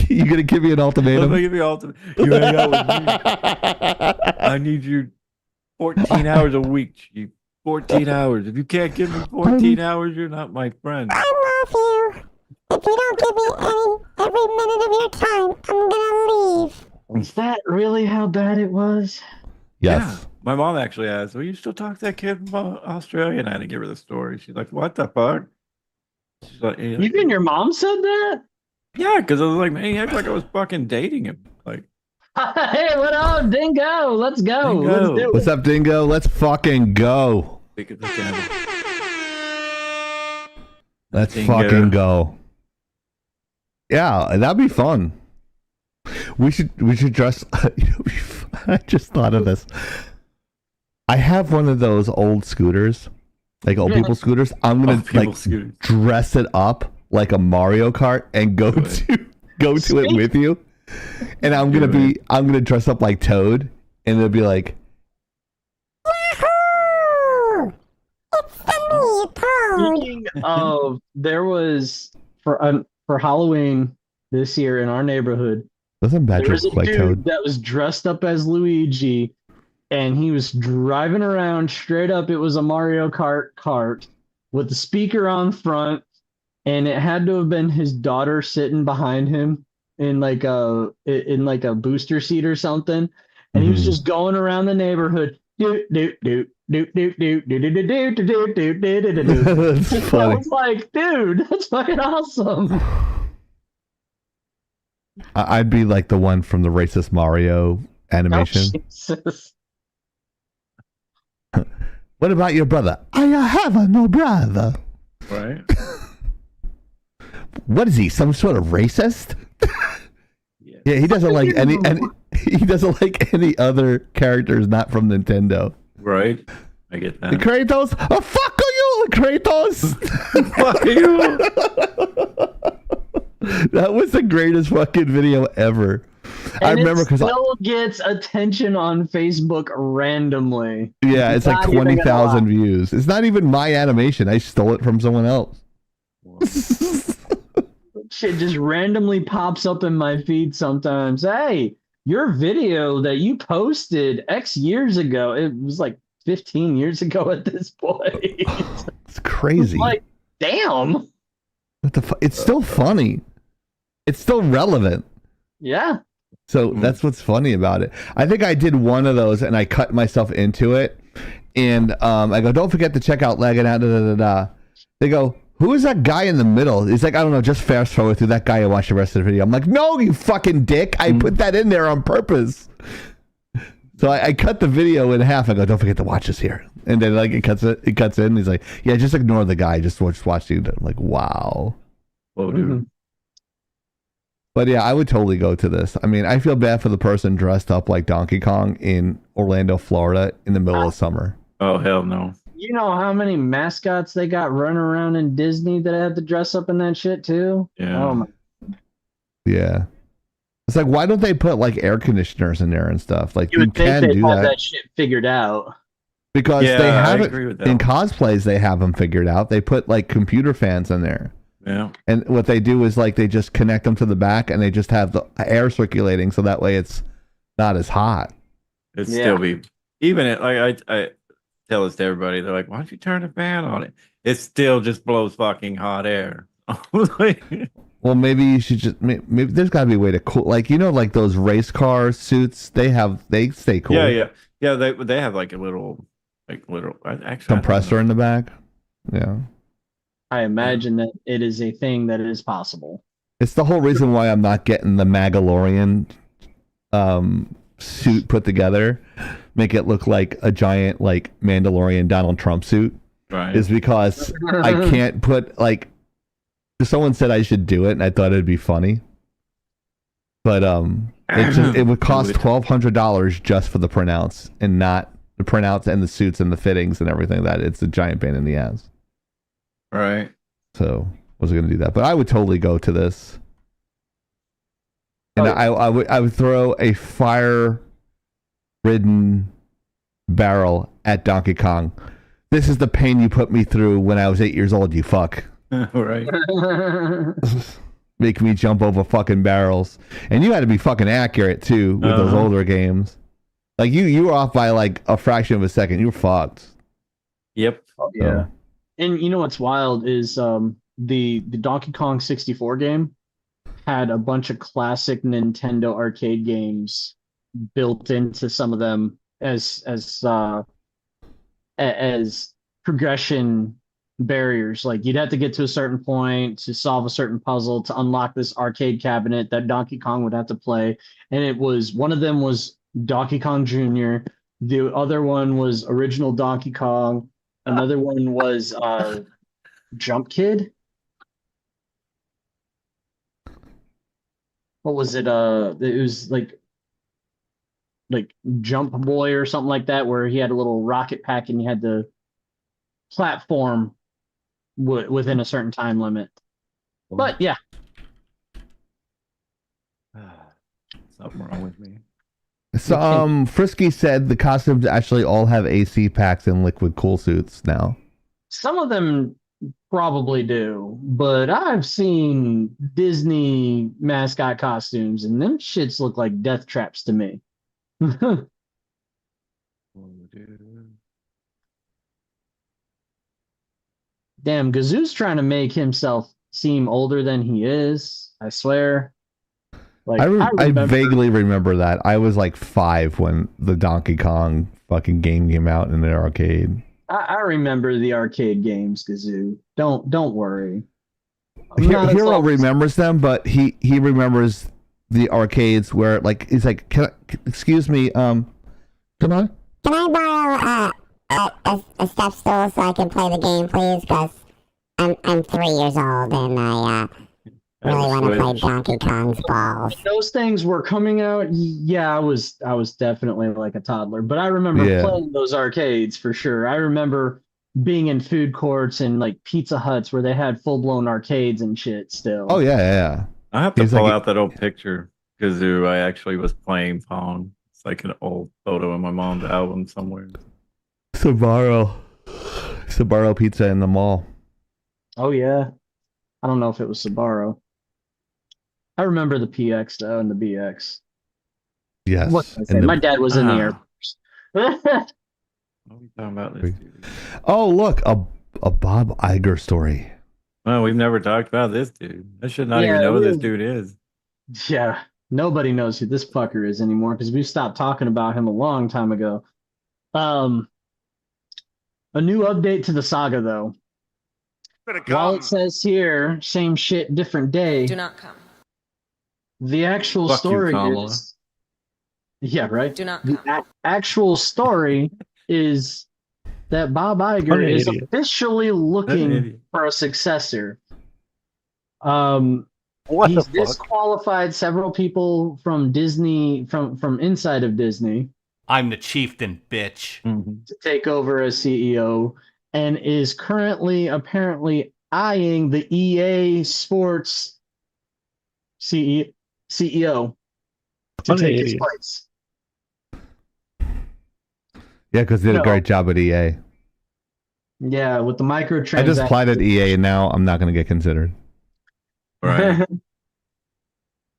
You're gonna give me an Don't ultimatum. make me ultimate. You hang out with me. I need you 14 hours a week, Chief. 14 hours. If you can't give me 14 hours, you're not my friend. I love you. If you don't give me every minute of your time, I'm gonna leave. Is that really how bad it was? Yes. Yeah. My mom actually asked, "Will you still talk to that kid from Australia?" And I had to give her the story. She's like, "What the fuck?" She's like, "Hey, Even your mom said that? yeah," because I was like, "Man, he acted like I was fucking dating him." Like, Hey, what up, Dingo? Let's go. Dingo. Let's do What's it. up, Dingo? Let's fucking go. we could look at it. Let's Dingo. fucking go. Yeah, that'd be fun. We should just. I just thought of this. I have one of those old scooters like old people scooters. I'm gonna Old people like scooters. dress it up like a Mario Kart and go to it with you. And I'm gonna dress up like Toad, and it'll be like, Yahoo! It's the me, Toad. Speaking of, there was for Halloween this year in our neighborhood, doesn't there Badger was a look like dude Toad? that was dressed up as Luigi, and he was driving around straight up. It was a Mario Kart cart with the speaker on front, and it had to have been his daughter sitting behind him in like a booster seat or something, and he was Mhm. just going around the neighborhood. Doot, doot, doot, doot, doot, doot, doot, doot, doot, doot, doot, doot, doot, doot, doot. That's I funny. was like, dude, that's fucking awesome. I'd be like the one from the racist Mario animation. Oh, Jesus. What about your brother? I have no brother. Right? What is he? Some sort of racist? Yeah. Yeah, he doesn't like any he doesn't like any other characters not from Nintendo. Right? I get that. Kratos, oh, fuck you, Kratos. Fuck you. That was the greatest fucking video ever. I And remember it because still gets attention on Facebook randomly. yeah, it's like Not even gonna 20,000 lie. views. It's not even my animation. I stole it from someone else. Shit just randomly pops up in my feed sometimes. Hey, your video that you posted X years ago, it was like 15 years ago at this point. It's crazy. Like, damn. What the it's still funny. It's still relevant. Yeah. So that's what's funny about it. I think I did one of those and I cut myself into it. And I go, don't forget to check out Leg and da da da da. They go, who is that guy in the middle? He's like, I don't know, just fast forward through that guy and watch the rest of the video. I'm like, no, you fucking dick. I put that in there on purpose. So I cut the video in half. I go, don't forget to watch this here. And then like it cuts in. He's like, yeah, just ignore the guy. Just watch you. I'm like, wow. Whoa, dude. But yeah, I would totally go to this. I mean, I feel bad for the person dressed up like Donkey Kong in Orlando, Florida in the middle of summer. Oh, hell no. You know how many mascots they got running around in Disney that had to dress up in that shit too? Yeah. Oh my. Yeah. It's like, why don't they put like air conditioners in there and stuff? Like You you would think can they'd do have that that shit figured out. because Yeah, they I have agree it with that. in cosplays. They have them figured out. They put like computer fans in there. Yeah. And what they do is like they just connect them to the back and they just have the air circulating so that way it's not as hot. It'd Yeah. still be, even it, like I tell this to everybody. They're like, why don't you turn the fan on it? It still just blows fucking hot air. Like, Well, maybe you should maybe there's got to be a way to cool, like, you know, like those race car suits. They stay cool. yeah. They have like a little actually I don't Compressor know. in the back. Yeah. I imagine that it is a thing that is possible. It's the whole reason why I'm not getting the Mandalorian suit put together, make it look like a giant like Mandalorian Donald Trump suit, Right. is because I can't put like. Someone said I should do it, and I thought it'd be funny, but it would cost $1,200 just for the printouts, and not the printouts and the suits and the fittings and everything. That it's a giant pain in the ass. Right. So I wasn't gonna do that, but I would totally go to this. And I would throw a fire-ridden barrel at Donkey Kong. This is the pain you put me through when I was 8 years old, you fuck. Right. Make me jump over fucking barrels. And you had to be fucking accurate too with those older games. Like you were off by like a fraction of a second. You were fucked. Yep. Yeah. And you know what's wild is the Donkey Kong 64 game had a bunch of classic Nintendo arcade games built into some of them as progression barriers. Like you'd have to get to a certain point to solve a certain puzzle to unlock this arcade cabinet that Donkey Kong would have to play. And it was one of them was Donkey Kong Jr. The other one was original Donkey Kong. Another one was Jump Kid. What was it? It was like Jump Boy or something like that, where he had a little rocket pack and you had to platform within a certain time limit. But yeah, Something wrong with me. So, Frisky said the costumes actually all have AC packs and liquid cool suits now. some of them probably do, but I've seen Disney mascot costumes, and them shits look like death traps to me. Damn, Gazoo's trying to make himself seem older than he is. I swear. Like I remember, vaguely remember that. I was like 5 when the Donkey Kong fucking game came out in the arcade. I remember the arcade games, Gazoo. Don't worry. Hero remembers them, but he remembers the arcades where like he's like, excuse me, come on. Can I borrow a step stool so I can play the game, please? Because I'm 3 years old and I really want to play Donkey Kong's balls. Those things were coming out. Yeah, I was definitely like a toddler, but I remember playing those arcades for sure. I remember being in food courts and like Pizza Huts where they had full blown arcades and shit still. Oh yeah. I have to pull out that old picture, Gazoo. I actually was playing Pong. It's like an old photo in my mom's album somewhere. Sbarro pizza in the mall. Oh yeah. I don't know if it was Sbarro. I remember the PX though and the BX. Yes. What can I say? My dad was in the Air Force. What are we talking about this, dude? Oh look, a Bob Iger story. Well, we've never talked about this dude. I should not even know who this dude is. Yeah. Nobody knows who this fucker is anymore because we stopped talking about him a long time ago. A new update to the saga though. While it says here, same shit, different day. Do not come. The actual story is... Yeah, right? Do not come. The actual story is that Bob Iger is officially looking for a successor. He's disqualified several people from Disney, from inside of Disney. I'm the chieftain, bitch. To take over as CEO, and is currently apparently eyeing the EA Sports CEO to take his place. Yeah, because they did a great job at EA. Yeah, with the microtransactions. I just applied at EA and now I'm not going to get considered. Right.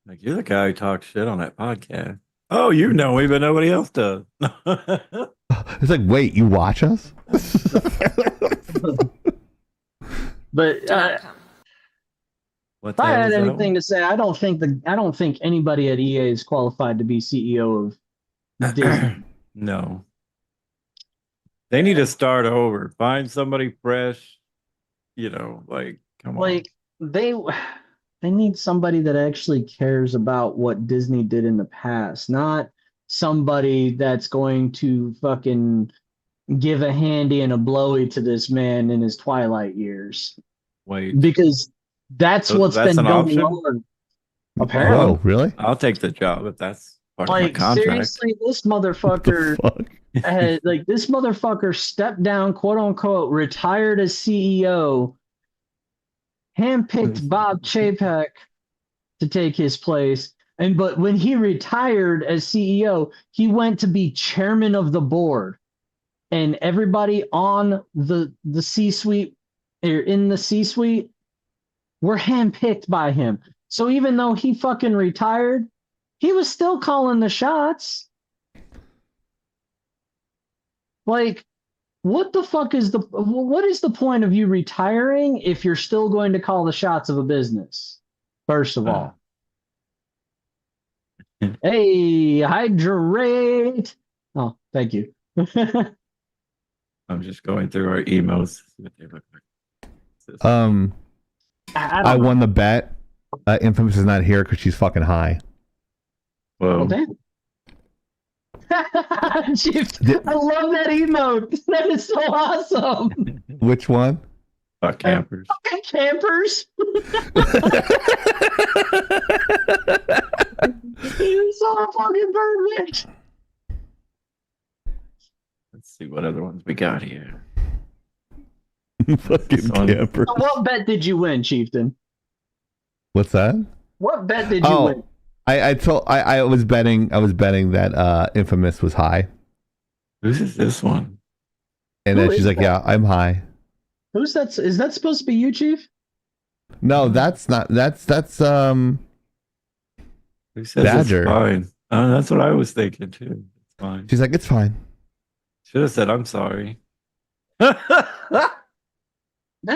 Like, you're the guy who talked shit on that podcast. Oh, you know me, but nobody else does. It's like, wait, you watch us? But if I had anything to say, I don't think anybody at EA is qualified to be CEO of Disney. No. They need to start over. Find somebody fresh. You know, like, come on. Like they need somebody that actually cares about what Disney did in the past, not somebody that's going to fucking give a handy and a blowy to this man in his twilight years. Wait. Because that's what's been going on. Apparently. Oh, really? I'll take the job if that's part of my contract. Seriously, this motherfucker this motherfucker stepped down, quote unquote, retired as CEO, handpicked Bob Chapek to take his place. But when he retired as CEO, he went to be chairman of the board. And everybody on the C-suite or in the C-suite were handpicked by him. So even though he fucking retired, he was still calling the shots. Like, what the fuck is what is the point of you retiring if you're still going to call the shots of a business? First of all. Hey, hydrate. Oh, thank you. I'm just going through our emails. I won the bet. Infamous is not here because she's fucking high. Whoa. Well, damn. I love that emote. That is so awesome. Which one? Fuck campers. Fucking campers. You're so fucking perfect. Let's see what other ones we got here. Fucking Son. campers. So what bet did you win, Chieftain? What's that? What bet did you win? I was betting that Infamous was high. Who's this one? And Who then she's is like, that? yeah, I'm high. Who's that? Is that supposed to be you, Chief? No, that's not that's Who says Badger. it's fine? That's what I was thinking too. It's fine. she's like, it's fine. Should have said I'm sorry. That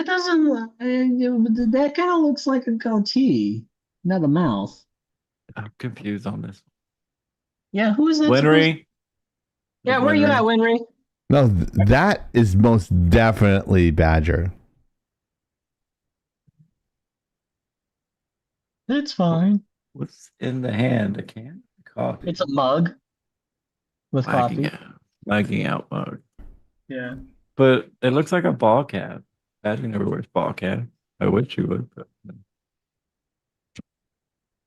doesn't. That kind of looks like a goatee, not a mouth. I'm confused on this. Yeah, who is that? supposed- Winry. Yeah, where you at, Winry? No, that is most definitely Badger. It's fine. What's in the hand? A can? Coffee. It's a mug with lagging coffee. out. Lagging out mode. Yeah. But it looks like a ball cap. Badger never wears ball cap. I wish you would, but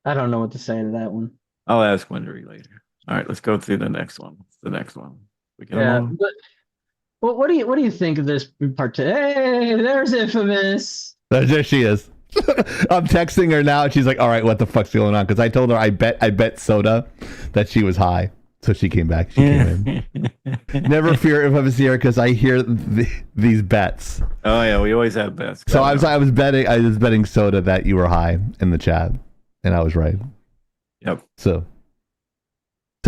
I don't know what to say to that one. I'll ask Winry later. All right, let's go through the next one. What's the next one? We get Yeah, along? but what do you think of this part? Hey, there's Infamous. There she is. I'm texting her now, and she's like, "All right, what the fuck's going on?" Because I told her I bet Soda that she was high, so she came back. She came in. Never fear if I'm here because I hear these bets. Oh yeah, we always have bets. So I was betting Soda that you were high in the chat, and I was right. Yep. So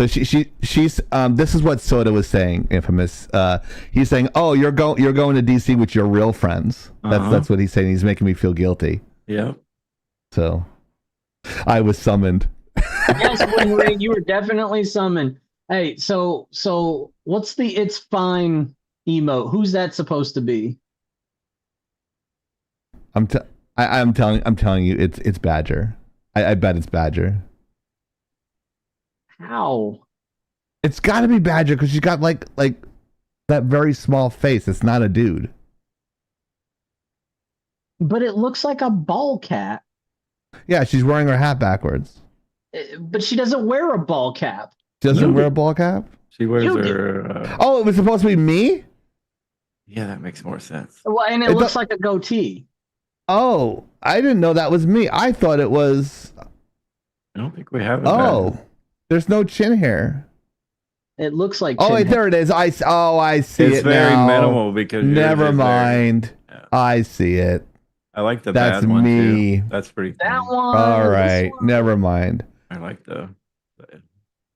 she's this is what Soda was saying, Infamous. He's saying, "Oh, you're going to DC with your real friends." That's what he's saying. He's making me feel guilty. Yep. So I was summoned. Yes, Winry, you were definitely summoned. Hey, so what's the "it's fine" emote? Who's that supposed to be? I'm telling you, it's Badger. I bet it's Badger. How? It's got to be Badger because she's got like that very small face. It's not a dude. But it looks like a ball cap. Yeah, she's wearing her hat backwards. But she doesn't wear a ball cap. She doesn't wear a ball cap? She wears You her. Oh, it was supposed to be me? Yeah, that makes more sense. Well, and it looks like a goatee. Oh, I didn't know that was me. I thought it was. I don't think we have it. Oh, there's no chin hair. It looks like. Oh, wait, chin there it is. I see It's it very now. minimal because yours Never is very- mind. Yeah. I see it. I like the That's bad one me. too. That's pretty. That funny. one. All this right, one. never mind. I like the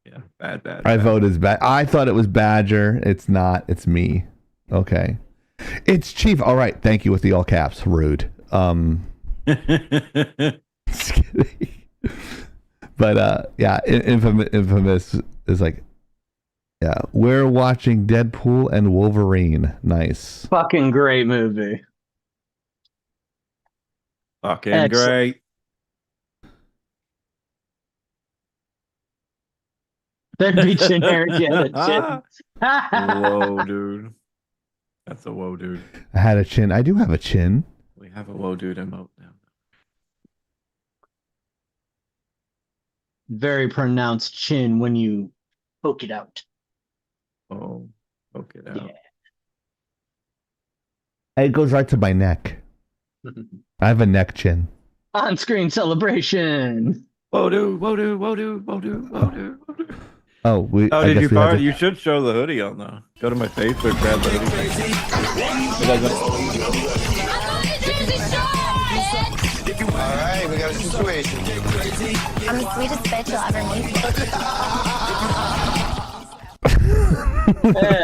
yeah, bad. I vote as bad. I thought it was Badger. It's not. It's me. Okay. It's Chief. All right. Thank you with the all caps. Rude. Just kidding. But yeah, Infamous is like, yeah, we're watching Deadpool and Wolverine. Nice. Fucking great movie. Fucking Excellent. great. That'd be generic. Yeah, Whoa, dude. That's a whoa, dude. I had a chin. I do have a chin. We have a whoa, dude emote now. Very pronounced chin when you poke it out. Oh, poke it out. It goes right to my neck. I have a neck chin. On-screen celebration. Whoa, dude, whoa, dude, whoa, dude, whoa, dude, whoa, dude, whoa, dude. Oh, Oh, I did guess you we have borrow? to- You should show the hoodie on though. Go to my Facebook, grab the hoodie. It doesn't- Alright, we got a situation. I'm the sweetest bitch you'll ever meet.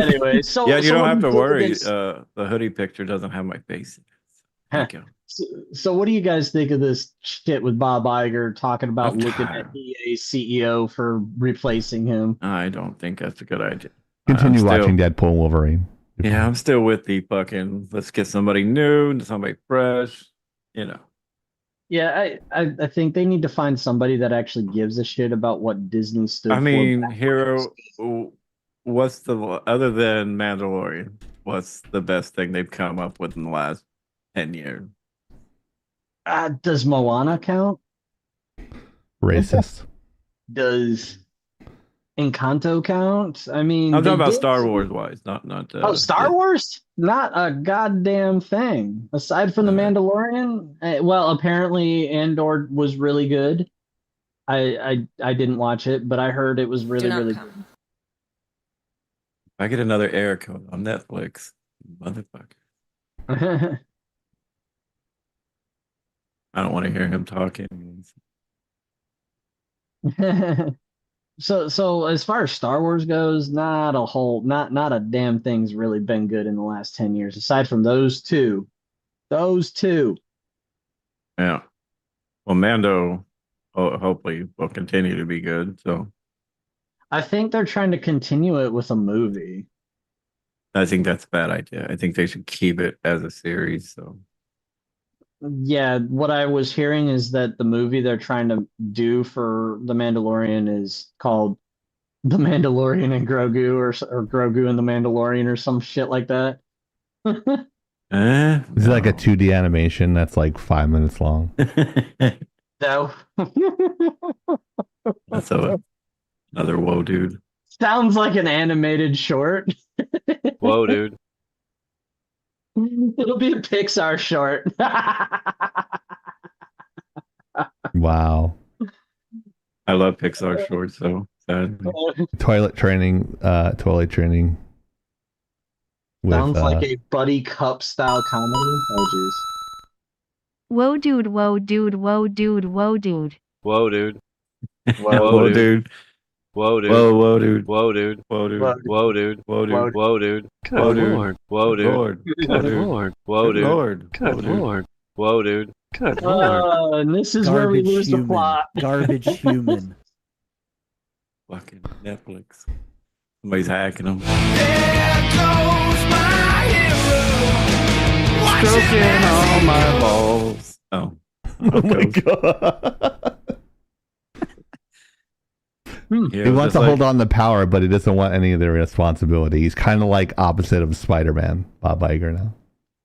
Anyway, so Yeah, you so don't what have do to think of worry. this- The hoodie picture doesn't have my face. Thank you. So what do you guys think of this shit with Bob Iger talking about I'm looking tired. at EA CEO for replacing him? I don't think that's a good idea. Continue I'm still- watching Deadpool and Wolverine. Yeah, I'm still with the fucking. Let's get somebody new, somebody fresh. You know. Yeah, I think they need to find somebody that actually gives a shit about what Disney stood I for. mean, back Hero. What's the other than Mandalorian? What's the best thing they've come up with in the last 10 years? Does Moana count? Racist. Does Encanto count? I mean, I'm they talking about did Star some- Wars wise, not. Oh, Star Wars? Not a goddamn thing. Aside from The Alright. Mandalorian, well, apparently Andor was really good. I didn't watch it, but I heard it was Do really, not really come. If I get another air code on Netflix, motherfucker. good. I don't want to hear him talking. So as far as Star Wars goes, not a damn thing's really been good in the last 10 years, aside from those two. Those two. Yeah. Well, Mando, hopefully, will continue to be good. So I think they're trying to continue it with a movie. I think that's a bad idea. I think they should keep it as a series. So Yeah, what I was hearing is that the movie they're trying to do for The Mandalorian is called The Mandalorian and Grogu, or Grogu and the Mandalorian, or some shit like that. Is it like a 2D animation that's like 5 minutes long? No. That's another whoa, dude. Sounds like an animated short. Whoa, dude. It'll be a Pixar short. Wow. I love Pixar shorts, so sadly. Toilet training. Sounds like a buddy cup style comedy. Oh jeez. Whoa dude, whoa dude, whoa dude, whoa dude. Whoa, dude. Whoa, dude. Whoa, dude. Whoa, dude. Whoa, dude. Whoa, dude. Whoa, dude. Whoa, dude. Whoa, dude. Whoa, Good dude. lord. Whoa, dude. Lord. Good lord. Whoa, dude. Lord. Good lord. Whoa, dude. Good lord. And this is where we Garbage lose the human. plot. Garbage human. Fucking Netflix. Somebody's hacking them. Stroking all my balls. Oh. Oh my god. He wants to hold on to power, but he doesn't want any of the responsibility. He's kind of like opposite of Spider-Man, Bob Iger now.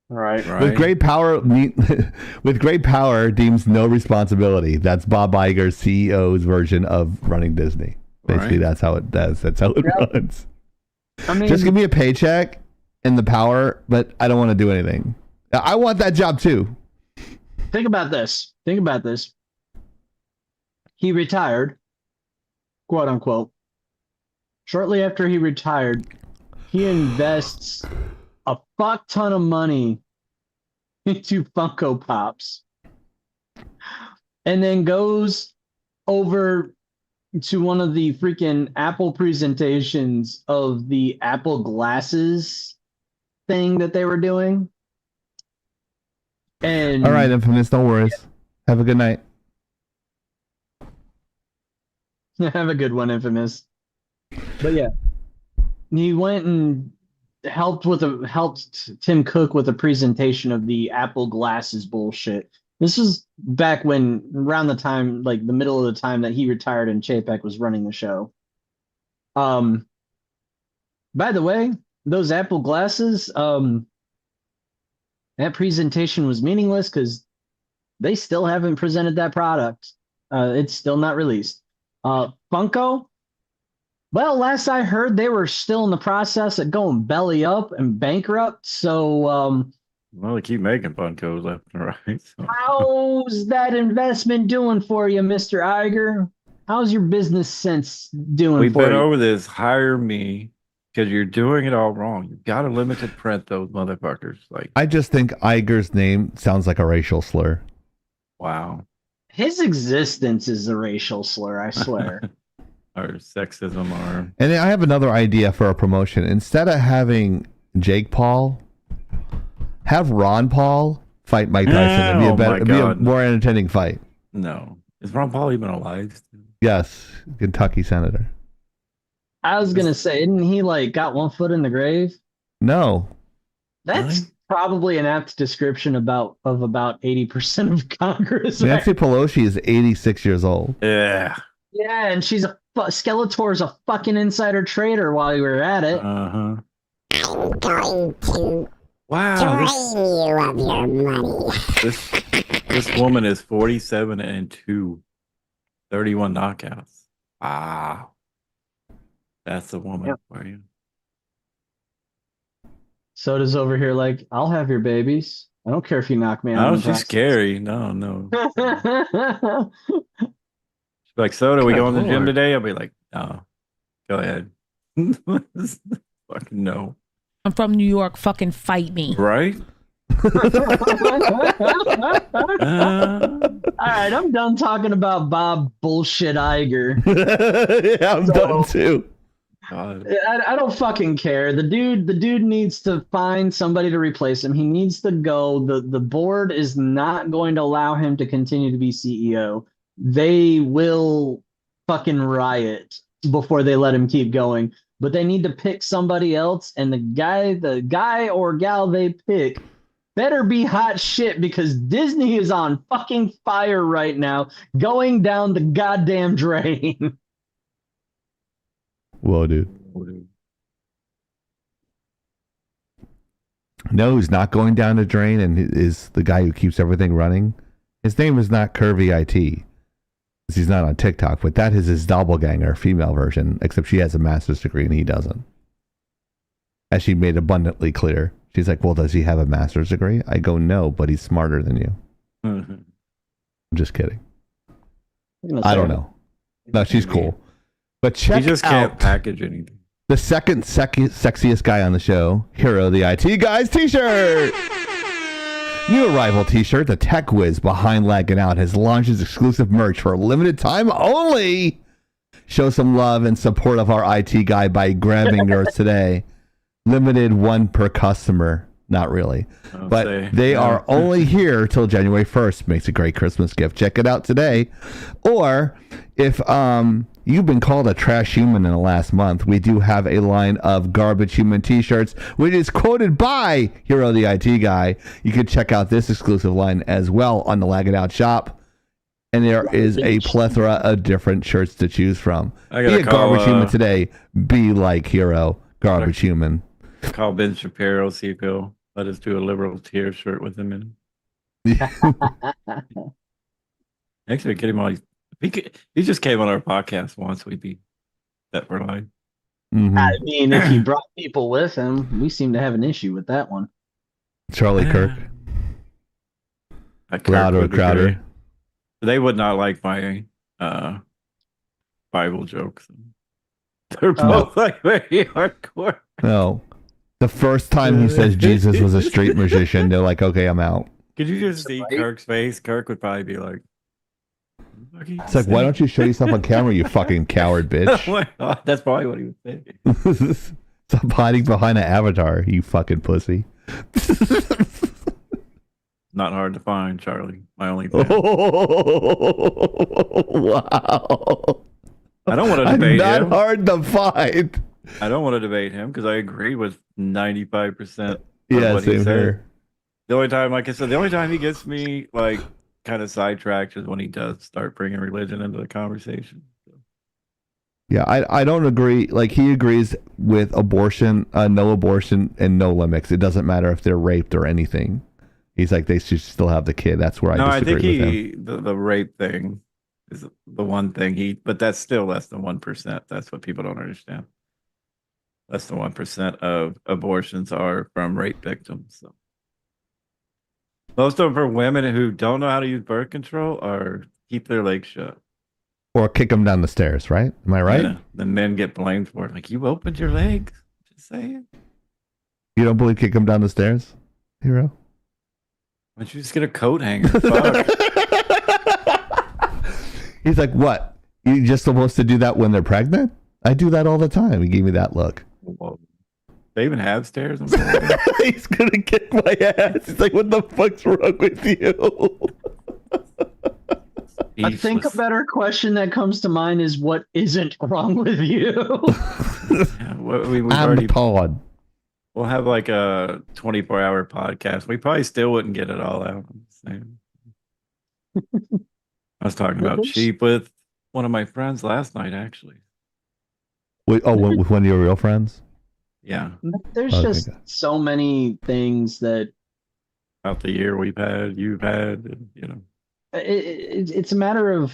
Right. With great power, with great power deems no responsibility. That's Bob Iger's CEO's version of running Disney. Basically, that's how it does. That's how it runs. I mean, just give me a paycheck and the power, but I don't want to do anything. I want that job too. think about this. Think about this. He retired, quote unquote. Shortly after he retired, he invests a fuck ton of money into Funko Pops, and then goes over to one of the freaking Apple presentations of the Apple glasses thing that they were doing. And All right, Infamous, no worries. Have a good night. have a good one, Infamous. But yeah, he went and helped Tim Cook with a presentation of the Apple glasses bullshit. This was back when, around the time, like the middle of the time that he retired and Chapek was running the show. By the way, those Apple glasses, that presentation was meaningless because they still haven't presented that product. It's still not released. Funko, well, last I heard, they were still in the process of going belly up and bankrupt. So, well, they keep making Funkos left and right. So. How's that investment doing for you, Mr. Iger? How's your business sense doing We've for been you? over this. Hire me because you're doing it all wrong. You've got to limited print those motherfuckers. Like, I just think Iger's name sounds like a racial slur. wow. His existence is a racial slur, I swear. Or sexism, or And I have another idea for a promotion. Instead of having Jake Paul, have Ron Paul fight Mike Tyson. It'd be a more entertaining fight. No. Is Ron Paul even alive? Yes, Kentucky senator. I was gonna say, isn't he like got one foot in the grave? No. That's probably an apt description of about 80% of Congress. Nancy Pelosi is 86 years old. Yeah. Yeah, and she's Skeletor's a fucking insider trader while you were at it. Uh-huh. I'm going to Wow. drain you of your money. This woman is 47-2. 31 knockouts. Wow. That's the woman Yep. for you. Soda's over here like, I'll have your babies. I don't care if you knock me out. Oh, in the she's process." scary. No. She's like, Soda, we Good going to the gym lord. today? I'll be like, no. Go ahead. Fucking no. I'm from New York. Fucking fight me. Right? All right, I'm done talking about Bob bullshit Iger. Yeah, I'm done too. God. I don't fucking care. The dude needs to find somebody to replace him. He needs to go. The board is not going to allow him to continue to be CEO. They will fucking riot before they let him keep going. But they need to pick somebody else, and the guy or gal they pick better be hot shit, because Disney is on fucking fire right now, going down the goddamn drain. Whoa, dude. No, who's not going down the drain and is the guy who keeps everything running? His name is not Curvy IT. He's not on TikTok, but that is his doppelganger, female version, except she has a master's degree and he doesn't. As she made abundantly clear. She's like, well, does he have a master's degree? I go, no, but he's smarter than you. I'm just kidding. I don't know. No, she's cool. But check He just out can't package anything. the second sexiest guy on the show, Hero the IT Guy's t-shirt. New arrival t-shirt, the tech whiz behind Lagging Out has launched his exclusive merch for a limited time only. Show some love and support of our IT guy by grabbing yours today. Limited one per customer. Not really. But they are only here till January 1st. Makes a great Christmas gift. Check it out today. Or if you've been called a trash human in the last month, we do have a line of garbage human t-shirts, which is quoted by Hero the IT Guy. You can check out this exclusive line as well on the Lag It Out shop. And there is a plethora of different shirts to choose from. Be a garbage human today. Be like Hero, garbage human. Call Ben Shapiro, see if he'll let us do a liberal tier shirt with him in it. Actually, get him on. He just came on our podcast once. We'd be set for life. Mm-hmm. I mean, if he brought people with him, we seem to have an issue with that one. Charlie Kirk. Louder, Crowder. Great. They would not like my Bible jokes. They're both like very hardcore. No. The first time he says Jesus was a street magician, they're like, okay, I'm out. Could you just see Kirk's face? Kirk would probably be like, it's like, why don't you show yourself on camera, you fucking coward bitch? That's probably what he would say. Stop hiding behind an avatar, you fucking pussy. Not hard to find, Charlie. My only fan. Wow. I don't want to debate not him. hard to find. I don't want to debate him because I agree with 95% of Yeah, what he same said. here. The only time, like I said, the only time he gets me like kind of sidetracked is when he does start bringing religion into the conversation. Yeah, I don't agree. Like, he agrees with abortion, no abortion, and no limits. It doesn't matter if they're raped or anything. He's like, they should still have the kid. That's where I disagree with him. The rape thing is the one thing but that's still less than 1%. That's what people don't understand. Less than 1% of abortions are from rape victims. So most of them for women who don't know how to use birth control or keep their legs shut. Or kick them down the stairs, right? Am I right? Yeah, the men get blamed for it. Like, you opened your legs. Just saying. You don't believe kick them down the stairs, Hero? Why don't you just get a coat hanger? Fuck. He's like, what? You just supposed to do that when they're pregnant? I do that all the time. He gave me that look. Whoa. They even have stairs? He's going to kick my ass. He's like, what the fuck's wrong with you? I think a better question that comes to mind is, what isn't wrong with you? I'm the pod. We'll have like a 24-hour podcast. We probably still wouldn't get it all out. I was talking about sheep with one of my friends last night, actually. Wait, with one of your real friends? Yeah. There's just so many things that out the year you've had, you know. It's a matter of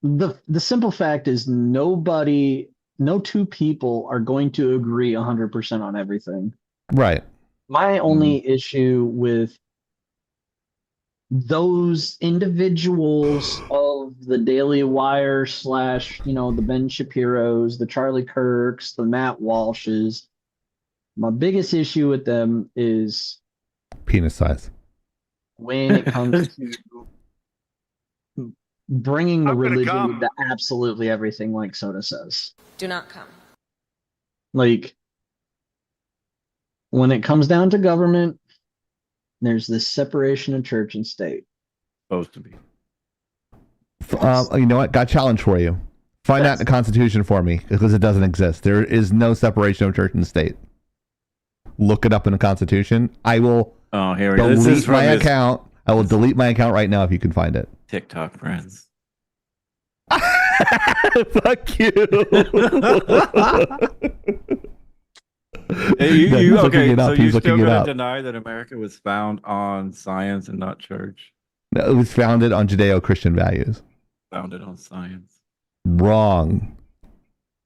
the simple fact is nobody no two people are going to agree 100% on everything. Right. My only issue with those individuals of the Daily Wire / the Ben Shapiro's, the Charlie Kirks, the Matt Walshes, my biggest issue with them is penis size. When it comes to bringing the religion into absolutely everything, like Soda says. Do not come. Like, when it comes down to government, there's this separation of church and state. Supposed to be. You know what? Got a challenge for you. Find out the Constitution for me, because it doesn't exist. There is no separation of church and state. Look it up in the Constitution. I will delete my account. I will delete my account right now if you can find it. TikTok friends. Fuck you. Okay, so you're still going to deny that America was found on science and not church? No, it was founded on Judeo-Christian values. Founded on science. Wrong.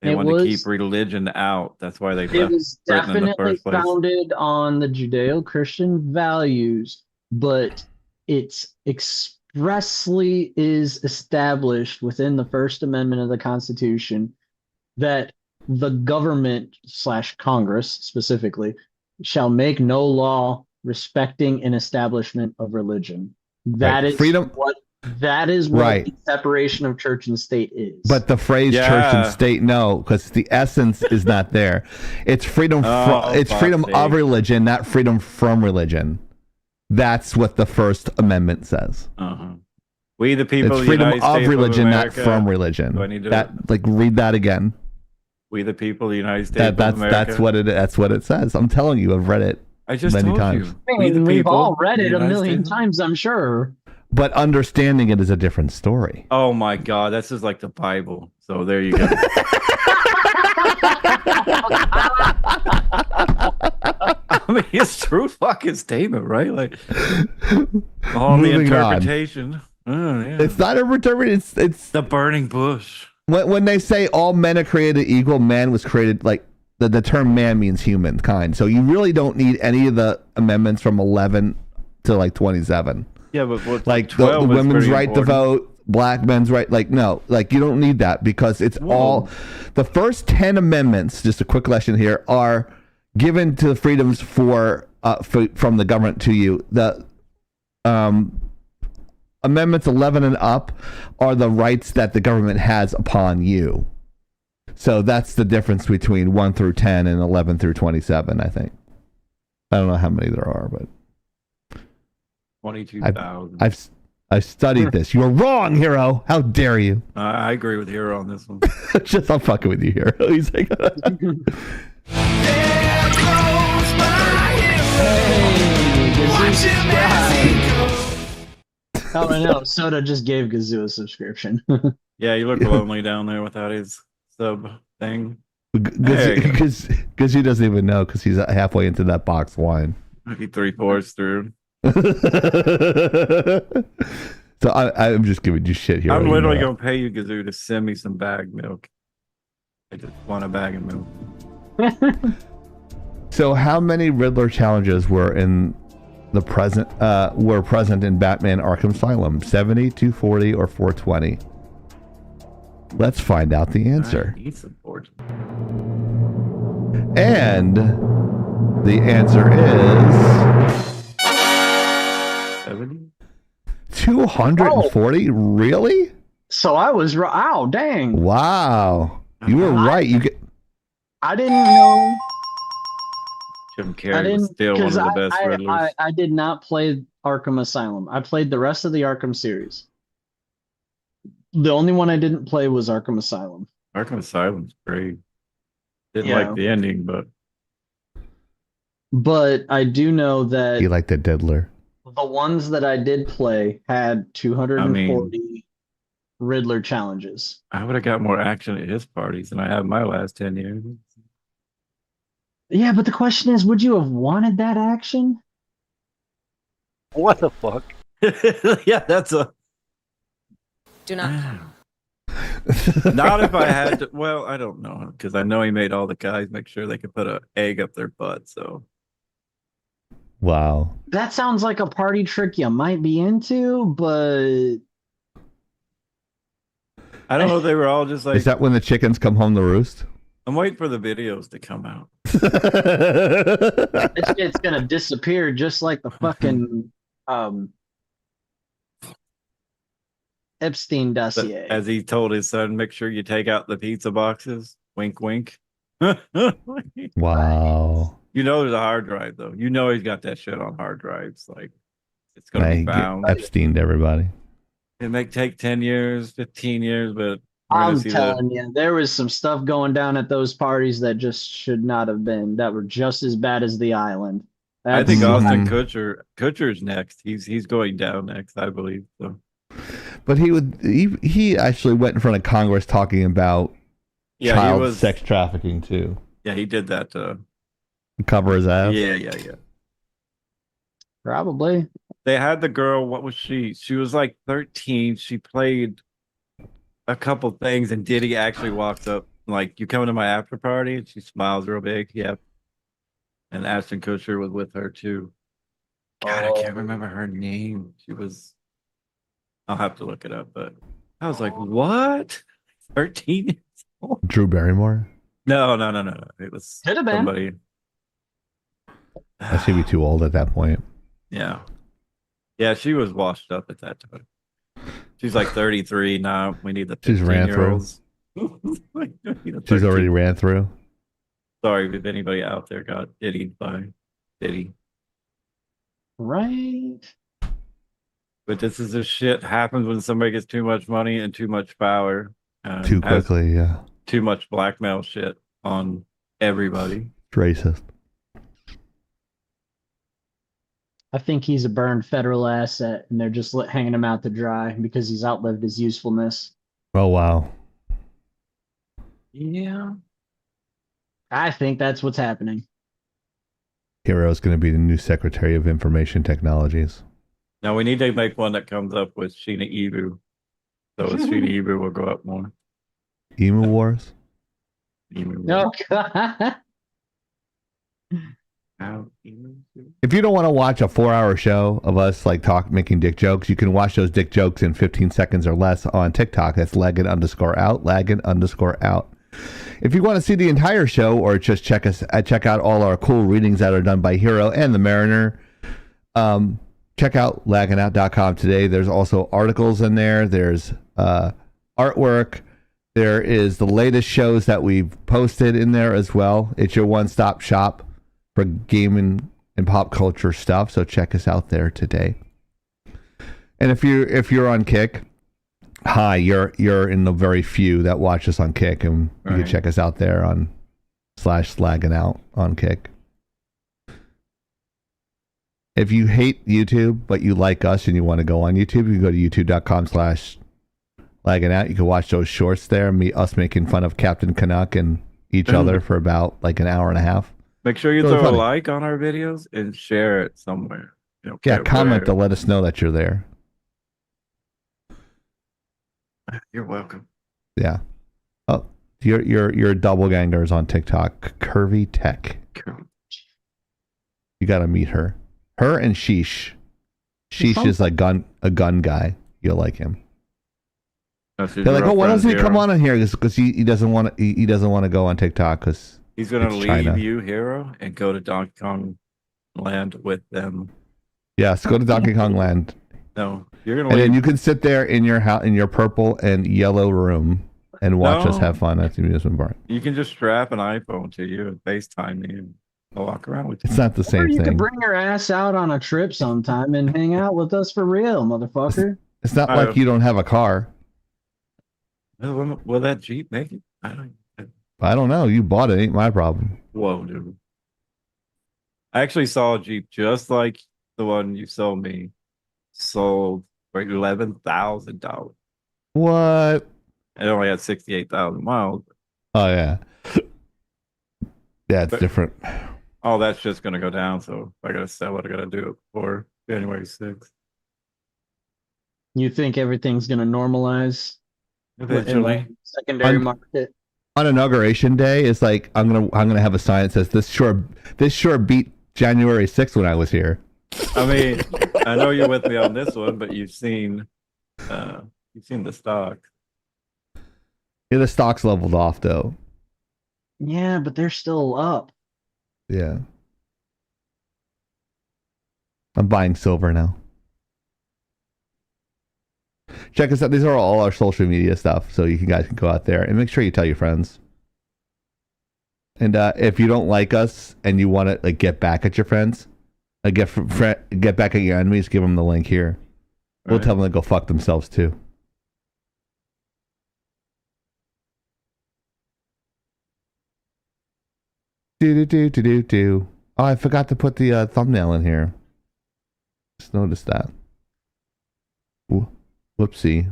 They wanted to keep religion out. That's why they left. It was Britain in the definitely first place. founded on the Judeo-Christian values, but it's expressly is established within the First Amendment of the Constitution that the government / Congress specifically shall make no law respecting an establishment of religion. That is freedom. That is what the separation of church and state is. But the phrase church and state, no, because the essence is not there. It's freedom. It's freedom of religion, not freedom from religion. That's what the First Amendment says. We the people. It's freedom United of States religion, of not America. from religion. Do I need to read that again? We the people, the United States of America. That's what it says. I'm telling you, I've read it. I just many told times. you. We've all read it a million times, I'm sure. But understanding it is a different story. Oh my God, this is like the Bible. So there you go. I mean, it's true fucking statement, right? Like all the interpretation. Oh, yeah. It's not a interpretation. It's the burning bush. When they say all men are created equal, man was created like the term man means humankind. So you really don't need any of the amendments from 11 to like 27. Yeah, but like the women's right to vote, black men's right, like no, like you don't need that because it's all the first 10 amendments. Just a quick lesson here are given to the freedoms from the government to you. The amendments 11 and up are the rights that the government has upon you. So that's the difference between 1 through 10 and 11 through 27. I think. I don't know how many there are, but. 22,000. I've studied this. You're wrong, Hero. How dare you? I agree with Hero on this one. Just I'm fucking with you, Hero. He's like, Oh, I know. Soda just gave Gazoo a subscription. Yeah, you look lonely down there without his sub thing. Because he doesn't even know because he's halfway into that box wine. Maybe 3/4 through. So I'm just giving you shit here. I'm literally gonna pay you, Gazoo, to send me some bag milk. I just want a bag of milk. So how many Riddler challenges were in the present in Batman Arkham Asylum? 70, 240, or 420? Let's find out the answer. I need some board. And the answer is 70? 240? Really? So I was right. Oh, dang. Wow. You were right. I didn't know. Jim Carrey was still one of the best Riddlers. I did not play Arkham Asylum. I played the rest of the Arkham series. The only one I didn't play was Arkham Asylum. Arkham Asylum's great. Didn't like the ending, but I do know that you like the Diddler. The ones that I did play had 240 Riddler challenges. I would have got more action at his parties than I have my last 10 years. Yeah, but the question is, would you have wanted that action? What the fuck? Yeah, that's a... Do not come. Not if I had to. Well, I don't know, because I know he made all the guys make sure they could put an egg up their butt. So Wow. That sounds like a party trick you might be into, but I don't know. They were all just like, Is that when the chickens come home to roost? I'm waiting for the videos to come out. it's gonna disappear just like the fucking Epstein But dossier. as he told his son, make sure you take out the pizza boxes. Wink, wink. Wow. You know there's a hard drive though. You know he's got that shit on hard drives. Like it's gonna I be get found. Epstein to everybody. It may take 10 years, 15 years, but we're gonna I'm see telling you, there was some stuff going down at those parties that just should not have been. That were just as bad as the island. I think That's- Austin Kutcher's next. He's going down next, I believe. So But he actually went in front of Congress talking about yeah, child sex trafficking too. Yeah, he did that. Cover his ass. Yeah. Probably. They had the girl. What was she? She was like 13. She played a couple things, and Diddy actually walks up like, "You coming to my after party?" And she smiles real big. Yep. And Ashton Kutcher was with her too. God, I can't remember her name. She was. I'll have to look it up, but I was like, "What? 13 years old?" Drew Barrymore. No. It was Could have been. somebody. I should be too old at that point. Yeah, she was washed up at that time. She's like 33 now. We need the She's ran through. 15-year-olds. She's already ran through. Sorry if anybody out there got diddied by Diddy. Right. But this is the shit happens when somebody gets too much money and too much power. Too has quickly, yeah. Too much blackmail shit on everybody. It's racist. I think he's a burned federal asset, and they're just hanging him out to dry because he's outlived his usefulness. Oh wow. Yeah. I think that's what's happening. Hero's going to be the new Secretary of Information Technologies. Now we need to make one that comes up with Sheena Ebu. So Sheena Ebu will go up more. Emu Wars? Oh, God. If you don't want to watch a 4-hour show of us like making dick jokes, you can watch those dick jokes in 15 seconds or less on TikTok. That's laggin_out. If you want to see the entire show or just check out all our cool readings that are done by Hero and the Mariner, check out lagginout.com today. There's also articles in there. There's artwork. There is the latest shows that we've posted in there as well. It's your one-stop shop for gaming and pop culture stuff. So check us out there today. And if you're on Kick, hi, you're in the very few that watch us on Kick, and you can check us out there on /slagging on Kick. If you hate YouTube but you like us and you want to go on YouTube, you can go to youtube.com/lagging. You can watch those shorts there, us making fun of Captain Canuck and each other for about like an hour and a half. Make sure you Really throw funny. a like on our videos and share it somewhere. Yeah, comment to let us know that you're there. You're welcome. Yeah. Oh, your doppelgangers on TikTok, Curvy Tech. You got to meet her. Her and Sheesh. Sheesh is a gun guy. You'll like him. They're like, oh, why doesn't he come on here? Because he doesn't want to go on TikTok because he's gonna leave you, Hero, and go to Donkey Kong Land with them. Yes, go to Donkey Kong Land. No, you're gonna. And leave. then you can sit there in your house, in your purple and yellow room, and watch us have fun at the amusement park. You can just strap an iPhone to you and FaceTime me and I'll walk around with you. It's not the same You thing. can bring your ass out on a trip sometime and hang out with us for real, motherfucker. It's not like you don't have a car. Will that Jeep make it? I don't know. You bought it. Ain't my problem. Whoa, dude. I actually saw a Jeep just like the one you sold me, sold for $11,000. What? It only had 68,000 miles. Oh yeah. Yeah, it's different. Oh, that's just gonna go down. So if I gotta sell it, I gotta do it for January 6th. You think everything's gonna normalize? Eventually. Secondary On- market. On inauguration day, it's like I'm gonna have a sign that says this sure beat January 6th when I was here. I mean, I know you're with me on this one, but you've seen the stock. Yeah, the stock's leveled off though. Yeah, but they're still up. Yeah. I'm buying silver now. Check us out. These are all our social media stuff, so you guys can go out there and make sure you tell your friends. And if you don't like us and you want to like get back at your friends, get back at your enemies, give them the link here. We'll tell them to go fuck themselves too. Do. Oh, I forgot to put the thumbnail in here. Just noticed that. Whoopsie.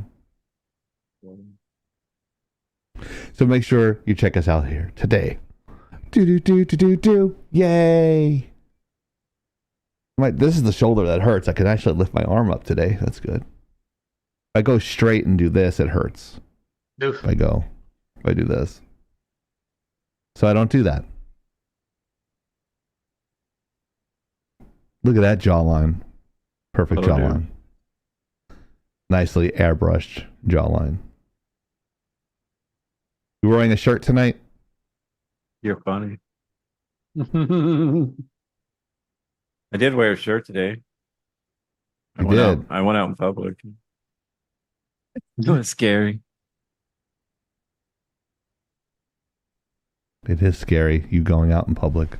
So make sure you check us out here today. Do. Yay. This is the shoulder that hurts. I can actually lift my arm up today. That's good. If I go straight and do this, it hurts. Oof. If I do this. So I don't do that. Look at that jawline. Perfect jawline. Nicely airbrushed jawline. You wearing a shirt tonight? You're funny. I did wear a shirt today. I went out in public. It was scary. It is scary, you going out in public.